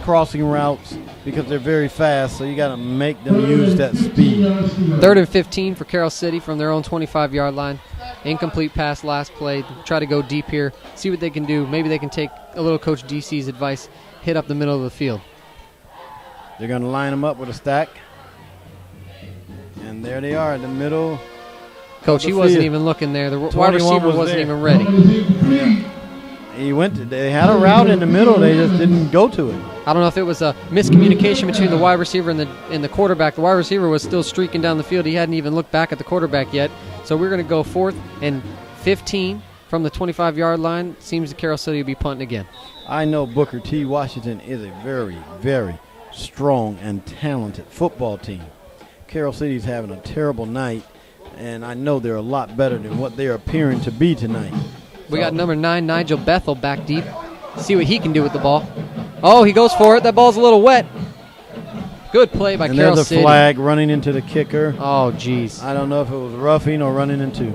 [SPEAKER 7] crossing routes, because they're very fast, so you got to make them use that speed.
[SPEAKER 11] 3rd and 15 for Carroll City from their own 25-yard line. Incomplete pass last play. Try to go deep here, see what they can do. Maybe they can take a little Coach DC's advice, hit up the middle of the field.
[SPEAKER 7] They're going to line them up with a stack. And there they are in the middle.
[SPEAKER 11] Coach, he wasn't even looking there. The wide receiver wasn't even ready.
[SPEAKER 7] Yeah. They had a route in the middle. They just didn't go to it.
[SPEAKER 11] I don't know if it was a miscommunication between the wide receiver and the quarterback. The wide receiver was still streaking down the field. He hadn't even looked back at the quarterback yet. So we're going to go 4th and 15 from the 25-yard line. Seems the Carroll City will be punting again.
[SPEAKER 7] I know Booker T. Washington is a very, very strong and talented football team. Carroll City's having a terrible night, and I know they're a lot better than what they're appearing to be tonight.
[SPEAKER 11] We got number 9, Nigel Bethel, back deep. See what he can do with the ball. Oh, he goes for it. That ball's a little wet. Good play by Carroll
[SPEAKER 7] there's
[SPEAKER 11] City.
[SPEAKER 7] a flag running into the kicker.
[SPEAKER 11] Oh, geez.
[SPEAKER 7] I don't know if it was roughing or running into.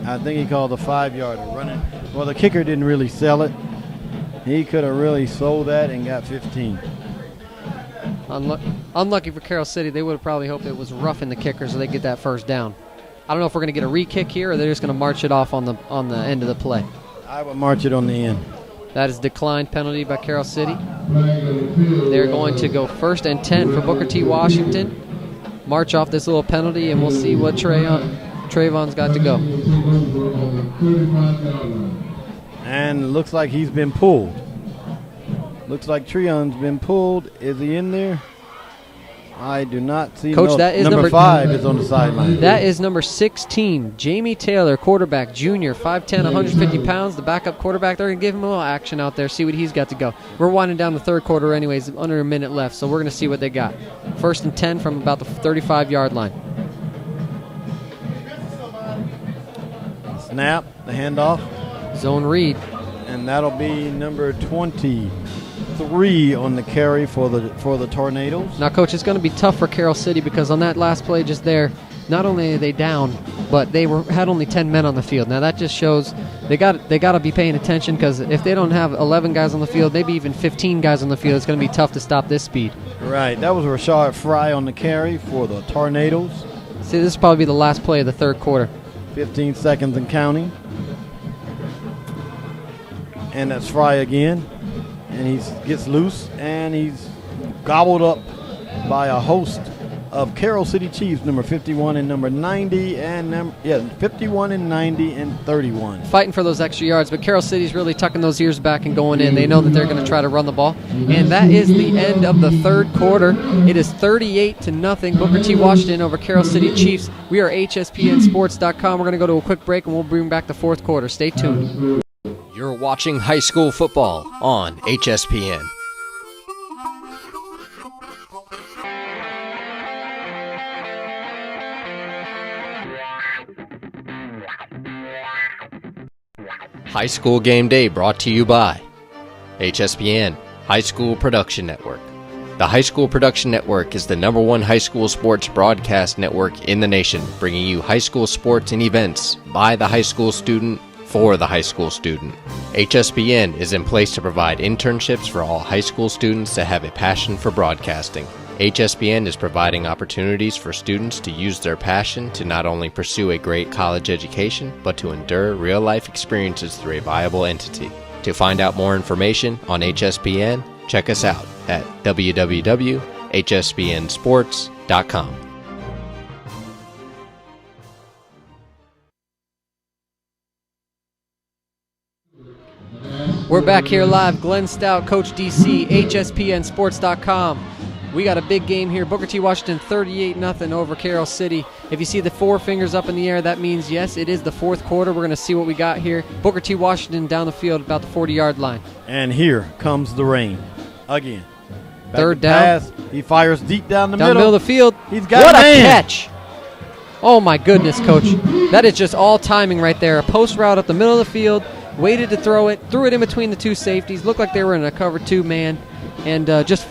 [SPEAKER 7] I think he called a 5-yarder running. Well, the kicker didn't really sell it. He could have really sold that and got 15.
[SPEAKER 11] Unlucky for Carroll City. They would have probably hoped it was roughing the kicker so they get that first down. I don't know if we're going to get a re-kick here or they're just going to march it off on the end of the play.
[SPEAKER 7] I would march it on the end.
[SPEAKER 11] That is declined penalty by Carroll City. They're going to go 1st and 10 for Booker T. Washington. March off this little penalty, and we'll see what Trayvon's got to go.
[SPEAKER 7] And it looks like he's been pulled. Looks like TREON's been pulled. Is he in there? I do not see.
[SPEAKER 11] Coach, that is
[SPEAKER 7] number 5 is on the sideline.
[SPEAKER 11] That is number 16, Jamie Taylor, quarterback, junior, 5'10", 150 pounds, the backup quarterback. They're going to give him a little action out there, see what he's got to go. We're winding down the third quarter anyways, under a minute left, so we're going to see what they got. 1st and 10 from about the 35-yard line.
[SPEAKER 7] Snap, the handoff.
[SPEAKER 11] Zone read.
[SPEAKER 7] And that'll be number 23 on the carry for the Tornadoes.
[SPEAKER 11] Now, Coach, it's going to be tough for Carroll City because on that last play just there, not only are they down, but they had only 10 men on the field. Now, that just shows they got to be paying attention because if they don't have 11 guys on the field, maybe even 15 guys on the field, it's going to be tough to stop this speed.
[SPEAKER 7] Right. That was Rashard Fry on the carry for the Tornadoes.
[SPEAKER 11] See, this will probably be the last play of the third quarter.
[SPEAKER 7] 15 seconds and counting. And that's Fry again. And he gets loose, and he's gobbled up by a host of Carroll City Chiefs, number 51 and number 90, and 51 and 90 and 31.
[SPEAKER 11] Fighting for those extra yards, but Carroll City's really tucking those ears back and going in. They know that they're going to try to run the ball, and that is the end of the third quarter. It is 38-0, Booker T. Washington over Carroll City Chiefs. We are HSPNSports.com. We're going to go to a quick break, and we'll bring back the fourth quarter. Stay tuned.
[SPEAKER 5] You're watching high school football on HSPN. High School Game Day brought to you by HSPN, High School Production Network. The High School Production Network is the #1 high school sports broadcast network in the nation, bringing you high school sports and events by the high school student for the high school student. HSPN is in place to provide internships for all high school students that have a passion for broadcasting. HSPN is providing opportunities for students to use their passion to not only pursue a great college education, but to endure real-life experiences through a viable entity. To find out more information on HSPN, check us out at www.hspnsports.com.
[SPEAKER 11] We're back here live. Glenn Stout, Coach DC, HSPNSports.com. We got a big game here. Booker T. Washington 38-0 over Carroll City. If you see the 4 fingers up in the air, that means, yes, it is the fourth quarter. We're going to see what we got here. Booker T. Washington down the field about the 40-yard line.
[SPEAKER 7] And here comes the rain again.
[SPEAKER 11] Third down.
[SPEAKER 7] Pass. He fires deep down the
[SPEAKER 11] Down
[SPEAKER 7] middle.
[SPEAKER 11] the middle of the field.
[SPEAKER 7] He's got
[SPEAKER 11] what
[SPEAKER 7] a
[SPEAKER 11] a
[SPEAKER 7] man.
[SPEAKER 11] catch. Oh, my goodness, Coach. That is just all timing right there. A post route up the middle of the field. Waited to throw it. Threw it in between the two safeties. Looked like they were in a cover 2 man. And just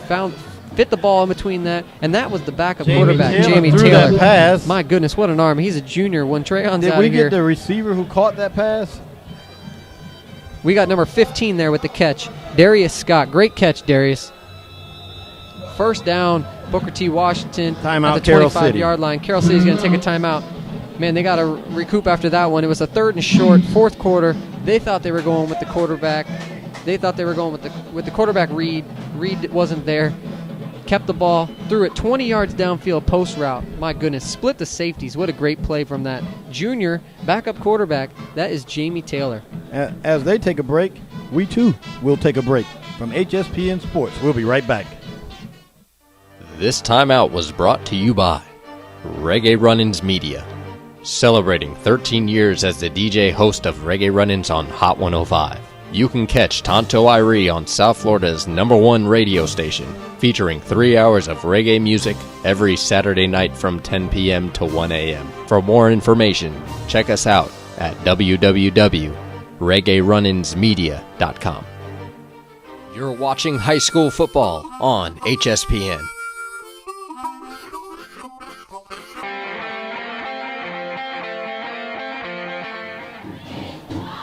[SPEAKER 11] fit the ball in between that. And that was the backup quarterback, Jamie Taylor.
[SPEAKER 7] That pass.
[SPEAKER 11] My goodness, what an arm. He's a junior when TREON's
[SPEAKER 7] Did
[SPEAKER 11] out
[SPEAKER 7] we
[SPEAKER 11] of here.
[SPEAKER 7] get the receiver who caught that pass?
[SPEAKER 11] We got number 15 there with the catch. Darius Scott. Great catch, Darius. First down, Booker T. Washington
[SPEAKER 7] Timeout,
[SPEAKER 11] at the 25-yard line. Carroll City's going to take a timeout. Man, they got to recoup after that one. It was a 3rd and short, fourth quarter. They thought they were going with the quarterback. They thought they were going with the quarterback read. Read wasn't there. Kept the ball, threw it 20 yards downfield post route. My goodness, split the safeties. What a great play from that junior backup quarterback. That is Jamie Taylor.
[SPEAKER 7] As they take a break, we too will take a break. From HSPN Sports, we'll be right back.
[SPEAKER 5] This timeout was brought to you by Reggae Run-Ins Media, celebrating 13 years as the DJ host of Reggae Run-Ins on Hot 105. you can catch Tonto Irie on South Florida's #1 radio station, featuring 3 hours of reggae music every Saturday night from 10 p.m. to 1 a.m. For more information, check us out at www.reggaerunninsmedia.com. You're watching high school football on HSPN.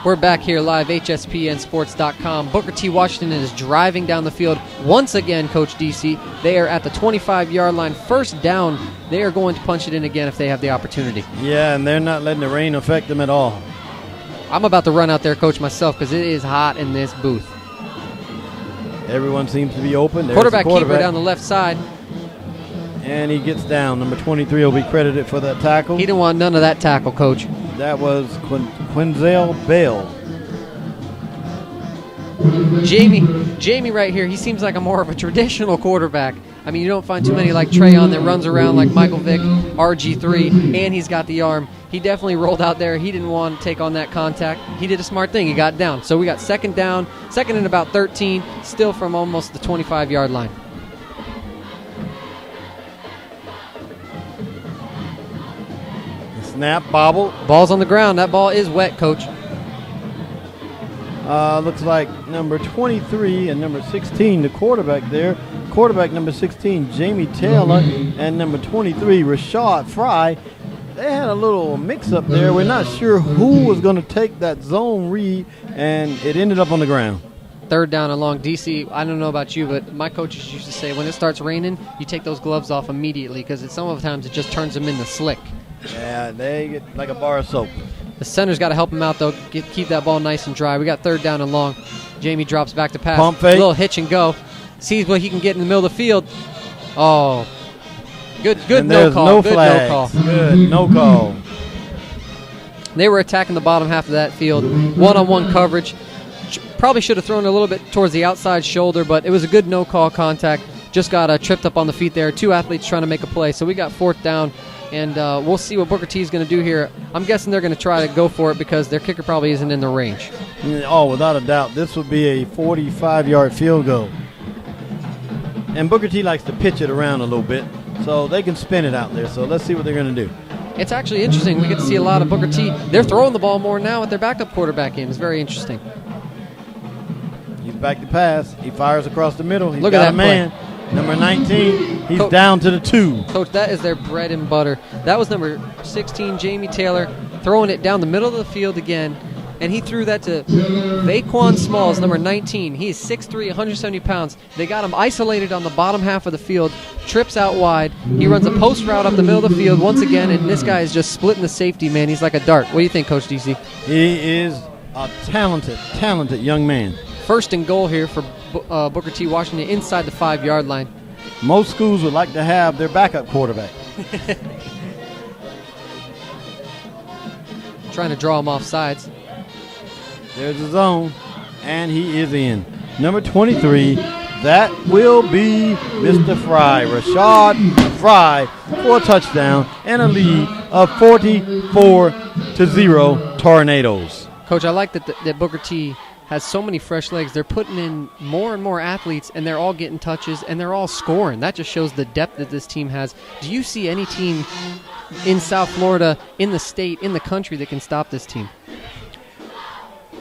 [SPEAKER 11] We're back here live, HSPNsports.com. Booker T. Washington is driving down the field once again, Coach DC. They are at the 25-yard line. First down, they are going to punch it in again if they have the opportunity.
[SPEAKER 7] Yeah, and they're not letting the rain affect them at all.
[SPEAKER 11] I'm about to run out there, Coach, myself, because it is hot in this booth.
[SPEAKER 7] Everyone seems to be open. There's
[SPEAKER 11] Quarterback keeper down the left side.
[SPEAKER 7] And he gets down. Number 23 will be credited for that tackle.
[SPEAKER 11] He didn't want none of that tackle, Coach.
[SPEAKER 7] That was Quinzel Bell.
[SPEAKER 11] Jamie right here, he seems like a more of a traditional quarterback. I mean, you don't find too many like TREON that runs around like Michael Vick, RG3, and he's got the arm. He definitely rolled out there. He didn't want to take on that contact. He did a smart thing. He got down. So we got second down, second and about 13, still from almost the 25-yard line.
[SPEAKER 7] Snap, bobble.
[SPEAKER 11] Ball's on the ground. That ball is wet, Coach.
[SPEAKER 7] Looks like number 23 and number 16, the quarterback there. Quarterback number 16, Jamie Taylor, and number 23, Rashad Fry. They had a little mix-up there. We're not sure who was going to take that zone read, and it ended up on the ground.
[SPEAKER 11] Third down along. DC, I don't know about you, but my coaches used to say when it starts raining, you take those gloves off immediately because some of the times it just turns them into slick.
[SPEAKER 7] Yeah, they get like a bar of soap.
[SPEAKER 11] The center's got to help him out, though, keep that ball nice and dry. We got third down and long. Jamie drops back to pass.
[SPEAKER 7] Pump fake.
[SPEAKER 11] Little hitch and go. Sees what he can get in the middle of the field. Oh, good no call.
[SPEAKER 7] No
[SPEAKER 11] good
[SPEAKER 7] flags.
[SPEAKER 11] no call.
[SPEAKER 7] Good no call.
[SPEAKER 11] They were attacking the bottom half of that field. One-on-one coverage. Probably should have thrown it a little bit towards the outside shoulder, but it was a good no-call contact. Just got tripped up on the feet there. Two athletes trying to make a play. So we got fourth down. And we'll see what Booker T is going to do here. I'm guessing they're going to try to go for it because their kicker probably isn't in the range.
[SPEAKER 7] Oh, without a doubt. This would be a 45-yard field goal. And Booker T likes to pitch it around a little bit, so they can spin it out there. So let's see what they're going to do.
[SPEAKER 11] It's actually interesting. We get to see a lot of Booker T. They're throwing the ball more now with their backup quarterback in. It's very interesting.
[SPEAKER 7] He's back to pass. He fires across the middle. He's
[SPEAKER 11] Look
[SPEAKER 7] got
[SPEAKER 11] at that
[SPEAKER 7] a man.
[SPEAKER 11] play.
[SPEAKER 7] Number 19, he's down to the 2.
[SPEAKER 11] Coach, that is their bread and butter. That was number 16, Jamie Taylor, throwing it down the middle of the field again. And he threw that to Vaquan Smalls, number 19. He is 6'3", 170 pounds. They got him isolated on the bottom half of the field, trips out wide. He runs a post route up the middle of the field once again, and this guy is just splitting the safety, man. He's like a dart. What do you think, Coach DC?
[SPEAKER 7] He is a talented young man.
[SPEAKER 11] First and goal here for Booker T. Washington inside the 5-yard line.
[SPEAKER 7] Most schools would like to have their backup quarterback.
[SPEAKER 11] Trying to draw him off sides.
[SPEAKER 7] There's the zone, and he is in. Number 23, that will be Mr. Fry, Rashad Fry, for a touchdown and a lead of 44-0 Tornadoes.
[SPEAKER 11] Coach, I like that Booker T has so many fresh legs. They're putting in more and more athletes, and they're all getting touches, and they're all scoring. That just shows the depth that this team has. Do you see any team in South Florida, in the state, in the country that can stop this team?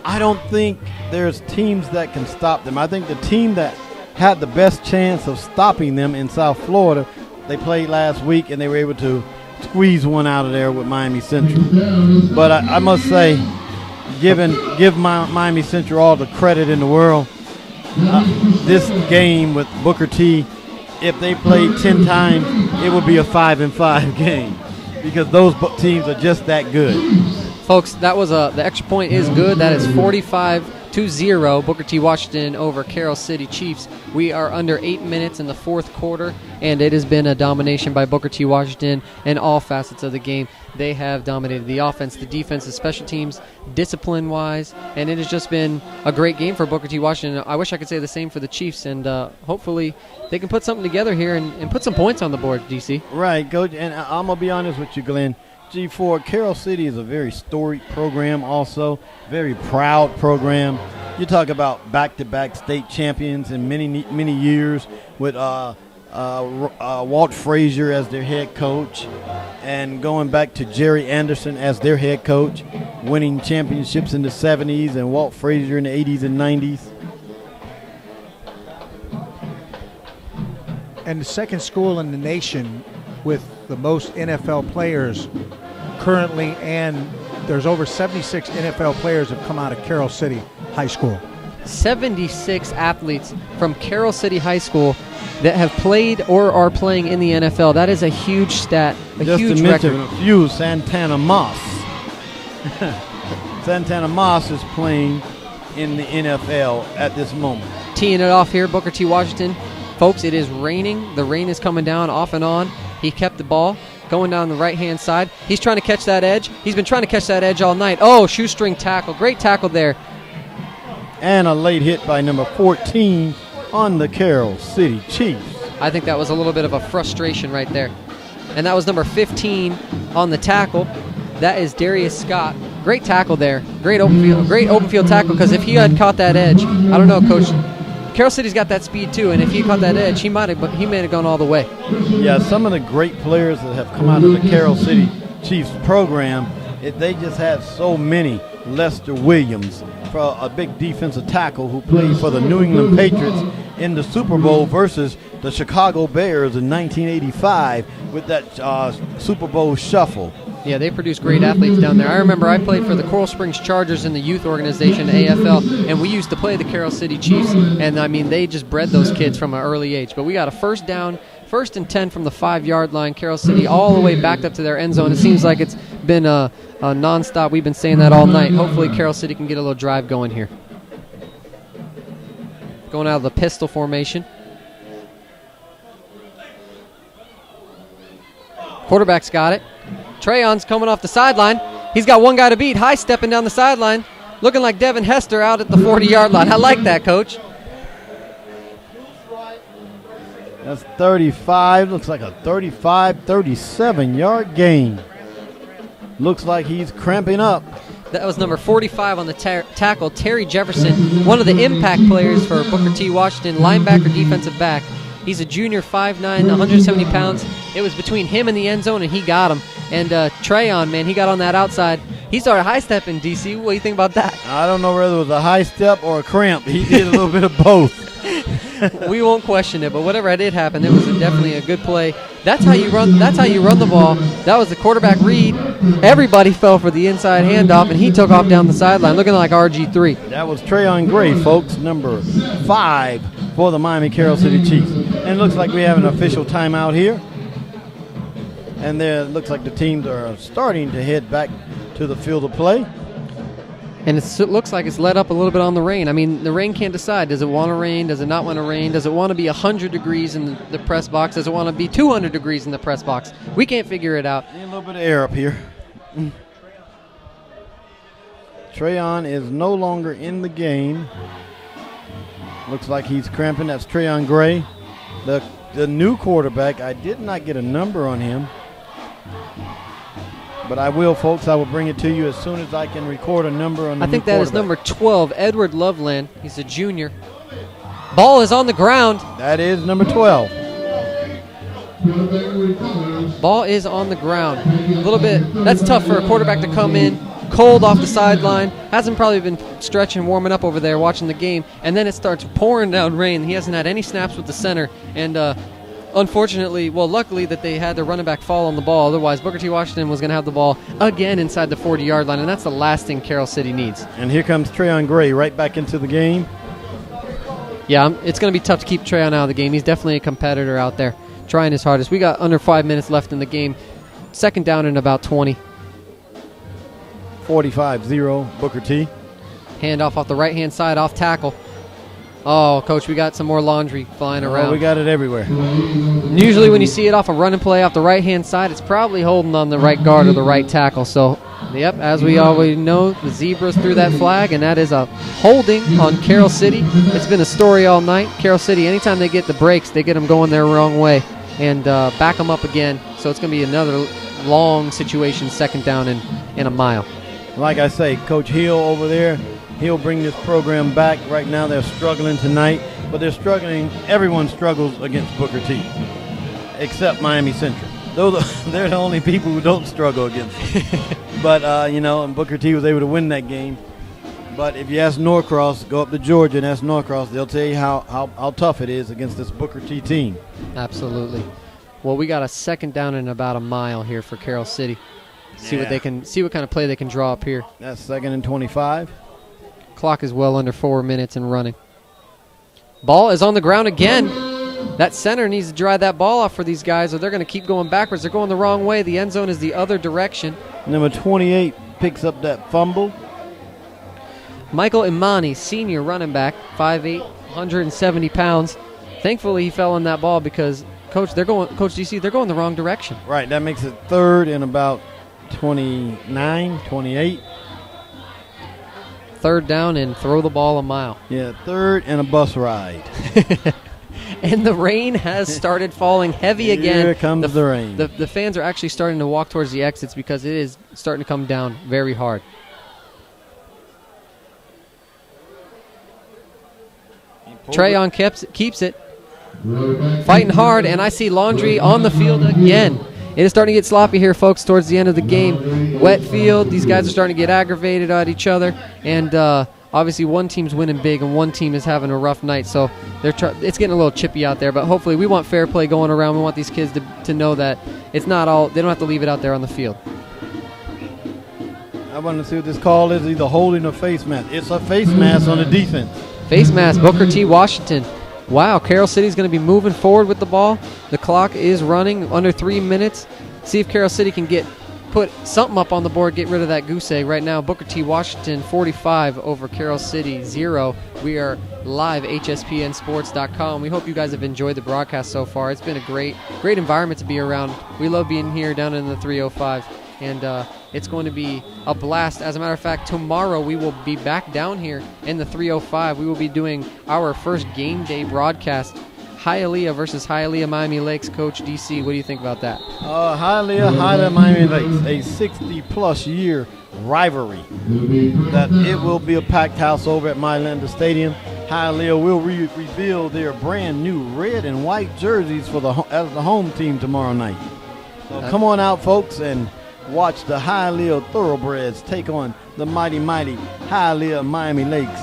[SPEAKER 7] I don't think there's teams that can stop them. I think the team that had the best chance of stopping them in South Florida, they played last week, and they were able to squeeze one out of there with Miami Central. But I must say, give Miami Central all the credit in the world. This game with Booker T, if they played 10 times, it would be a 5-5 game because those teams are just that good.
[SPEAKER 11] Folks, that was the extra point is good. That is 45-0. Booker T. Washington over Carroll City Chiefs. We are under 8 minutes in the fourth quarter, and it has been a domination by Booker T. Washington in all facets of the game. They have dominated the offense, the defense, the special teams, discipline-wise, and it has just been a great game for Booker T. Washington. I wish I could say the same for the Chiefs, and hopefully they can put something together here and put some points on the board, DC.
[SPEAKER 7] Right, Coach, and I'm going to be honest with you, Glenn. G4, Carroll City is a very storied program also, very proud program. You talk about back-to-back state champions in many years with Walt Frazier as their head coach, and going back to Jerry Anderson as their head coach, winning championships in the 70s and Walt Frazier in the 80s and 90s.
[SPEAKER 16] And the second school in the nation with the most NFL players currently, and there's over 76 NFL players have come out of Carroll City High School.
[SPEAKER 11] 76 athletes from Carroll City High School that have played or are playing in the NFL. That is a huge stat,
[SPEAKER 7] Just
[SPEAKER 11] huge
[SPEAKER 7] to mention
[SPEAKER 11] record.
[SPEAKER 7] a few, Santana Moss. Santana Moss is playing in the NFL at this moment.
[SPEAKER 11] Teeing it off here, Booker T. Washington. Folks, it is raining. The rain is coming down off and on. He kept the ball going down the right-hand side. He's trying to catch that edge. He's been trying to catch that edge all night. Oh, shoestring tackle. Great tackle there.
[SPEAKER 7] And a late hit by number 14 on the Carroll City Chiefs.
[SPEAKER 11] I think that was a little bit of a frustration right there. And that was number 15 on the tackle. That is Darius Scott. Great tackle there. Great open field tackle, because if he had caught that edge, I don't know, Coach. Carroll City's got that speed too, and if he caught that edge, he may have gone all the way. Yeah,
[SPEAKER 7] some of the great players that have come out of the Carroll City Chiefs program, they just had so many. Lester Williams, for a big defensive tackle who played for the New England Patriots in the Super Bowl versus the Chicago Bears in 1985 with that Super Bowl shuffle.
[SPEAKER 11] Yeah, they produce great athletes down there. I remember I played for the Coral Springs Chargers in the youth organization, AFL, and we used to play the Carroll City Chiefs, and I mean, they just bred those kids from an early age. But we got a first and 10 from the 5-yard line, Carroll City all the way backed up to their end zone. It seems like it's been a nonstop. We've been saying that all night. Hopefully Carroll City can get a little drive going here. Going out of the pistol formation. Quarterback's got it. TREON's coming off the sideline. He's got one guy to beat. High stepping down the sideline. Looking like Devin Hester out at the 40-yard line. I like that, Coach.
[SPEAKER 7] That's 35. Looks like a 37-yard gain. Looks like he's cramping up.
[SPEAKER 11] That was number 45 on the tackle, Terry Jefferson, one of the impact players for Booker T. Washington, linebacker, defensive back. He's a junior, 5'9", 170 pounds. It was between him and the end zone, and he got him. And TREON, man, he got on that outside. He started high-stepping, DC. What do you think about that?
[SPEAKER 7] I don't know whether it was a high step or a cramp. He did a little bit of both.
[SPEAKER 11] We won't question it, but whatever did happen, it was definitely a good play. That's how you run the ball. That was the quarterback read. Everybody fell for the inside handoff, and he took off down the sideline, looking like RG3.
[SPEAKER 7] That was TREON Gray, folks, number 5 for the Miami Carroll City Chiefs. And it looks like we have an official timeout here. And there it looks like the teams are starting to head back to the field of play.
[SPEAKER 11] And it looks like it's let up a little bit on the rain. I mean, the rain can't decide. Does it want to rain? Does it not want to rain? Does it want to be 100 degrees in the press box? Does it want to be 200 degrees in the press box? We can't figure it out.
[SPEAKER 7] Need a little bit of air up here. TREON is no longer in the game. Looks like he's cramping. That's TREON Gray. The new quarterback, I did not get a number on him. But I will, folks. I will bring it to you as soon as I can record a number on the
[SPEAKER 11] I think that is number 12, Edward Loveland. He's a junior. Ball is on the ground.
[SPEAKER 7] That is number 12.
[SPEAKER 11] Ball is on the ground. A little bit. That's tough for a quarterback to come in cold off the sideline. Hasn't probably been stretching, warming up over there, watching the game. And then it starts pouring down rain. He hasn't had any snaps with the center. And unfortunately, well, luckily that they had their running back fall on the ball. Otherwise, Booker T. Washington was going to have the ball again inside the 40-yard line, and that's the last thing Carroll City needs.
[SPEAKER 7] And here comes TREON Gray right back into the game.
[SPEAKER 11] Yeah, it's going to be tough to keep TREON out of the game. He's definitely a competitor out there, trying his hardest. We got under 5 minutes left in the game. Second down and about 20.
[SPEAKER 7] 45-0, Booker T.
[SPEAKER 11] Handoff off the right-hand side, off tackle. Oh, Coach, we got some more laundry flying around.
[SPEAKER 7] We got it everywhere.
[SPEAKER 11] Usually when you see it off a running play off the right-hand side, it's probably holding on the right guard or the right tackle. So, yep, as we always know, the Zebras threw that flag, and that is a holding on Carroll City. It's been a story all night. Carroll City, anytime they get the breaks, they get them going their wrong way and back them up again. So it's going to be another long situation, second down and a mile.
[SPEAKER 7] Like I say, Coach Hill over there, He'll bring this program back. Right now they're struggling tonight, but they're struggling. Everyone struggles against Booker T, except Miami Central. They're the only people who don't struggle against them. But, and Booker T was able to win that game. But if you ask Norcross, go up to Georgia and ask Norcross, they'll tell you how tough it is against this Booker T team.
[SPEAKER 11] Absolutely. Well, we got a second down in about a mile here for Carroll City. See what kind of play they can draw up here.
[SPEAKER 7] That's 2nd and 25.
[SPEAKER 11] Clock is well under 4 minutes and running. Ball is on the ground again. That center needs to dry that ball off for these guys, or they're going to keep going backwards. They're going the wrong way. The end zone is the other direction.
[SPEAKER 7] Number 28 picks up that fumble.
[SPEAKER 11] Michael Imani, senior running back, 5'8", 170 pounds. Thankfully, he fell on that ball because, Coach DC, they're going the wrong direction.
[SPEAKER 7] Right, that makes it 3rd and about 29, 28.
[SPEAKER 11] 3rd down and throw the ball a mile.
[SPEAKER 7] Yeah, 3rd and a bus ride.
[SPEAKER 11] And the rain has started falling heavy again.
[SPEAKER 7] Here comes the rain.
[SPEAKER 11] The fans are actually starting to walk towards the exits because it is starting to come down very hard. TREON keeps it. Fighting hard, and I see Laundry on the field again. It is starting to get sloppy here, folks, towards the end of the game. Wet field. These guys are starting to get aggravated at each other. And obviously one team's winning big and one team is having a rough night. So it's getting a little chippy out there. But hopefully we want fair play going around. We want these kids to know that it's not all. They don't have to leave it out there on the field.
[SPEAKER 7] I want to see what this call is, either holding or face mask. It's a face mask on the defense.
[SPEAKER 11] Face mask, Booker T. Washington. Wow, Carroll City's going to be moving forward with the ball. The clock is running under 3 minutes. See if Carroll City can put something up on the board, get rid of that goose egg. Right now, Booker T. Washington 45 over Carroll City 0. We are live, hspnsports.com. We hope you guys have enjoyed the broadcast so far. It's been a great environment to be around. We love being here down in the 305. And it's going to be a blast. As a matter of fact, tomorrow we will be back down here in the 305. We will be doing our first game day broadcast. Hialeah versus Hialeah Miami Lakes. Coach DC, what do you think about that?
[SPEAKER 7] Hialeah Miami Lakes, a 60-plus year rivalry. That it will be a packed house over at Mylanda Stadium. Hialeah will reveal their brand new red and white jerseys for as the home team tomorrow night. So come on out, folks, and watch the Hialeah Thoroughbreds take on the mighty Hialeah Miami Lakes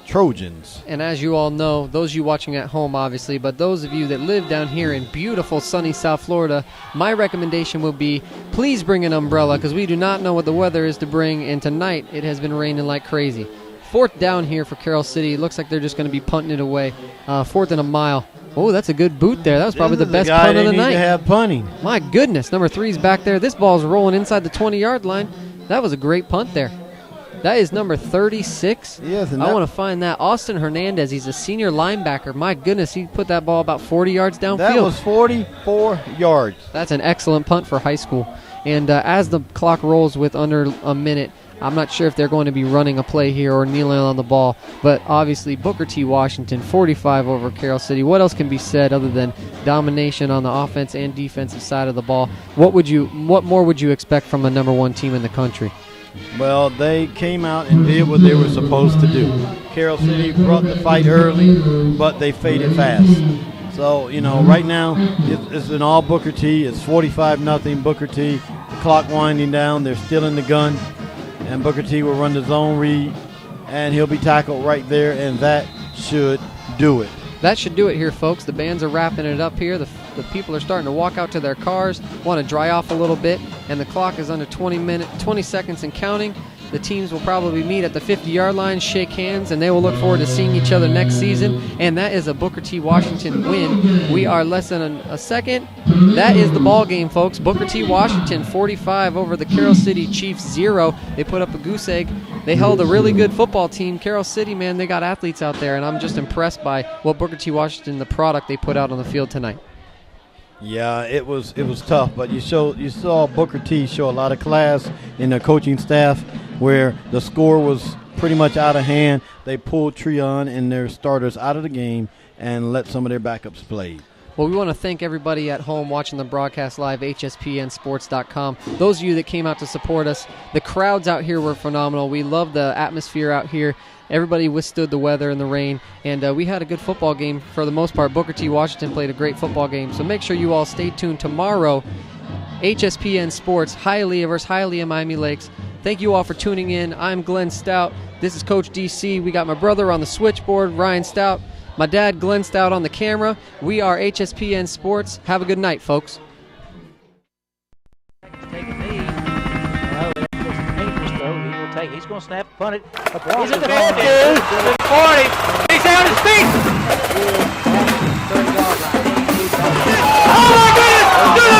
[SPEAKER 7] Trojans.
[SPEAKER 11] And as you all know, those of you watching at home, obviously, but those of you that live down here in beautiful sunny South Florida, my recommendation will be please bring an umbrella because we do not know what the weather is to bring, and tonight it has been raining like crazy. 4th down here for Carroll City. Looks like they're just going to be punting it away. 4th and a mile. Oh, that's a good boot there. That was probably the best punt of the night.
[SPEAKER 7] To have punting.
[SPEAKER 11] My goodness, number 3's back there. This ball's rolling inside the 20-yard line. That was a great punt there. That is number 36.
[SPEAKER 7] Yes,
[SPEAKER 11] I want to find that. Austin Hernandez, he's a senior linebacker. My goodness, he put that ball about 40 yards downfield.
[SPEAKER 7] That was 44 yards.
[SPEAKER 11] That's an excellent punt for high school. And as the clock rolls with under a minute, I'm not sure if they're going to be running a play here or kneeling on the ball, but obviously Booker T. Washington, 45 over Carroll City. What else can be said other than domination on the offense and defensive side of the ball? What more would you expect from a number 1 team in the country?
[SPEAKER 7] Well, they came out and did what they were supposed to do. Carroll City brought the fight early, but they faded fast. So, right now it's an all Booker T. It's 45-0 Booker T. The clock winding down. They're still in the gun. And Booker T will run the zone read, and he'll be tackled right there, and that should do it.
[SPEAKER 11] That should do it here, folks. The bands are wrapping it up here. The people are starting to walk out to their cars, want to dry off a little bit, and the clock is under 20 seconds and counting. The teams will probably meet at the 50-yard line, shake hands, and they will look forward to seeing each other next season. And that is a Booker T. Washington win. We are less than a second. That is the ball game, folks. Booker T. Washington 45 over the Carroll City Chiefs 0. They put up a goose egg. They held a really good football team. Carroll City, man, they got athletes out there, and I'm just impressed by what Booker T. Washington, the product they put out on the field tonight.
[SPEAKER 7] Yeah, it was tough, but you saw Booker T show a lot of class in their coaching staff, where the score was pretty much out of hand. They pulled TREON and their starters out of the game and let some of their backups play.
[SPEAKER 11] Well, we want to thank everybody at home watching the broadcast live, hspnsports.com. Those of you that came out to support us, the crowds out here were phenomenal. We love the atmosphere out here. Everybody withstood the weather and the rain, and we had a good football game for the most part. Booker T. Washington played a great football game, so make sure you all stay tuned tomorrow. HSPN Sports, Hialeah versus Hialeah Miami Lakes. Thank you all for tuning in. I'm Glenn Stout. This is Coach DC. We got my brother on the switchboard, Ryan Stout. My dad, Glenn Stout, on the camera. We are HSPN Sports. Have a good night, folks.
[SPEAKER 17] He's going to snap, punt it. He's at the 50, the 40. He's down his feet. Oh my goodness!